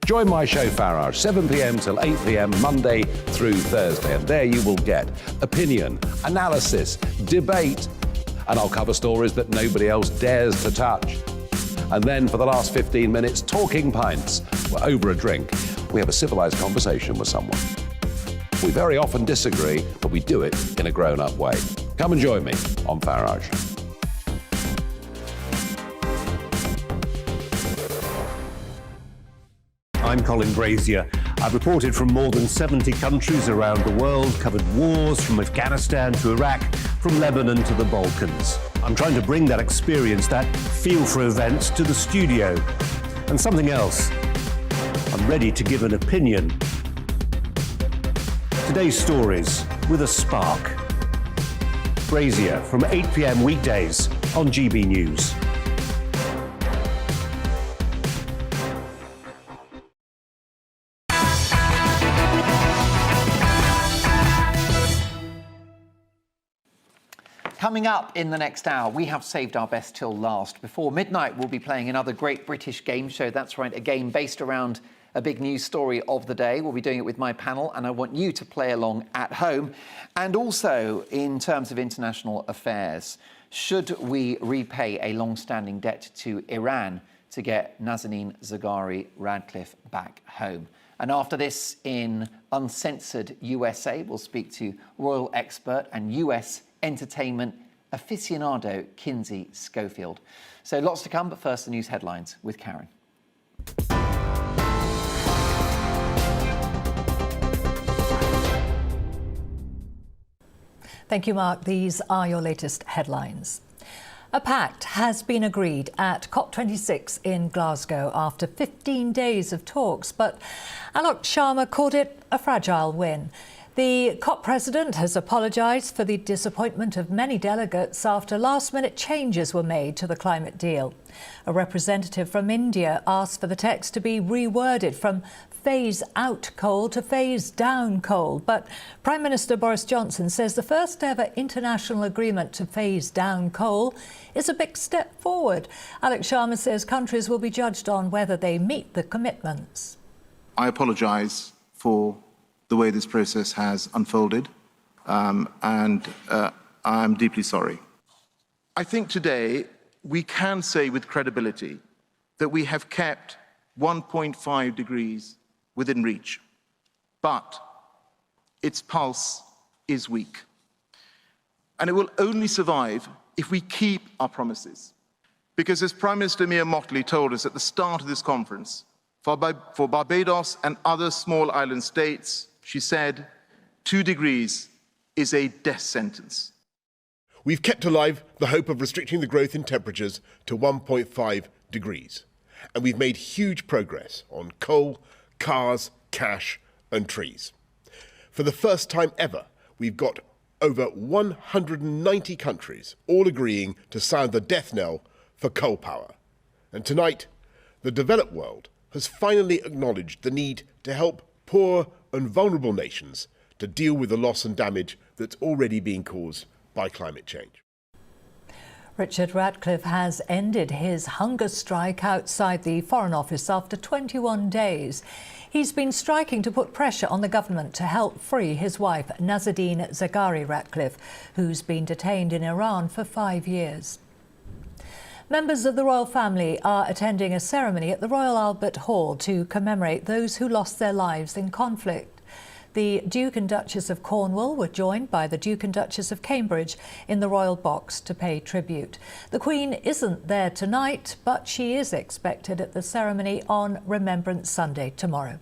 Join my show Farage, 7 p.m. till 8 p.m. Monday through Thursday. And there you will get opinion, analysis, debate, and I'll cover stories that nobody else dares to touch. And then for the last 15 minutes, talking pints. We're over a drink. We have a civilized conversation with someone. We very often disagree, but we do it in a grown-up way. Come and join me on Farage. I'm Colin Brazier. I've reported from more than 70 countries around the world, covered wars from Afghanistan to Iraq, from Lebanon to the Balkans. I'm trying to bring that experience, that feel for events, to the studio. And something else, I'm ready to give an opinion. Today's stories with a spark. Brazier from 8 p.m. weekdays on GB News. Coming up in the next hour, we have saved our best till last. Before midnight, we'll be playing another great British game show. That's right, a game based around a big news story of the day. We'll be doing it with my panel, and I want you to play along at home. And also, in terms of international affairs, should we repay a long-standing debt to Iran to get Nazanin Zaghari-Ratcliffe back home? And after this, in Uncensored USA, we'll speak to royal expert and US entertainment aficionado Kinsey Schofield. So lots to come, but first the news headlines with Karen. Thank you, Mark. These are your latest headlines. A pact has been agreed at COP26 in Glasgow after 15 days of talks, but Alok Sharma called it a fragile win. The COP president has apologised for the disappointment of many delegates after last-minute changes were made to the climate deal. A representative from India asked for the text to be reworded from phase out coal to phase down coal. But Prime Minister Boris Johnson says the first ever international agreement to phase down coal is a big step forward. Alok Sharma says countries will be judged on whether they meet the commitments. I apologise for the way this process has unfolded, and I'm deeply sorry. I think today we can say with credibility that we have kept 1.5 degrees within reach, but its pulse is weak. And it will only survive if we keep our promises. Because as Prime Minister Mia Mottley told us at the start of this conference, for Barbados and other small island states, she said, 2 degrees is a death sentence. We've kept alive the hope of restricting the growth in temperatures to 1.5 degrees. And we've made huge progress on coal, cars, cash and trees. For the first time ever, we've got over 190 countries all agreeing to sound the death knell for coal power. And tonight, the developed world has finally acknowledged the need to help poor and vulnerable nations to deal with the loss and damage that's already being caused by climate change. Richard Ratcliffe has ended his hunger strike outside the Foreign Office after 21 days. He's been striking to put pressure on the government to help free his wife, Nazanin Zaghari-Ratcliffe, who's been detained in Iran for 5 years. Members of the royal family are attending a ceremony at the Royal Albert Hall to commemorate those who lost their lives in conflict. The Duke and Duchess of Cornwall were joined by the Duke and Duchess of Cambridge in the Royal Box to pay tribute. The Queen isn't there tonight, but she is expected at the ceremony on Remembrance Sunday tomorrow.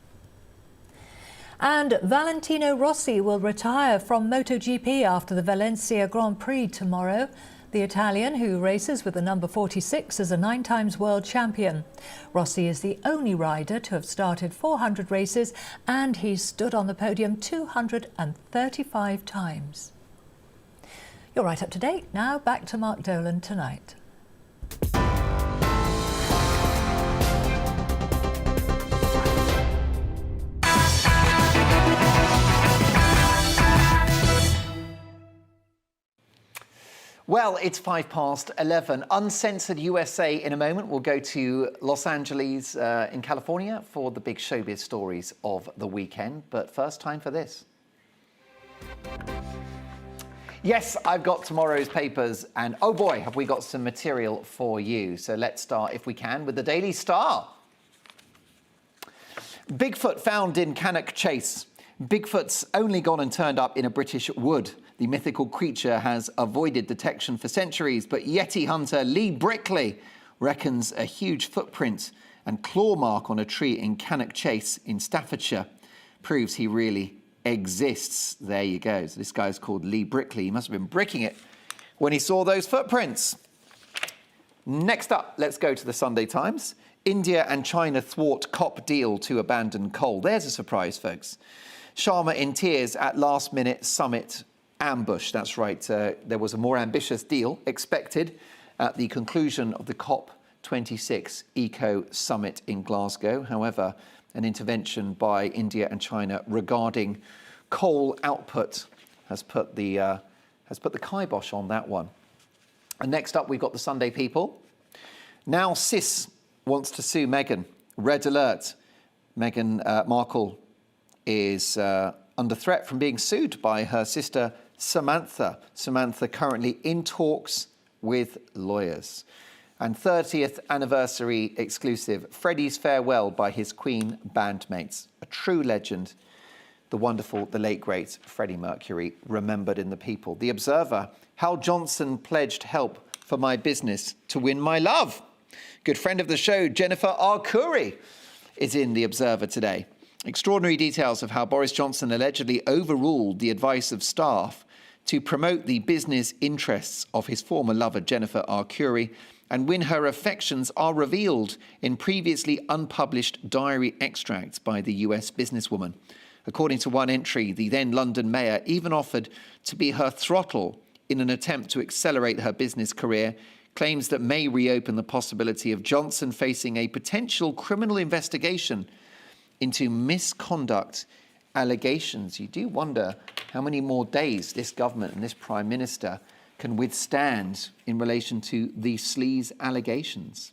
And Valentino Rossi will retire from MotoGP after the Valencia Grand Prix tomorrow. The Italian, who races with the number 46, is a 9-times world champion. Rossi is the only rider to have started 400 races, and he's stood on the podium 235 times. You're right up to date. Now back to Mark Dolan tonight. Well, it's 11:05. Uncensored USA in a moment. We'll go to Los Angeles in California for the big showbiz stories of the weekend. But first, time for this. Yes, I've got tomorrow's papers, and oh boy, have we got some material for you. So let's start, if we can, with the Daily Star. Bigfoot found in Cannock Chase. Bigfoot's only gone and turned up in a British wood. The mythical creature has avoided detection for centuries, but Yeti hunter Lee Brickley reckons a huge footprint and claw mark on a tree in Cannock Chase in Staffordshire proves he really exists. There you go. So this guy's called Lee Brickley. He must have been bricking it when he saw those footprints. Next up, let's go to the Sunday Times. India and China thwart COP deal to abandon coal. There's a surprise, folks. Sharma in tears at last-minute summit ambush. That's right. There was a more ambitious deal expected at the conclusion of the COP26 Eco Summit in Glasgow. However, an intervention by India and China regarding coal output has put the has put the kibosh on that one. And next up, we've got the Sunday People. Now Sis wants to sue Meghan. Red alert. Meghan Markle is under threat from being sued by her sister Samantha. Samantha currently in talks with lawyers. And 30th anniversary exclusive, Freddie's farewell by his Queen bandmates. A true legend, the wonderful, the late great Freddie Mercury, remembered in the People. The Observer, Hal Johnson pledged help for my business to win my love. Good friend of the show, Jennifer Arcuri, is in The Observer today. Extraordinary details of how Boris Johnson allegedly overruled the advice of staff to promote the business interests of his former lover, Jennifer Arcuri, and win her affections are revealed in previously unpublished diary extracts by the US businesswoman. According to one entry, the then London mayor even offered to be her throttle in an attempt to accelerate her business career, claims that may reopen the possibility of Johnson facing a potential criminal investigation into misconduct allegations. You do wonder how many more days this government and this Prime Minister can withstand in relation to the sleaze allegations.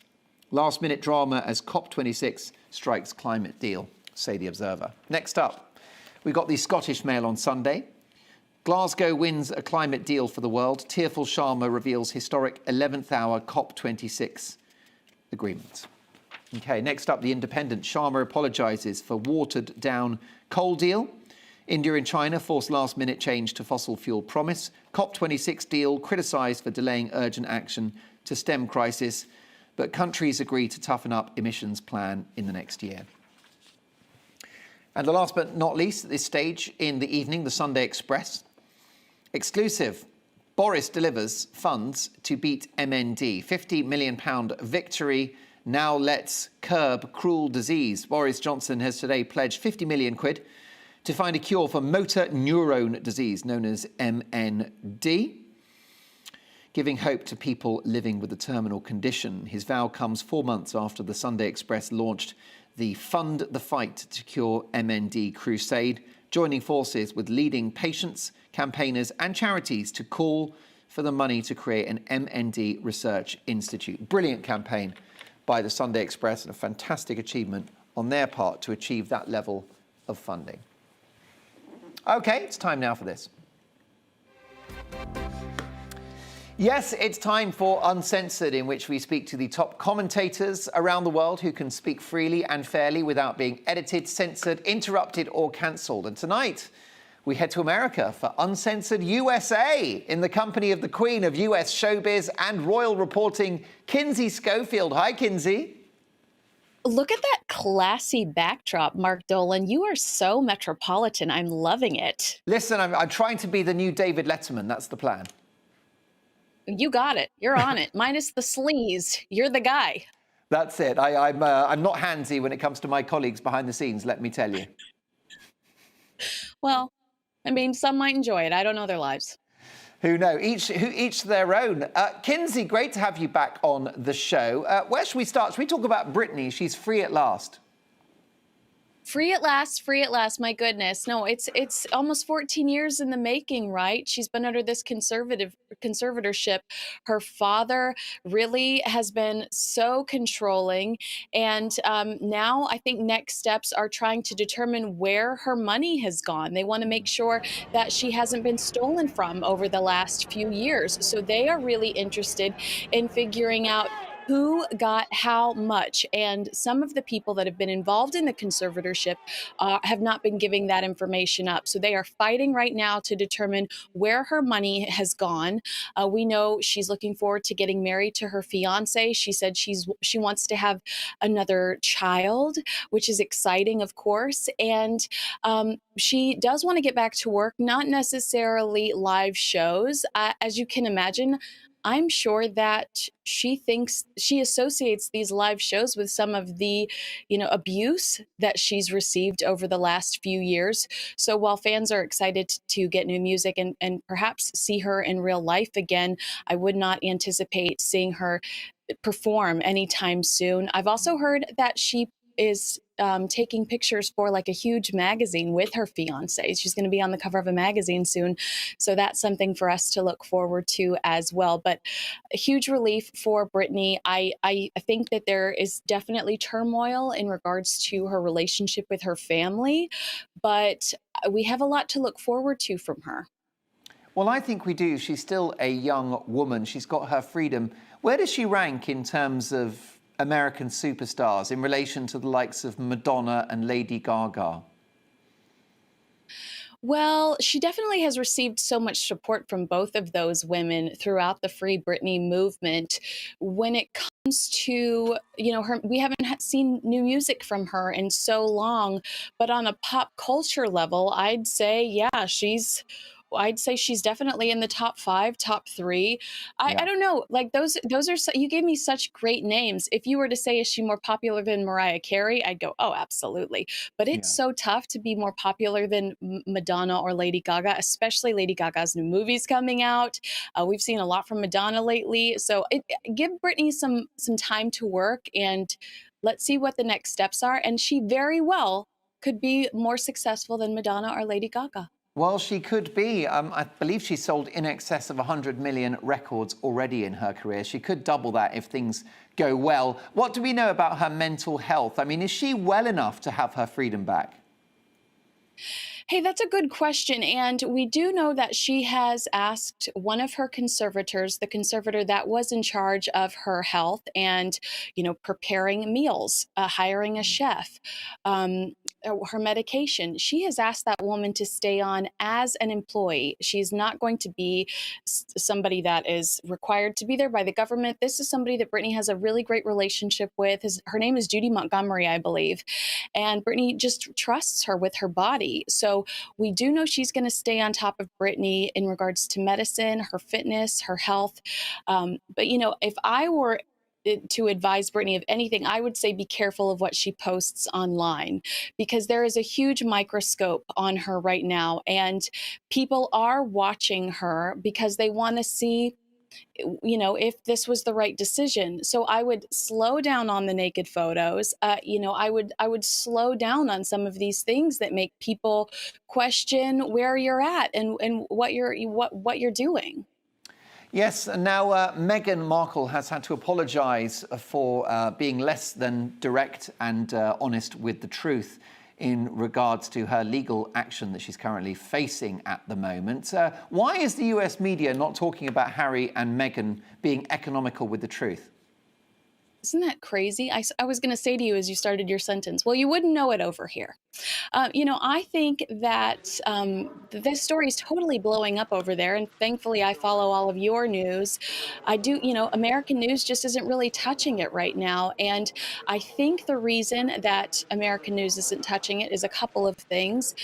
Last-minute drama as COP26 strikes climate deal, say The Observer. Next up, we've got the Scottish Mail on Sunday. Glasgow wins a climate deal for the world. Tearful Sharma reveals historic 11th hour COP26 agreement. OK, next up, The Independent. Sharma apologises for watered-down coal deal. India and China force last-minute change to fossil fuel promise. COP26 deal criticised for delaying urgent action to stem crisis, but countries agree to toughen up emissions plan in the next year. And the last but not least at this stage in the evening, the Sunday Express. Exclusive. Boris delivers funds to beat MND. £50 million victory now lets curb cruel disease. Boris Johnson has today pledged 50 million quid to find a cure for motor neurone disease known as MND, giving hope to people living with the terminal condition. His vow comes 4 months after the Sunday Express launched the Fund the Fight to Cure MND crusade, joining forces with leading patients, campaigners and charities to call for the money to create an MND research institute. Brilliant campaign by the Sunday Express and a fantastic achievement on their part to achieve that level of funding. OK, it's time now for this. Yes, it's time for Uncensored, in which we speak to the top commentators around the world who can speak freely and fairly without being edited, censored, interrupted or cancelled. And tonight, we head to America for Uncensored USA in the company of the Queen of US showbiz and royal reporting, Kinsey Schofield. Hi, Kinsey. Look at that classy backdrop, Mark Dolan. You are so metropolitan. I'm loving it. Listen, I'm trying to be the new David Letterman. That's the plan. You got it. You're on it. Minus the sleaze. You're the guy. That's it. I'm not handsy when it comes to my colleagues behind the scenes, let me tell you. Well, I mean, some might enjoy it. I don't know their lives. Who know? Each their own. Kinsey, great to have you back on the show. Where should we start? Should we talk about Britney? She's free at last. Free at last, free at last. My goodness. No, it's almost 14 years in the making, right? She's been under this conservatorship. Her father really has been so controlling. And now I think next steps are trying to determine where her money has gone. They want to make sure that she hasn't been stolen from over the last few years. So they are really interested in figuring out who got how much, and some of the people that have been involved in the conservatorship have not been giving that information up. So they are fighting right now to determine where her money has gone. We know she's looking forward to getting married to her fiance. She said she wants to have another child, which is exciting, of course. And she does want to get back to work, not necessarily live shows. As you can imagine, I'm sure that she associates these live shows with some of the, abuse that she's received over the last few years. So while fans are excited to get new music and perhaps see her in real life again, I would not anticipate seeing her perform anytime soon. I've also heard that she is taking pictures for like a huge magazine with her fiance. She's going to be on the cover of a magazine soon. So that's something for us to look forward to as well. But a huge relief for Britney. I think that there is definitely turmoil in regards to her relationship with her family, but we have a lot to look forward to from her. Well, I think we do. She's still a young woman. She's got her freedom. Where does she rank in terms of American superstars in relation to the likes of Madonna and Lady Gaga? Well, she definitely has received so much support from both of those women throughout the Free Britney movement. When it comes to, we haven't seen new music from her in so long, but on a pop culture level, I'd say she's definitely in the top 5, top 3. I don't know, like those are, you gave me such great names. If you were to say, is she more popular than Mariah Carey? I'd go, oh, absolutely. But it's so tough to be more popular than Madonna or Lady Gaga, especially Lady Gaga's new movies coming out. We've seen a lot from Madonna lately. So give Britney some time to work, and let's see what the next steps are. And she very well could be more successful than Madonna or Lady Gaga. Well, she could be. I believe she sold in excess of 100 million records already in her career. She could double that if things go well. What do we know about her mental health? I mean, is she well enough to have her freedom back? Hey, that's a good question. And we do know that she has asked one of her conservators, the conservator that was in charge of her health and, preparing meals, hiring a chef, her medication. She has asked that woman to stay on as an employee. She's not going to be somebody that is required to be there by the government. This is somebody that Britney has a really great relationship with. Her name is Judy Montgomery, I believe. And Britney just trusts her with her body. So we do know she's going to stay on top of Britney in regards to medicine, her fitness, her health. But, if I were to advise Britney of anything, I would say be careful of what she posts online, because there is a huge microscope on her right now, and people are watching her because they want to see if this was the right decision. So I would slow down on the naked photos. I would slow down on some of these things that make people question where you're at and what you're doing. Yes, and now Meghan Markle has had to apologise for being less than direct and honest with the truth in regards to her legal action that she's currently facing at the moment. Why is the US media not talking about Harry and Meghan being economical with the truth? Isn't that crazy? I was going to say to you as you started your sentence, well, you wouldn't know it over here. I think that this story is totally blowing up over there. And thankfully, I follow all of your news. I do, American news just isn't really touching it right now. And I think the reason that American news isn't touching it is a couple of things.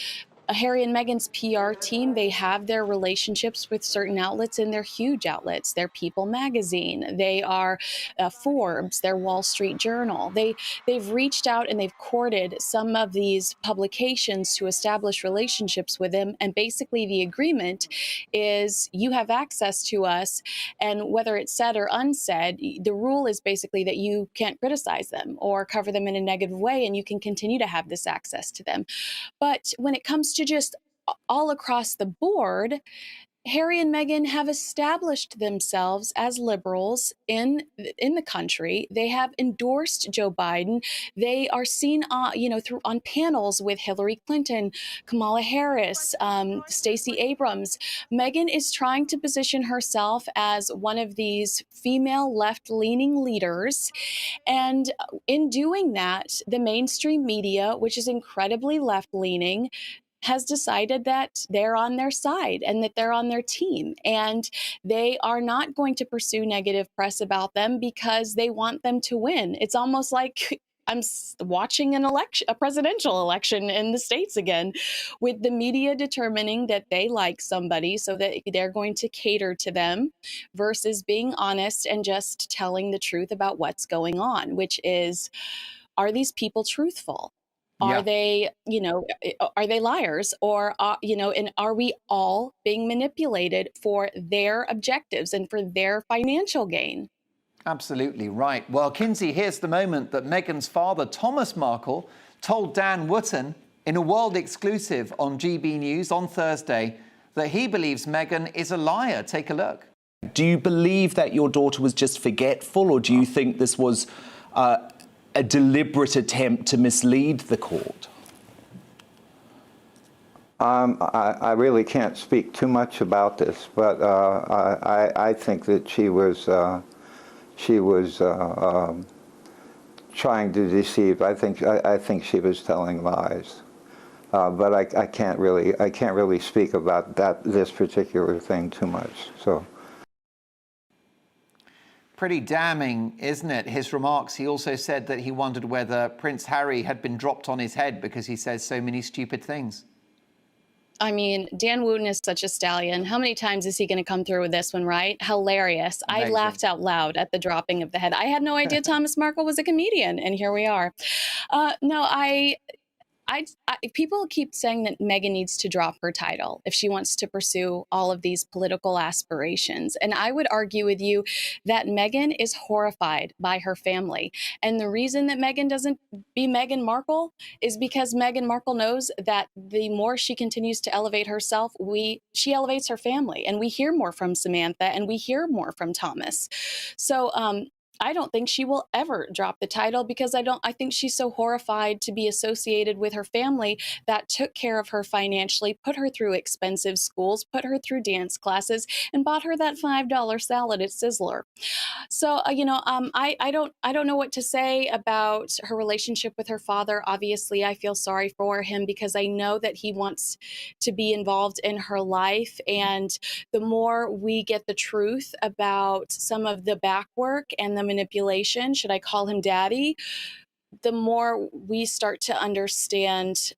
Harry and Meghan's PR team, they have their relationships with certain outlets, and they're huge outlets. They're People Magazine, they are Forbes, they're Wall Street Journal. They've reached out and they've courted some of these publications to establish relationships with them. And basically the agreement is you have access to us, and whether it's said or unsaid, the rule is basically that you can't criticize them or cover them in a negative way, and you can continue to have this access to them. But when it comes to just all across the board, Harry and Meghan have established themselves as liberals in the country. They have endorsed Joe Biden. They are seen, on panels with Hillary Clinton, Kamala Harris, Stacey Abrams. Meghan is trying to position herself as one of these female left-leaning leaders, and in doing that, the mainstream media, which is incredibly left-leaning, has decided that they're on their side and that they're on their team, and they are not going to pursue negative press about them because they want them to win. It's almost like I'm watching a presidential election in the States again, with the media determining that they like somebody so that they're going to cater to them versus being honest and just telling the truth about what's going on, which is, are these people truthful? Are they, are they liars, or, and are we all being manipulated for their objectives and for their financial gain? Absolutely right. Well, Kinsey, here's the moment that Meghan's father, Thomas Markle, told Dan Wootton in a world exclusive on GB News on Thursday that he believes Meghan is a liar. Take a look. Do you believe that your daughter was just forgetful, or do you think this was a deliberate attempt to mislead the court? I really can't speak too much about this, but I think that she was trying to deceive. I think she was telling lies, but I can't really speak about this particular thing too much. So. Pretty damning, isn't it? His remarks. He also said that he wondered whether Prince Harry had been dropped on his head because he says so many stupid things. I mean, Dan Wootton is such a stallion. How many times is he going to come through with this one, right? Hilarious. Amazing. I laughed out loud at the dropping of the head. I had no idea Thomas Markle was a comedian, and here we are. No, people keep saying that Meghan needs to drop her title if she wants to pursue all of these political aspirations. And I would argue with you that Meghan is horrified by her family. And the reason that Meghan doesn't be Meghan Markle is because Meghan Markle knows that the more she continues to elevate herself, she elevates her family. And we hear more from Samantha and we hear more from Thomas. So, I don't think she will ever drop the title because I think she's so horrified to be associated with her family that took care of her financially, put her through expensive schools, put her through dance classes, and bought her that $5 salad at Sizzler. So, I don't know what to say about her relationship with her father. Obviously, I feel sorry for him because I know that he wants to be involved in her life. And the more we get the truth about some of the back work and the manipulation, should I call him daddy, the more we start to understand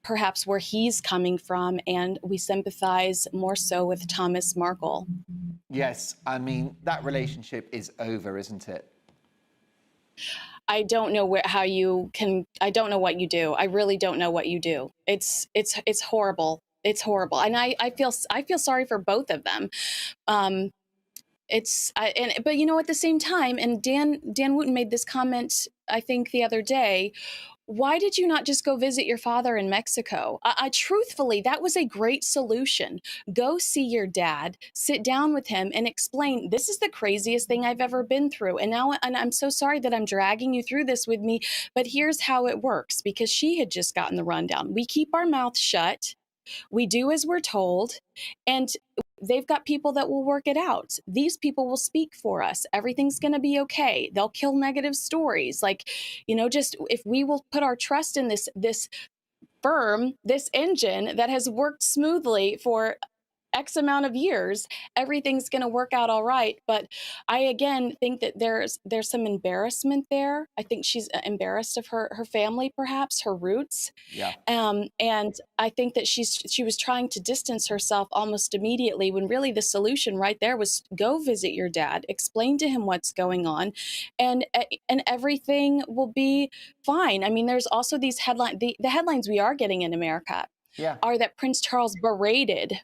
perhaps where he's coming from, and we sympathize more so with Thomas Markle. Yes, I mean, that relationship is over, isn't it? I don't know I don't know what you do. I really don't know what you do. It's horrible. It's horrible. And I feel sorry for both of them. But at the same time, and Dan Wootton made this comment, I think the other day, why did you not just go visit your father in Mexico? Truthfully, that was a great solution. Go see your dad, sit down with him and explain, this is the craziest thing I've ever been through. And I'm so sorry that I'm dragging you through this with me, but here's how it works, because she had just gotten the rundown. We keep our mouth shut. We do as we're told, and they've got people that will work it out. These people will speak for us. Everything's going to be okay. They'll kill negative stories. Just if we will put our trust in this firm, this engine that has worked smoothly for X amount of years, everything's going to work out all right. But I, again, think that there's some embarrassment there. I think she's embarrassed of her family, perhaps her roots. Yeah. And I think that she was trying to distance herself almost immediately, when really the solution right there was go visit your dad, explain to him what's going on, and everything will be fine. I mean, there's also these headlines. The headlines we are getting in America are that Prince Charles berated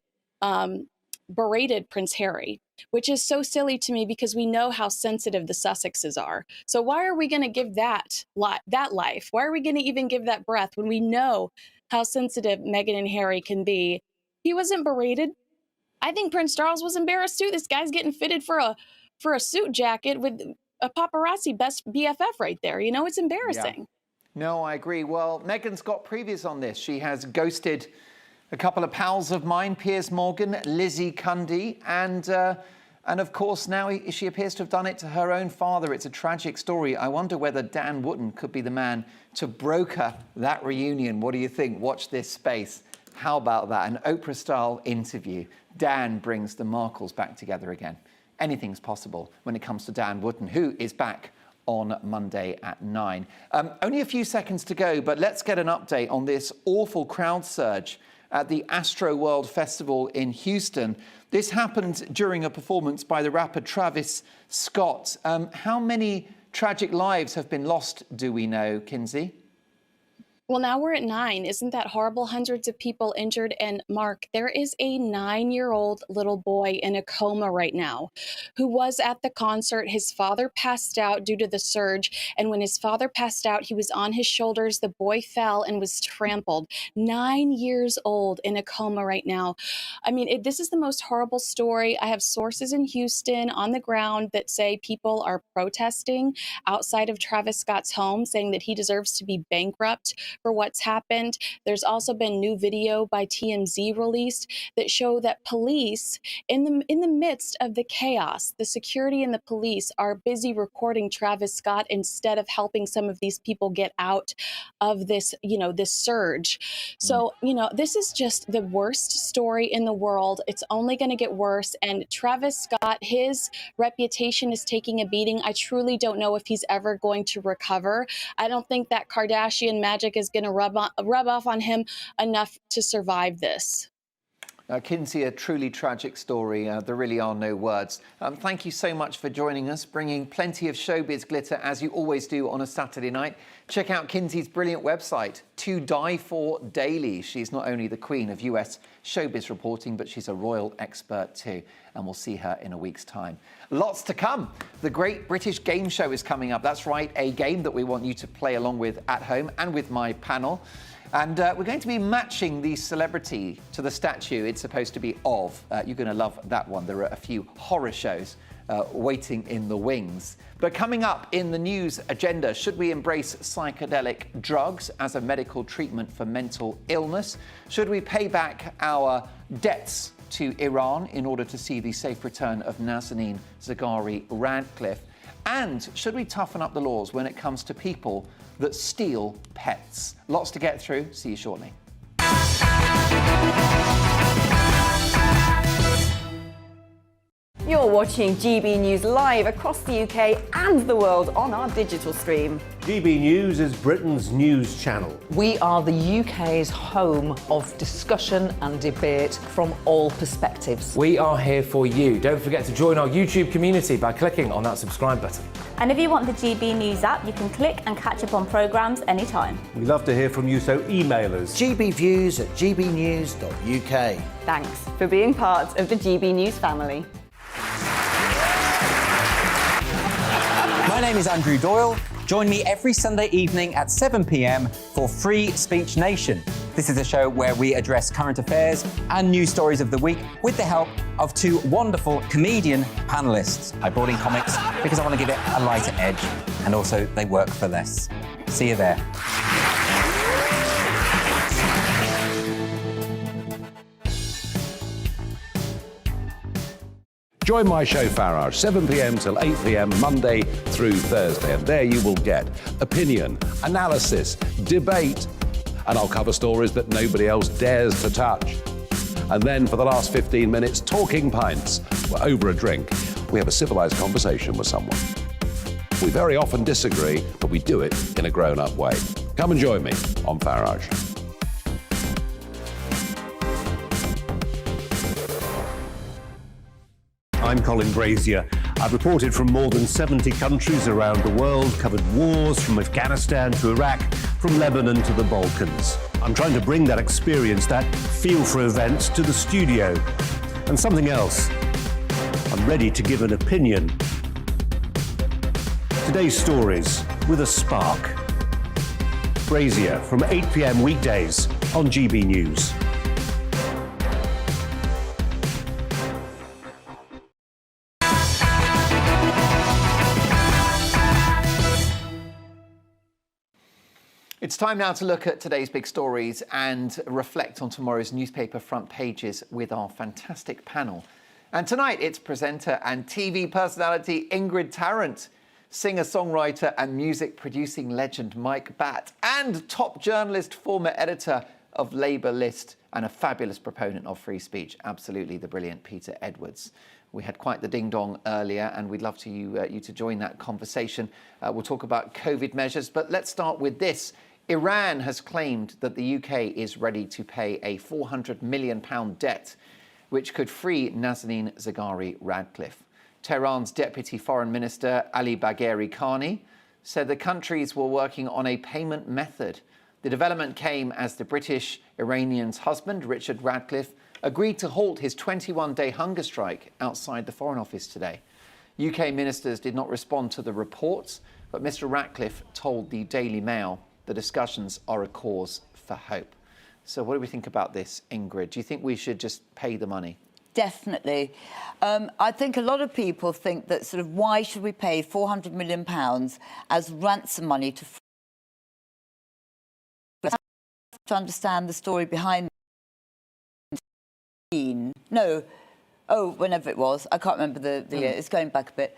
Prince Harry, which is so silly to me because we know how sensitive the Sussexes are. So why are we going to give that life? Why are we going to even give that breath when we know how sensitive Meghan and Harry can be? He wasn't berated. I think Prince Charles was embarrassed too. This guy's getting fitted for a suit jacket with a paparazzi best BFF right there. It's embarrassing. Yeah. No, I agree. Well, Meghan's got previous on this. She has ghosted a couple of pals of mine, Piers Morgan, Lizzie Cundy, and of course now she appears to have done it to her own father. It's a tragic story. I wonder whether Dan Wootton could be the man to broker that reunion. What do you think? Watch this space. How about that? An Oprah-style interview. Dan brings the Markles back together again. Anything's possible when it comes to Dan Wootton, who is back on Monday at 9. Only a few seconds to go, but let's get an update on this awful crowd surge at the Astro World Festival in Houston. This happened during a performance by the rapper Travis Scott. How many tragic lives have been lost, do we know, Kinsey? Well, now we're at 9. Isn't that horrible? Hundreds of people injured. And Mark, there is a 9-year-old little boy in a coma right now who was at the concert. His father passed out due to the surge. And when his father passed out, he was on his shoulders. The boy fell and was trampled. 9 years old in a coma right now. I mean, this is the most horrible story. I have sources in Houston on the ground that say people are protesting outside of Travis Scott's home, saying that he deserves to be bankrupt for what's happened. There's also been new video by TMZ released that show that police, in the midst of the chaos, the security and the police are busy recording Travis Scott instead of helping some of these people get out of this, this surge. So, this is just the worst story in the world. It's only going to get worse. And Travis Scott, his reputation is taking a beating. I truly don't know if he's ever going to recover. I don't think that Kardashian magic is going to rub off on him enough to survive this. Kinsey, a truly tragic story. There really are no words. Thank you so much for joining us, bringing plenty of showbiz glitter, as you always do on a Saturday night. Check out Kinsey's brilliant website, To Die For Daily. She's not only the queen of US showbiz reporting, but she's a royal expert too. And we'll see her in a week's time. Lots to come. The Great British Game Show is coming up. That's right, a game that we want you to play along with at home and with my panel. And we're going to be matching the celebrity to the statue it's supposed to be of. You're going to love that one. There are a few horror shows waiting in the wings. But coming up in the news agenda, should we embrace psychedelic drugs as a medical treatment for mental illness? Should we pay back our debts to Iran in order to see the safe return of Nazanin Zaghari-Ratcliffe? And should we toughen up the laws when it comes to people that steal pets? Lots to get through. See you shortly. You're watching GB News live across the UK and the world on our digital stream. GB News is Britain's news channel. We are the UK's home of discussion and debate from all perspectives. We are here for you. Don't forget to join our YouTube community by clicking on that subscribe button. And if you want the GB News app, you can click and catch up on programmes anytime. We love to hear from you, so email us. gbviews@gbnews.uk. Thanks for being part of the GB News family. My name is Andrew Doyle. Join me every Sunday evening at 7 p.m. for Free Speech Nation. This is a show where we address current affairs and news stories of the week with the help of 2 wonderful comedian panellists. I brought in comics because I want to give it a lighter edge, and also they work for less. See you there. Join my show Farage, 7 p.m. till 8 p.m. Monday through Thursday. And there you will get opinion, analysis, debate, and I'll cover stories that nobody else dares to touch. And then for the last 15 minutes, talking pints. We're over a drink. We have a civilized conversation with someone. We very often disagree, but we do it in a grown-up way. Come and join me on Farage. I'm Colin Brazier. I've reported from more than 70 countries around the world, covered wars from Afghanistan to Iraq, from Lebanon to the Balkans. I'm trying to bring that experience, that feel for events, to the studio. And something else. I'm ready to give an opinion. Today's stories with a spark. Brazier from 8 p.m. weekdays on GB News. It's time now to look at today's big stories and reflect on tomorrow's newspaper front pages with our fantastic panel. And tonight it's presenter and TV personality Ingrid Tarrant, singer-songwriter and music-producing legend Mike Batt, and top journalist, former editor of Labour List and a fabulous proponent of free speech, absolutely the brilliant Peter Edwards. We had quite the ding-dong earlier, and we'd love you to join that conversation. We'll talk about COVID measures, but let's start with this. Iran has claimed that the UK is ready to pay a £400 million debt, which could free Nazanin Zaghari-Ratcliffe. Tehran's Deputy Foreign Minister Ali Bagheri Khani said the countries were working on a payment method The development came as the British Iranian's husband, Richard Radcliffe, agreed to halt his 21-day hunger strike outside the Foreign Office today. UK ministers did not respond to the reports, but Mr. Ratcliffe told the Daily Mail the discussions are a cause for hope. So what do we think about this, Ingrid? Do you think we should just pay the money? Definitely. I think a lot of people think that sort of why should we pay £400 million as ransom money to understand the story behind whenever it was, I can't remember the year, it's going back a bit.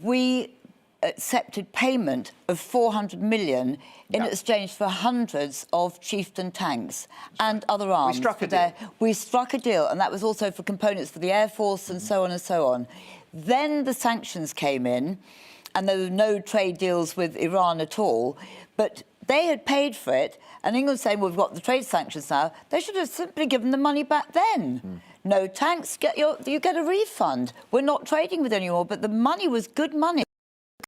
We accepted payment of 400 million in exchange for hundreds of chieftain tanks and other arms. We struck a deal. We struck a deal, and that was also for components for the Air Force and so on and so on. Then the sanctions came in, and there were no trade deals with Iran at all, but they had paid for it, and England saying, well, we've got the trade sanctions now. They should have simply given the money back then. No tanks, you get a refund. We're not trading with anymore, but the money was good money,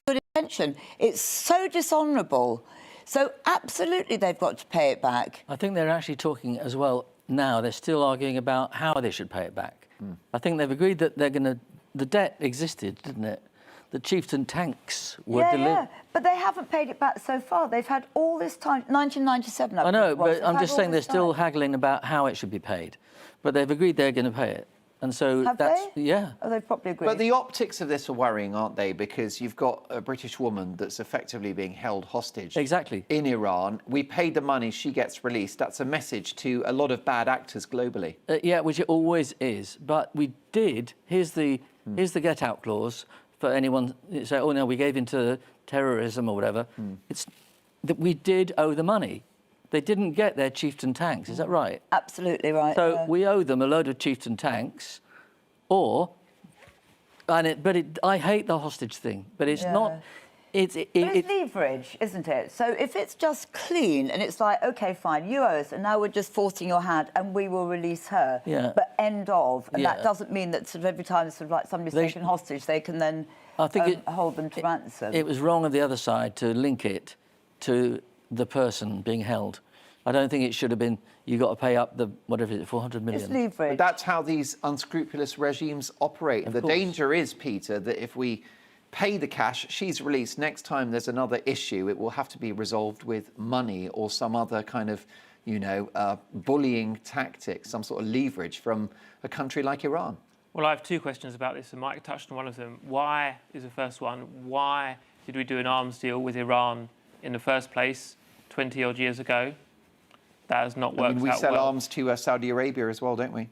good intention. It's so dishonourable. So absolutely they've got to pay it back. I think they're actually talking as well now. They're still arguing about how they should pay it back. I think they've agreed that they're going to... The debt existed, didn't it? The chieftain tanks were delivered. Yeah, but they haven't paid it back so far. They've had all this time, 1997. I know, but I'm just saying they're still haggling about how it should be paid. But they've agreed they're going to pay it. And so Have that's... they? Yeah. Oh, they've probably agreed. But the optics of this are worrying, aren't they? Because you've got a British woman that's effectively being held hostage. Exactly. In Iran. We paid the money, she gets released. That's a message to a lot of bad actors globally. Yeah, which it always is. But we did... Here's the get-out clause for anyone who say, oh, no, we gave into terrorism or whatever. It's that we did owe the money. They didn't get their chieftain tanks, is that right? Absolutely right. So we owe them a load of chieftain tanks, or... I hate the hostage thing, but it's not... It's leverage, isn't it? So if it's just clean and it's like, OK, fine, you owe us, and now we're just forcing your hand and we will release her, but end of. And that doesn't mean that sort of every time sort of like somebody's taken hostage, they can then hold them to ransom. It was wrong of the other side to link it to the person being held. I don't think it should have been, you got to pay up the, whatever it is, 400 million. It's leverage. But that's how these unscrupulous regimes operate. The danger is, Peter, that if we pay the cash, she's released. Next time there's another issue, it will have to be resolved with money or some other kind of, bullying tactic, some sort of leverage from a country like Iran. Well, I have two questions about this, and Mike touched on one of them. Why is the first one? Why did we do an arms deal with Iran in the first place 20-odd years ago? That has not worked out well. We sell arms to Saudi Arabia as well, don't we?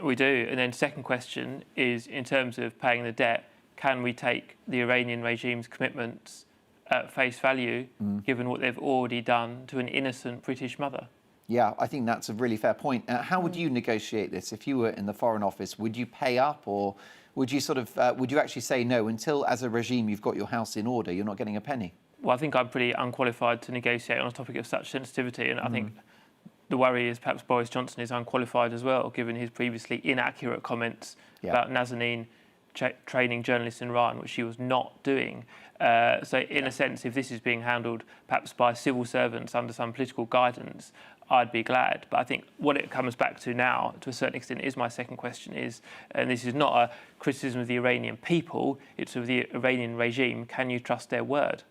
We do. And then second question is, in terms of paying the debt, can we take the Iranian regime's commitments at face value, given what they've already done to an innocent British mother? Yeah, I think that's a really fair point. How would you negotiate this? If you were in the Foreign Office, would you pay up, or would you would you actually say no, until as a regime you've got your house in order, you're not getting a penny? Well, I think I'm pretty unqualified to negotiate on a topic of such sensitivity, and I think the worry is perhaps Boris Johnson is unqualified as well, given his previously inaccurate comments about Nazanin training journalists in Iran, which she was not doing. So in a sense, if this is being handled perhaps by civil servants under some political guidance, I'd be glad. But I think what it comes back to now, to a certain extent, is my second question is, and this is not a criticism of the Iranian people, it's of the Iranian regime, can you trust their word?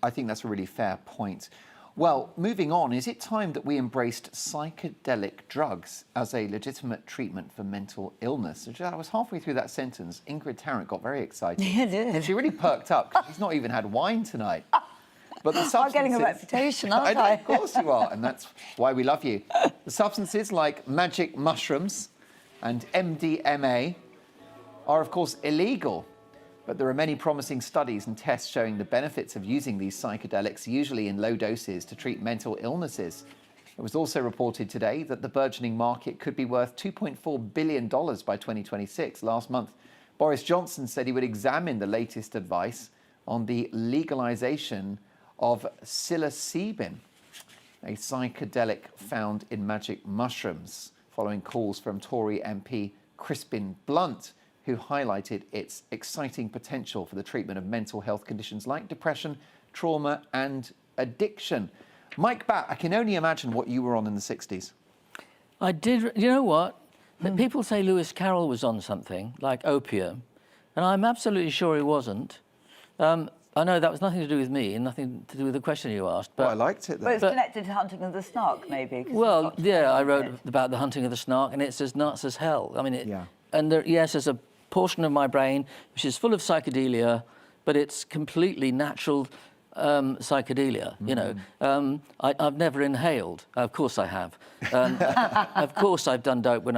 I think that's a really fair point. Well, moving on, is it time that we embraced psychedelic drugs as a legitimate treatment for mental illness? I was halfway through that sentence. Ingrid Tarrant got very excited. Yeah, did. She really perked up because she's not even had wine tonight. But the substances... I'm getting a reputation, aren't I? Of course you are, and that's why we love you. The substances like magic mushrooms and MDMA are, of course, illegal. But there are many promising studies and tests showing the benefits of using these psychedelics, usually in low doses, to treat mental illnesses. It was also reported today that the burgeoning market could be worth $2.4 billion by 2026. Last month, Boris Johnson said he would examine the latest advice on the legalization of psilocybin, a psychedelic found in magic mushrooms, following calls from Tory MP Crispin Blunt, who highlighted its exciting potential for the treatment of mental health conditions like depression, trauma and addiction. Mike Batt, I can only imagine what you were on in the 60s. I did. You know what? People say Lewis Carroll was on something like opium, and I'm absolutely sure he wasn't. I know that was nothing to do with me and nothing to do with the question you asked. But I liked it, though. Well, it's connected to Hunting of the Snark, maybe. Well, yeah, I wrote about the hunting of the snark, and it's as nuts as hell. I mean, and yes, there's a portion of my brain which is full of psychedelia, but it's completely natural psychedelia. You know, I've never inhaled. Of course, I have. Of course, I've done dope when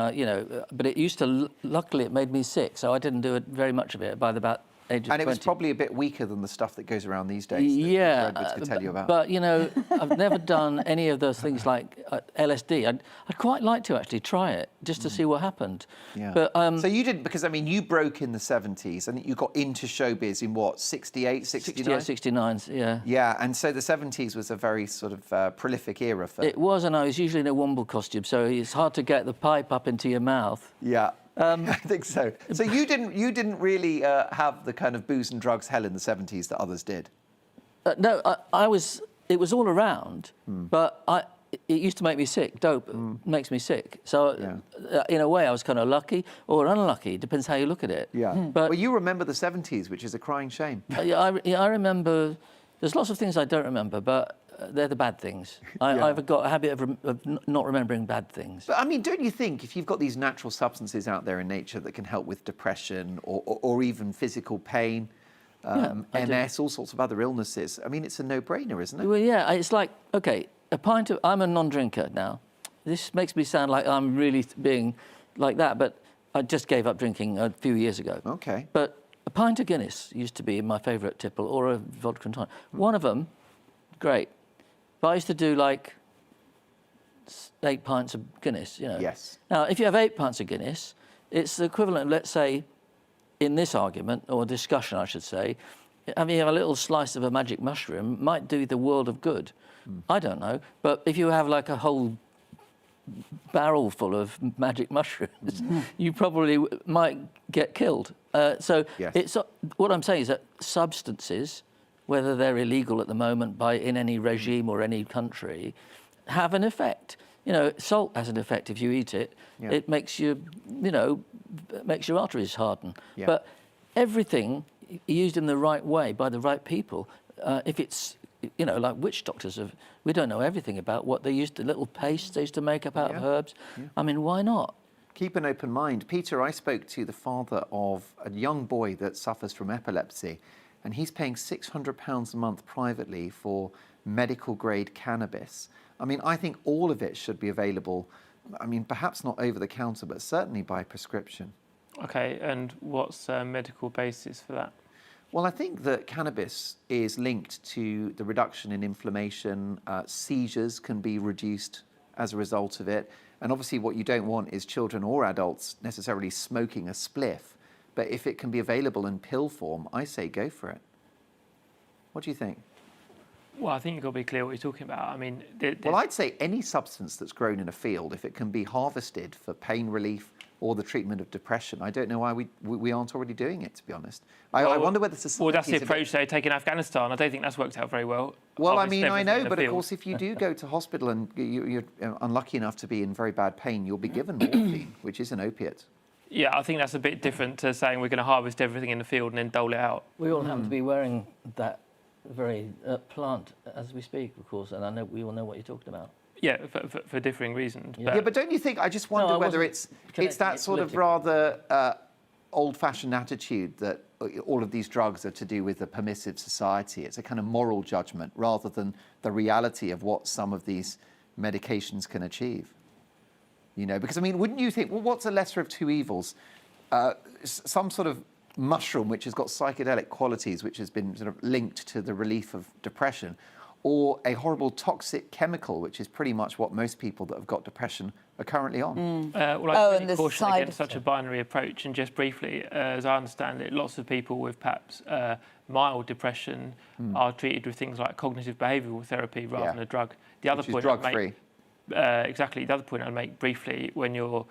but it used to. Luckily, it made me sick, so I didn't do it very much of it by about age of 20. And it was probably a bit weaker than the stuff that goes around these days. Yeah, that could tell you about. But you know, I've never done any of those things like LSD. I'd quite like to actually try it just to see what happened. Yeah. But so you didn't, because I mean, you broke in the 70s and you got into showbiz in what, 68, 69? 68, 69, yeah. Yeah, and so the 70s was a very sort of prolific era for. It was, and I was usually in a Womble costume, so it's hard to get the pipe up into your mouth. Yeah. I think so. So you didn't really have the kind of booze and drugs hell in the 70s that others did. No, I was. It was all around, but it used to make me sick. Dope makes me sick. So in a way, I was kind of lucky or unlucky. It depends how you look at it. Yeah. But well, you remember the 70s, which is a crying shame. I remember. There's lots of things I don't remember, but they're the bad things. I've got a habit of not remembering bad things. But I mean, don't you think if you've got these natural substances out there in nature that can help with depression or even physical pain, MS, all sorts of other illnesses, I mean, it's a no-brainer, isn't it? Well, yeah, it's like, OK, a pint of... I'm a non-drinker now. This makes me sound like I'm really being like that, but I just gave up drinking a few years ago. OK. But a pint of Guinness used to be my favourite tipple, or a vodka and tonic. One of them, great. But I used to do like 8 pints of Guinness, you know. Yes. Now, if you have 8 pints of Guinness, it's the equivalent of, let's say, in this argument, or discussion, I should say, having a little slice of a magic mushroom might do the world of good. I don't know. But if you have like a whole barrel full of magic mushrooms, you probably might get killed. So it's what I'm saying is that substances, whether they're illegal at the moment in any regime or any country, have an effect. You know, salt has an effect if you eat it. Yeah. It makes you, makes your arteries harden. Yeah. But everything used in the right way by the right people, if it's, like witch doctors, we don't know everything about what they used to, little pastes they used to make up out of herbs. Yeah. I mean, why not? Keep an open mind. Peter, I spoke to the father of a young boy that suffers from epilepsy, and he's paying £600 a month privately for medical-grade cannabis. I mean, I think all of it should be available, I mean, perhaps not over-the-counter, but certainly by prescription. OK, and what's the medical basis for that? Well, I think that cannabis is linked to the reduction in inflammation. Seizures can be reduced as a result of it. And obviously what you don't want is children or adults necessarily smoking a spliff. But if it can be available in pill form, I say go for it. What do you think? Well, I think you've got to be clear what you're talking about. I mean... Well, I'd say any substance that's grown in a field, if it can be harvested for pain relief or the treatment of depression, I don't know why we aren't already doing it, to be honest. I wonder whether society... Well, that's the approach they take in Afghanistan. I don't think that's worked out very well. Well, I mean, I know, but of course, if you do go to hospital and you're unlucky enough to be in very bad pain, you'll be given morphine, which is an opiate. Yeah, I think that's a bit different to saying we're going to harvest everything in the field and then dole it out. We all happen to be wearing that very plant as we speak, of course, and I know we all know what you're talking about. Yeah, for differing reasons. Yeah, but don't you think, I just wonder whether it's that sort of rather old-fashioned attitude that all of these drugs are to do with a permissive society. It's a kind of moral judgment rather than the reality of what some of these medications can achieve. Because, I mean, wouldn't you think, well, what's a lesser of two evils? Some sort of mushroom which has got psychedelic qualities, which has been sort of linked to the relief of depression, or a horrible toxic chemical, which is pretty much what most people that have got depression are currently on. Well, I'm really caution against such a binary approach. And just briefly, as I understand it, lots of people with perhaps mild depression are treated with things like cognitive behavioural therapy rather than a drug. The other point drug-free. Exactly. The other point I'd make briefly, when you're,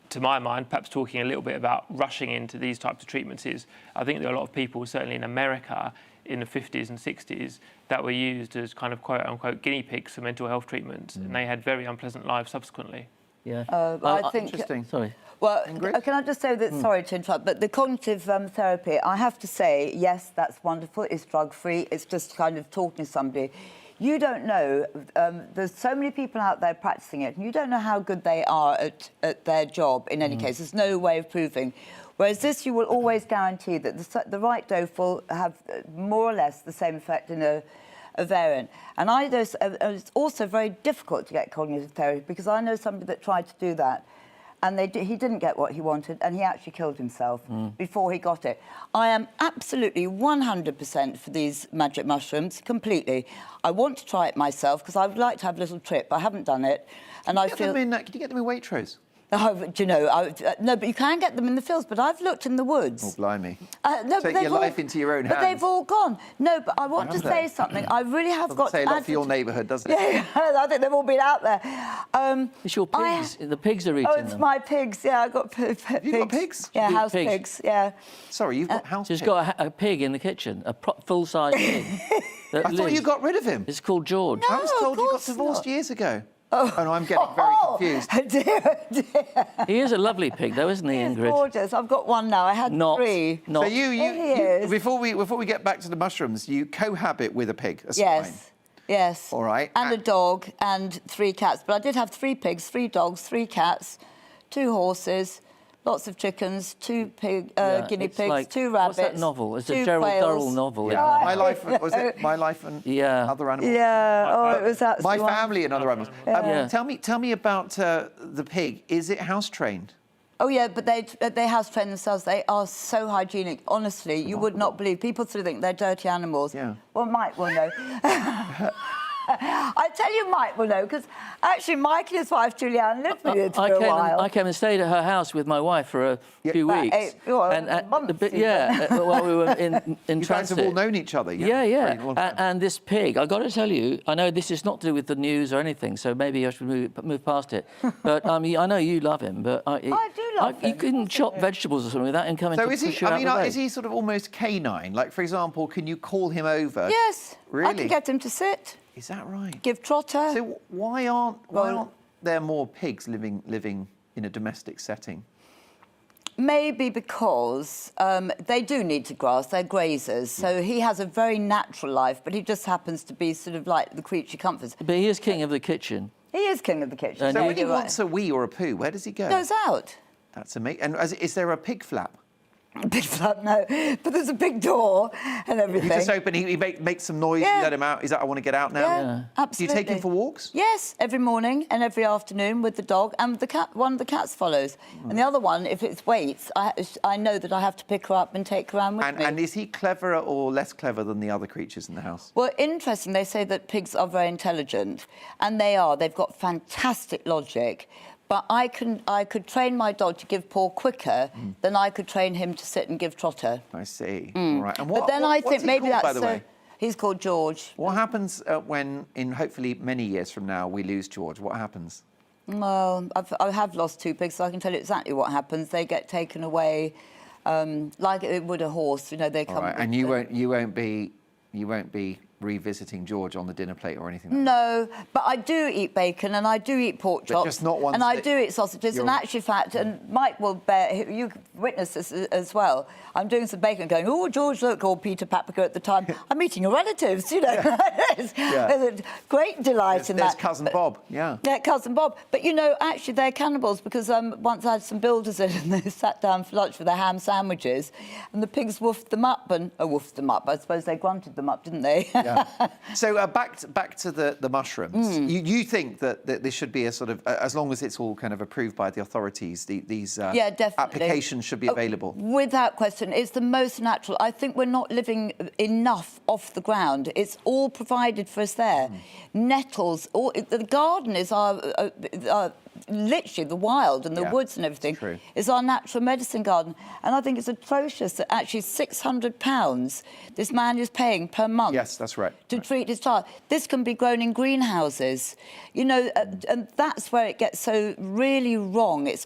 to my mind, perhaps talking a little bit about rushing into these types of treatments, is I think there are a lot of people, certainly in America, in the 50s and 60s that were used as kind of quote-unquote guinea pigs for mental health treatment, and they had very unpleasant lives subsequently. Yeah. I think. Interesting. Sorry. Well, can I just say that, sorry to interrupt, but the cognitive therapy, I have to say, yes, that's wonderful. It's drug-free. It's just kind of talking to somebody. You don't know, there's so many people out there practicing it, and you don't know how good they are at their job in any case. There's no way of proving. Whereas this, you will always guarantee that the right dose will have more or less the same effect in a variant. And it's also very difficult to get cognitive therapy, because I know somebody that tried to do that, and he didn't get what he wanted, and he actually killed himself before he got it. I am absolutely 100% for these magic mushrooms, completely. I want to try it myself, because I would like to have a little trip. I haven't done it, and I feel... Can you get them in Waitrose? Oh, do you know, no, but you can get them in the fields, but I've looked in the woods. Oh, blimey. No, Take your life into your own hands. But they've all gone. No, but I want to say something. I really have got to... say a lot for your neighbourhood, doesn't it? Yeah, I think they've all been out there. It's your pigs. The pigs are eating them. Oh, it's my pigs. Yeah, I've got pigs. You've got pigs? Yeah, house pigs. Yeah. Sorry, you've got house pigs? She's got a pig in the kitchen, a full-size pig. I thought you got rid of him. It's called George. No, I was told you got divorced years ago. Oh, no, I'm getting very confused. Dear. He is a lovely pig, though, isn't he, Ingrid? He's gorgeous. I've got one now. I had three. So you before we get back to the mushrooms, you cohabit with a pig, a swine. Yes. Yes. All right. And a dog and 3 cats. But I did have 3 pigs, 3 dogs, 3 cats, 2 horses, lots of chickens, 2 guinea pigs, like, 2 rabbits. What's that novel? It's a 2 Gerald quails. Durrell novel. Yeah. My Life, was it My Life and Other Animals? Yeah. It was that. My Family and Other Animals. Yeah. Tell me about the pig. Is it house trained? Oh yeah, but they house train themselves. They are so hygienic. Honestly, you would not believe. People sort of think they're dirty animals. Yeah. Well, Mike will know. I tell you, Mike will know, because actually Mike and his wife Julianne lived with it for a while. I came and stayed at her house with my wife for a few weeks. While we were in you transit. guys have all known each other. Yeah. And this pig, I got to tell you, I know this is not to do with the news or anything, so maybe I should move past it. But I know you love him, but I do love him. You couldn't chop vegetables or something without him coming to push you out the way. Is he sort of almost canine? Like, for example, can you call him over? Yes. Really? I can get him to sit. Is that right? Give trotter. So why aren't there more pigs living in a domestic setting? Maybe because they do need to grass. They're grazers, so he has a very natural life. But he just happens to be sort of like the creature comforts. But he is king of the kitchen. He is king of the kitchen. So when he wants a wee or a poo, where does he go? Goes out. That's amazing. And is there a pig flap? Big flap, no. But there's a big door and everything. You just open, he makes some noise, you let him out. He's like, I want to get out now. Yeah, absolutely. Do you take him for walks? Yes, every morning and every afternoon with the dog, and the cat. One of the cats follows. And the other one, if it's waits, I know that I have to pick her up and take her around with me. And is he cleverer or less clever than the other creatures in the house? Well, interesting, they say that pigs are very intelligent, and they are. They've got fantastic logic. But I could train my dog to give paw quicker than I could train him to sit and give trotter. I see. All right. And but then I think maybe that's by the way? He's called George. What happens when, in hopefully many years from now, we lose George? What happens? Well, I have lost 2 pigs, so I can tell you exactly what happens. They get taken away, like it would a horse. You know, they come. Right. And you won't be revisiting George on the dinner plate or anything like that? No, but I do eat bacon and I do eat pork chops. But just not ones and I do eat sausages. And actually, in fact, and Mike will you witness this as well. I'm doing some bacon going, oh, George, look, or Peter Paprika at the time. I'm eating your relatives, you know. There's a great delight in that. There's Cousin Bob, yeah. Yeah, Cousin Bob. But, you know, actually, they're cannibals because once I had some builders in and they sat down for lunch with their ham sandwiches and the pigs woofed them up. I suppose they grunted them up, didn't they? Yeah. So back to the mushrooms. You think that this should be a sort of, as long as it's all kind of approved by the authorities, these applications should be available? Without question. It's the most natural. I think we're not living enough off the ground. It's all provided for us there. Nettles, the garden is our literally the wild and the woods and everything is our natural medicine garden. And I think it's atrocious that actually £600 this man is paying per month. Yes, that's right. To treat his child. This can be grown in greenhouses, you know, and that's where it gets so really wrong. It's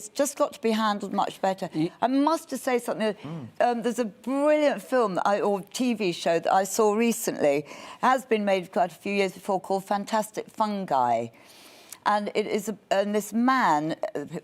just got to be handled much better. I must just say something. There's a brilliant film or TV show that I saw recently, has been made quite a few years before, called Fantastic Fungi. And it is, and this man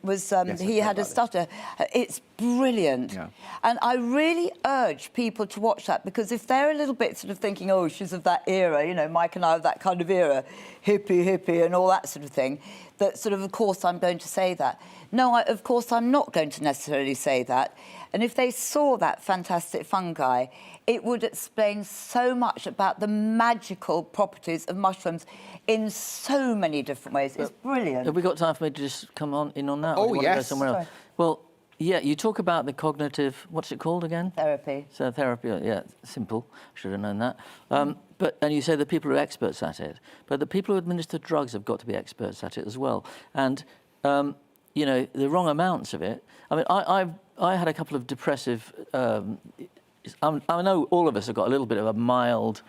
was, he had a stutter. It's brilliant. Yeah. And I really urge people to watch that, because if they're a little bit sort of thinking, oh, she's of that era, you know, Mike and I are of that kind of era, hippie and all that sort of thing, that sort of course, I'm going to say that. No, of course, I'm not going to necessarily say that. And if they saw that Fantastic Fungi, it would explain so much about the magical properties of mushrooms in so many different ways. It's brilliant. Have we got time for me to just come on that? Oh, yes. Go somewhere else? Well, yeah, you talk about the cognitive, what's it called again? Therapy. So therapy, yeah, simple. Should have known that. And you say the people who are experts at it, but the people who administer drugs have got to be experts at it as well. And, you know, the wrong amounts of it. I mean, I had a couple of depressive... I know all of us have got a little bit of a mild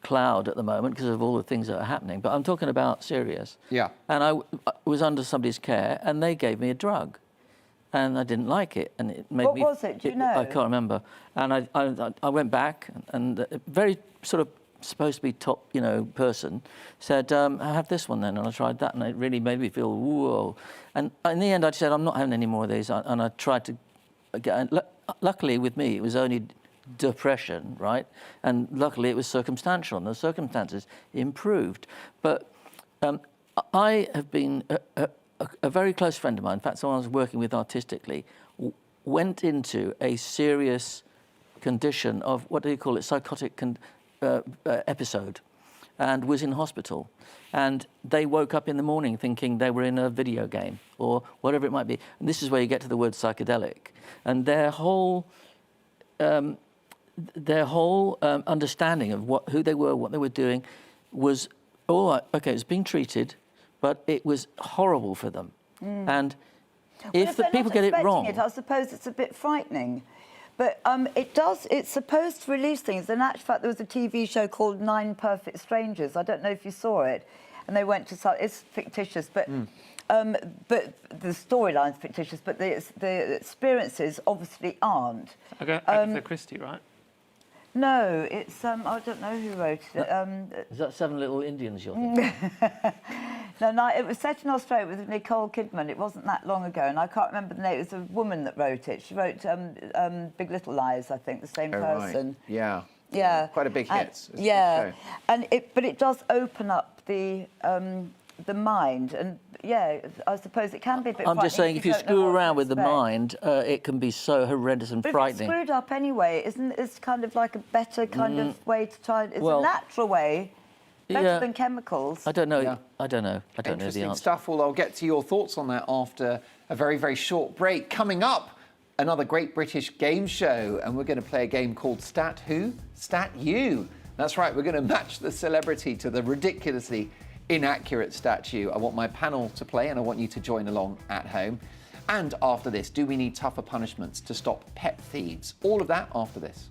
cloud at the moment because of all the things that are happening, but I'm talking about serious. Yeah. And I was under somebody's care, and they gave me a drug, and I didn't like it, and it made me... What was it? Do you know? I can't remember. And I went back, and a very sort of supposed to be top, you know, person said, I have this one then, and I tried that, and it really made me feel whoa. And in the end, I said, I'm not having any more of these, and I tried to get... Luckily, with me, it was only depression, right? And luckily it was circumstantial, and the circumstances improved. But I have been a very close friend of mine, in fact, someone I was working with artistically, went into a serious condition of, what do you call it, psychotic episode, and was in hospital. And they woke up in the morning thinking they were in a video game or whatever it might be. And this is where you get to the word psychedelic. And their whole understanding of who they were, what they were doing, was all right. Okay, it was being treated, but it was horrible for them. And if the people get it wrong, I suppose it's a bit frightening. But it's supposed to release things. In actual fact, there was a TV show called 9 Perfect Strangers. I don't know if you saw it. And they went to... It's fictitious, but the storyline's fictitious, but the experiences obviously aren't. Okay, Agatha Christie, right? No, it's... I don't know who wrote it. Is that 7 Little Indians you're thinking? No, it was set in Australia with Nicole Kidman. It wasn't that long ago, and I can't remember the name. It was a woman that wrote it. She wrote Big Little Lies, I think, the same person. Right. Yeah. Yeah. Quite a big hit. Yeah, but it does open up the mind, and yeah, I suppose it can be a bit. I'm just saying, if you screw around with the mind, it can be so horrendous and frightening. If it's screwed up anyway, isn't it kind of like a better kind of way to try? It's a natural way. Better than chemicals. I don't know. Yeah. I don't know the answer. Interesting stuff. Well, I'll get to your thoughts on that after a very, very short break. Coming up, another great British game show, and we're going to play a game called Stat Who? Stat You. That's right, we're going to match the celebrity to the ridiculously inaccurate statue. I want my panel to play, and I want you to join along at home. And after this, do we need tougher punishments to stop pet thieves? All of that after this.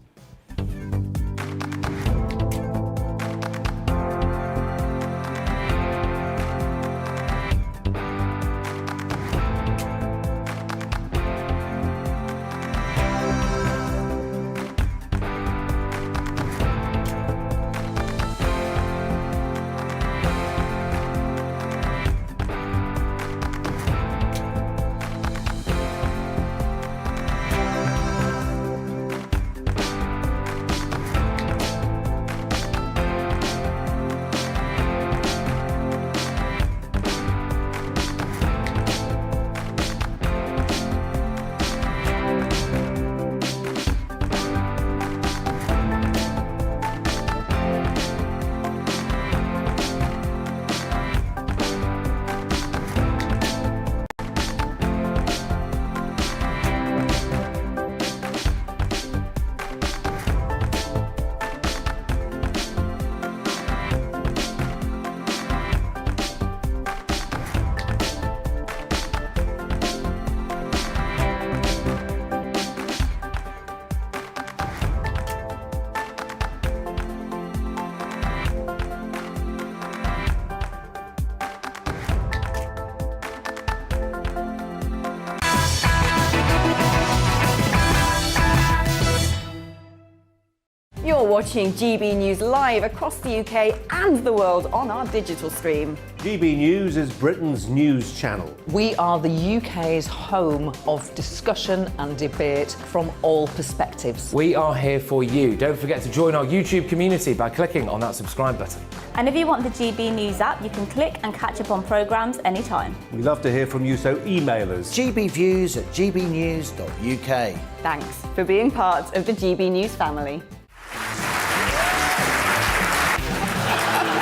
watching GB News live across the UK and the world on our digital stream. GB News is Britain's news channel. We are the UK's home of discussion and debate from all perspectives. We are here for you. Don't forget to join our YouTube community by clicking on that subscribe button. And if you want the GB News app, you can click and catch up on programmes anytime. We love to hear from you, so email us. gbviews@gbnews.uk. Thanks for being part of the GB News family.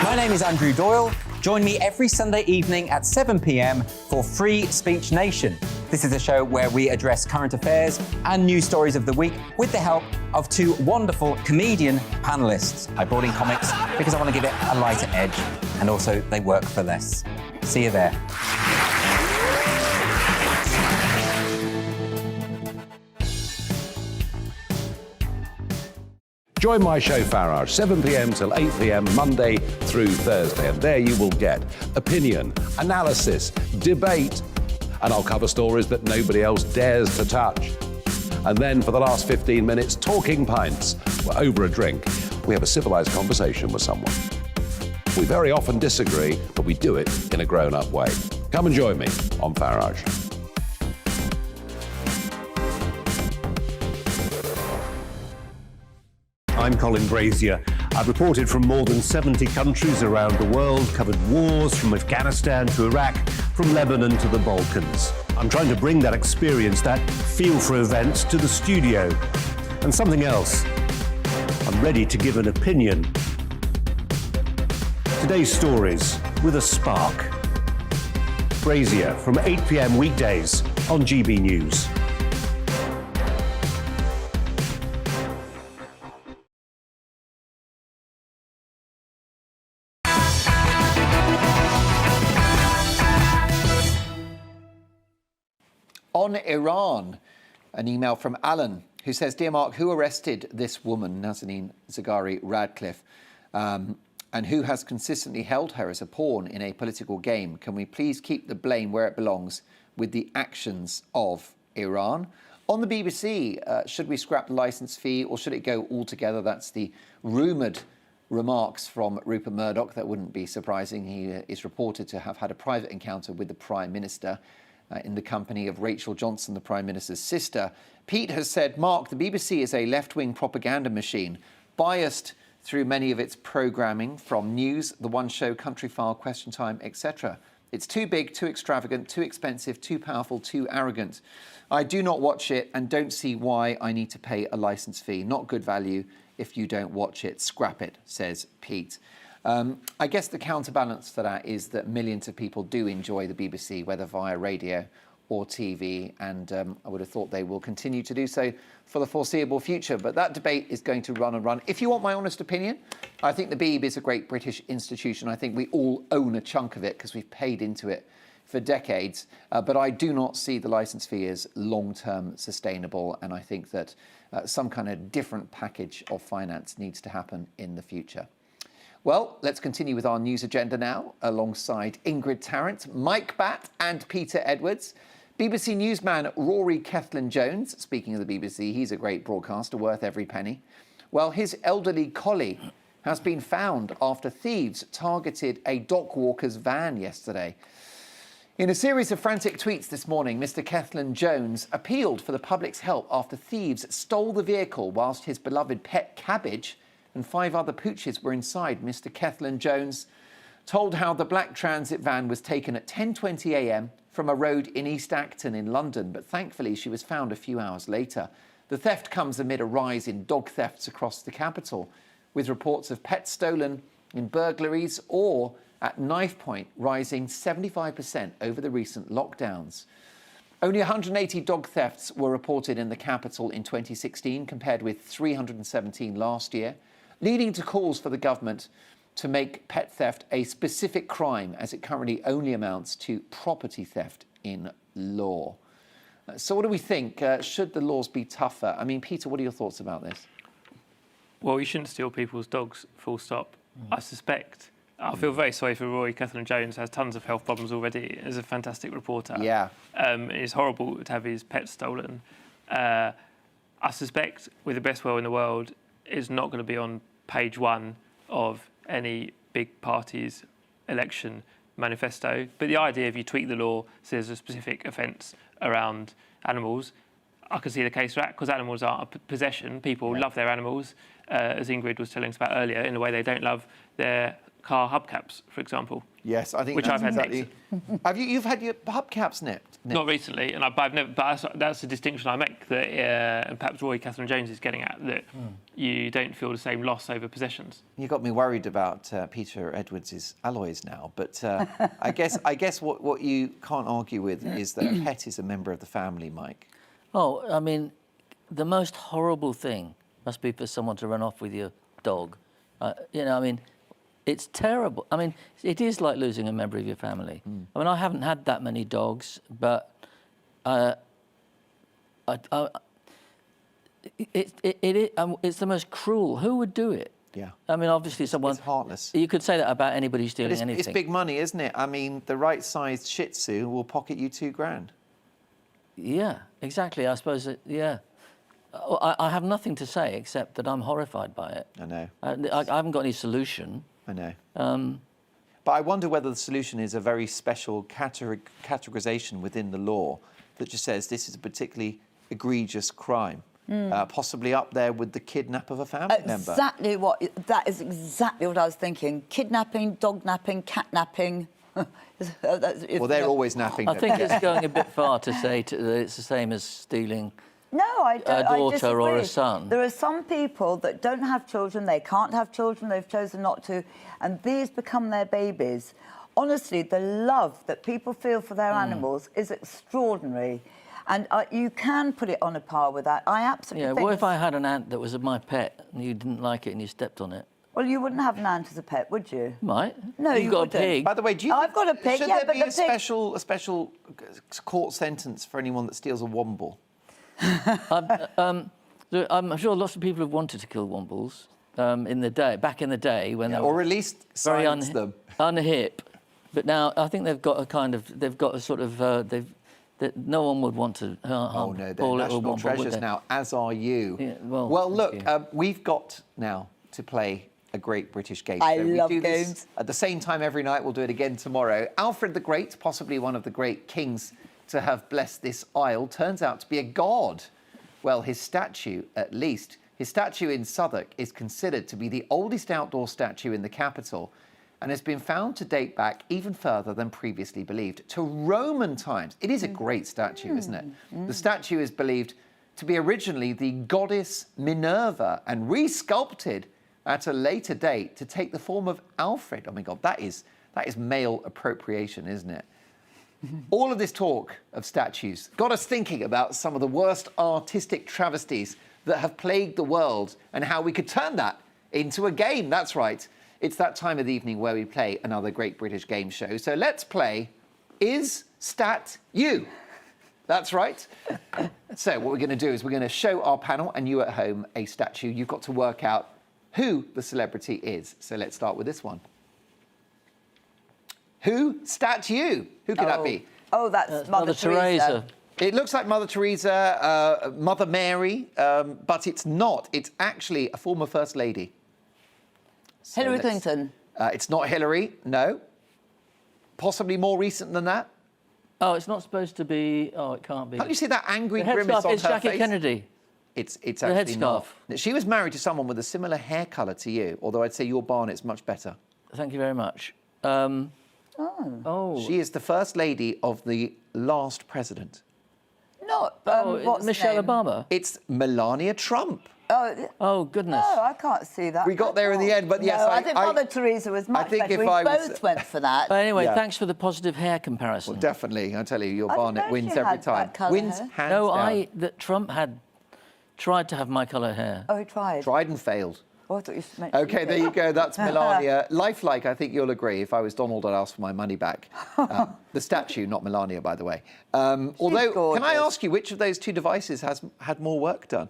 My name is Andrew Doyle. Join me every Sunday evening at 7 p.m. for Free Speech Nation. This is a show where we address current affairs and news stories of the week with the help of two wonderful comedian panellists. I brought in comics because I want to give it a lighter edge, and also they work for less. See you there. Join my show Farage, 7 p.m. till 8 p.m. Monday through Thursday, and there you will get opinion, analysis, debate, and I'll cover stories that nobody else dares to touch. And then for the last 15 minutes, talking pints. We're over a drink. We have a civilized conversation with someone. We very often disagree, but we do it in a grown-up way. Come and join me on Farage. I'm Colin Brazier. I've reported from more than 70 countries around the world, covered wars from Afghanistan to Iraq, from Lebanon to the Balkans. I'm trying to bring that experience, that feel for events, to the studio. And something else. I'm ready to give an opinion. Today's stories with a spark. Brazier from 8 p.m. weekdays on GB News. On Iran, an email from Alan, who says, "Dear Mark, who arrested this woman, Nazanin Zaghari Radcliffe, and who has consistently held her as a pawn in a political game? Can we please keep the blame where it belongs with the actions of Iran?" On the BBC, should we scrap the licence fee or should it go altogether? That's the rumoured remarks from Rupert Murdoch. That wouldn't be surprising. He is reported to have had a private encounter with the Prime Minister in the company of Rachel Johnson, the Prime Minister's sister. Pete has said, "Mark, the BBC is a left-wing propaganda machine, biased through many of its programming, from news, The One Show, Country File, Question Time, etc. It's too big, too extravagant, too expensive, too powerful, too arrogant. I do not watch it and don't see why I need to pay a licence fee. Not good value if you don't watch it. Scrap it," says Pete. I guess the counterbalance to that is that millions of people do enjoy the BBC, whether via radio or TV, and I would have thought they will continue to do so for the foreseeable future. But that debate is going to run and run. If you want my honest opinion, I think the Beeb is a great British institution. I think we all own a chunk of it because we've paid into it for decades. But I do not see the licence fee as long-term sustainable, and I think that some kind of different package of finance needs to happen in the future. Well, let's continue with our news agenda now, alongside Ingrid Tarrant, Mike Batt and Peter Edwards. BBC newsman Rory Kethlen-Jones, speaking of the BBC, he's a great broadcaster, worth every penny. Well, his elderly collie has been found after thieves targeted a dock walker's van yesterday. In a series of frantic tweets this morning, Mr. Kethlen-Jones appealed for the public's help after thieves stole the vehicle whilst his beloved pet Cabbage and 5 other pooches were inside. Mr. Kethlen-Jones told how the black transit van was taken at 10:20 a.m. from a road in East Acton in London, but thankfully she was found a few hours later. The theft comes amid a rise in dog thefts across the capital, with reports of pets stolen in burglaries or at knife point rising 75% over the recent lockdowns. Only 180 dog thefts were reported in the capital in 2016, compared with 317 last year, leading to calls for the government to make pet theft a specific crime, as it currently only amounts to property theft in law. So what do we think? Should the laws be tougher? I mean, Peter, what are your thoughts about this? Well, you shouldn't steal people's dogs, full stop. I suspect. I feel very sorry for Rory Kethlen-Jones, has tons of health problems already, is a fantastic reporter. Yeah. It's horrible to have his pets stolen. I suspect, with the best will in the world, is not going to be on page one of any big party's election manifesto. But the idea, if you tweak the law, says a specific offence around animals, I can see the case for that, because animals are a possession. People love their animals, as Ingrid was telling us about earlier, in a way they don't love their car hubcaps, for example. Yes, I think which that's I've had exactly. You've had your hubcaps nipped? Not recently, and I've never. But that's the distinction I make. That and perhaps Roy Catherine Jones is getting at, that you don't feel the same loss over possessions. You got me worried about Peter Edwards' alloys now, but I guess what you can't argue with is that a pet is a member of the family, Mike. Oh, I mean, the most horrible thing must be for someone to run off with your dog. You know, I mean, it's terrible. I mean, it is like losing a member of your family. I mean, I haven't had that many dogs, but it's the most cruel. Who would do it? Yeah. I mean, obviously someone... It's heartless. You could say that about anybody stealing anything. It's big money, isn't it? I mean, the right-sized Shih Tzu will pocket you $2,000. Yeah, exactly. I suppose, yeah. I have nothing to say except that I'm horrified by it. I know. I haven't got any solution. I know. But I wonder whether the solution is a very special categorisation within the law that just says this is a particularly egregious crime, possibly up there with the kidnap of a family member. That is exactly what I was thinking. Kidnapping, dog napping, cat napping. Well, they're always napping. I think it's going a bit far to say that it's the same as stealing a daughter or a son. There are some people that don't have children, they can't have children, they've chosen not to, and these become their babies. Honestly, the love that people feel for their animals is extraordinary. And you can put it on a par with that. I absolutely think... what if I had an ant that was my pet and you didn't like it and you stepped on it? Well, you wouldn't have an ant as a pet, would you? Might. No, You've got a pig. By the way, do you I've got a pig, should yeah, there but be the a special court sentence for anyone that steals a womble? I'm sure lots of people have wanted to kill wombles back in the day when they were... Or at least silence them. Unhip. But now I think they've got a sort of... that no one would want to harm. Oh, no, they're national treasures now, as are you. Yeah, well, look, we've got now to play a Great British Game Show. I love we do games. this at the same time every night. We'll do it again tomorrow. Alfred the Great, possibly one of the great kings to have blessed this isle, turns out to be a god. Well, his statue, at least. His statue in Southwark is considered to be the oldest outdoor statue in the capital and has been found to date back even further than previously believed, to Roman times. It is a great statue, isn't it? The statue is believed to be originally the goddess Minerva and re-sculpted at a later date to take the form of Alfred. Oh my God, that is male appropriation, isn't it? All of this talk of statues got us thinking about some of the worst artistic travesties that have plagued the world and how we could turn that into a game. That's right. It's that time of the evening where we play another Great British Game Show. So let's play Is Stat You? That's right. So what we're going to do is we're going to show our panel and you at home a statue. You've got to work out who the celebrity is. So let's start with this one. Who stat you? Who could that be? Oh, that's Mother Teresa. It looks like Mother Teresa, Mother Mary, but it's not. It's actually a former First Lady. So Hillary Clinton. It's not Hillary, no. Possibly more recent than that. Oh, it's not supposed to be... Oh, it can't be. Can't you see that angry the grimace on it's her Jackie face? Kennedy. It's the actually headscarf. not. She was married to someone with a similar hair colour to you, although I'd say your Barnett's much better. Thank you very much. She is the First Lady of the last president. Not what's Michelle name? Obama. It's Melania Trump. Oh goodness. No, I can't see that. We got there in the end, but yes, no, I think Mother Teresa was much think better. if We I both was- went for that. But anyway, thanks for the positive hair comparison. Well, definitely. I tell you, your I didn't Barnett know wins she every had time. that colour Wins hair. hands No, down. that Trump had tried to have my colour hair. Oh, he tried. Tried and failed. Oh, I thought you meant Okay, there you go. That's Melania. Lifelike, I think you'll agree. If I was Donald, I'd ask for my money back. The statue, not Melania, by the way. Although, can I gorgeous. ask you, which of those two devices has had more work done?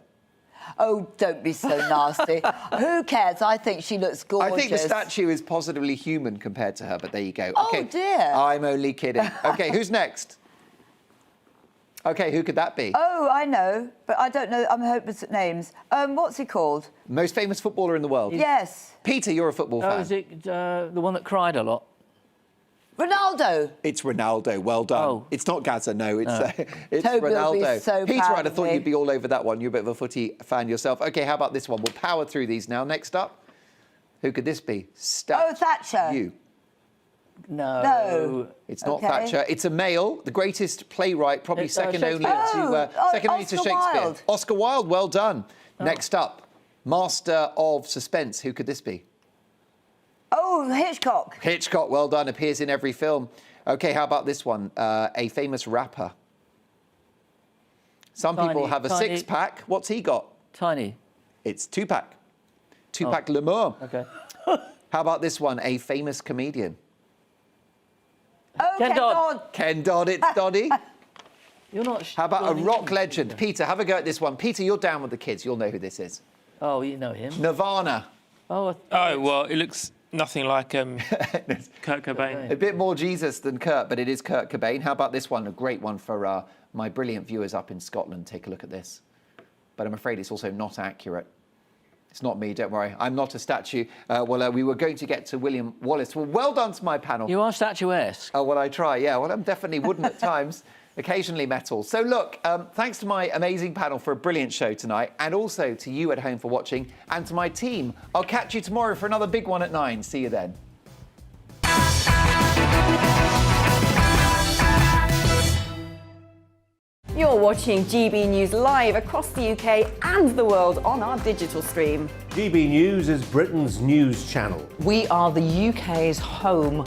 Oh, don't be so nasty. Who cares? I think she looks gorgeous. I think the statue is positively human compared to her, but there you go. Oh, Okay. dear. I'm only kidding. Okay, who's next? OK, who could that be? Oh, I know, but I don't know. I'm hopeless at names. What's he called? Most famous footballer in the world? Yes. Peter, you're a football fan. Oh, is it the one that cried a lot? Ronaldo. It's Ronaldo. Well done. Oh. It's not Gaza, no. It's, it's Toby will be Ronaldo. so Peter, proud I'd have of thought me. you'd be all over that one. You're a bit of a footy fan yourself. OK, how about this one? We'll power through these now. Next up, who could this be? Thatcher. You. No. It's not Okay. Thatcher. It's a male, the greatest playwright, probably second only to Oscar Shakespeare. Wilde. Oscar Wilde, well done. Next up, master of suspense. Who could this be? Oh, Hitchcock. Hitchcock, well done. Appears in every film. OK, how about this one? A famous rapper. Some people have a six-pack. What's he got? Tiny. It's two-pack. Two-pack L'Amour. OK. How about this one? A famous comedian. Oh, Ken Dodd. Ken Dodd, it's Doddy. You're not... How about a rock legend? Peter, have a go at this one. Peter, you're down with the kids. You'll know who this is. Oh, you know him. Nirvana. Oh, well, it looks nothing like Kurt Cobain. A bit more Jesus than Kurt, but it is Kurt Cobain. How about this one? A great one for my brilliant viewers up in Scotland. Take a look at this. But I'm afraid it's also not accurate. It's not me, don't worry. I'm not a statue. We were going to get to William Wallace. Well done to my panel. You are statuesque. Oh, well, I try, yeah. Well, I'm definitely wooden at times, occasionally metal. So, look, thanks to my amazing panel for a brilliant show tonight, and also to you at home for watching, and to my team. I'll catch you tomorrow for another big one at 9. See you then. You're watching GB News live across the UK and the world on our digital stream. GB News is Britain's news channel. We are the UK's home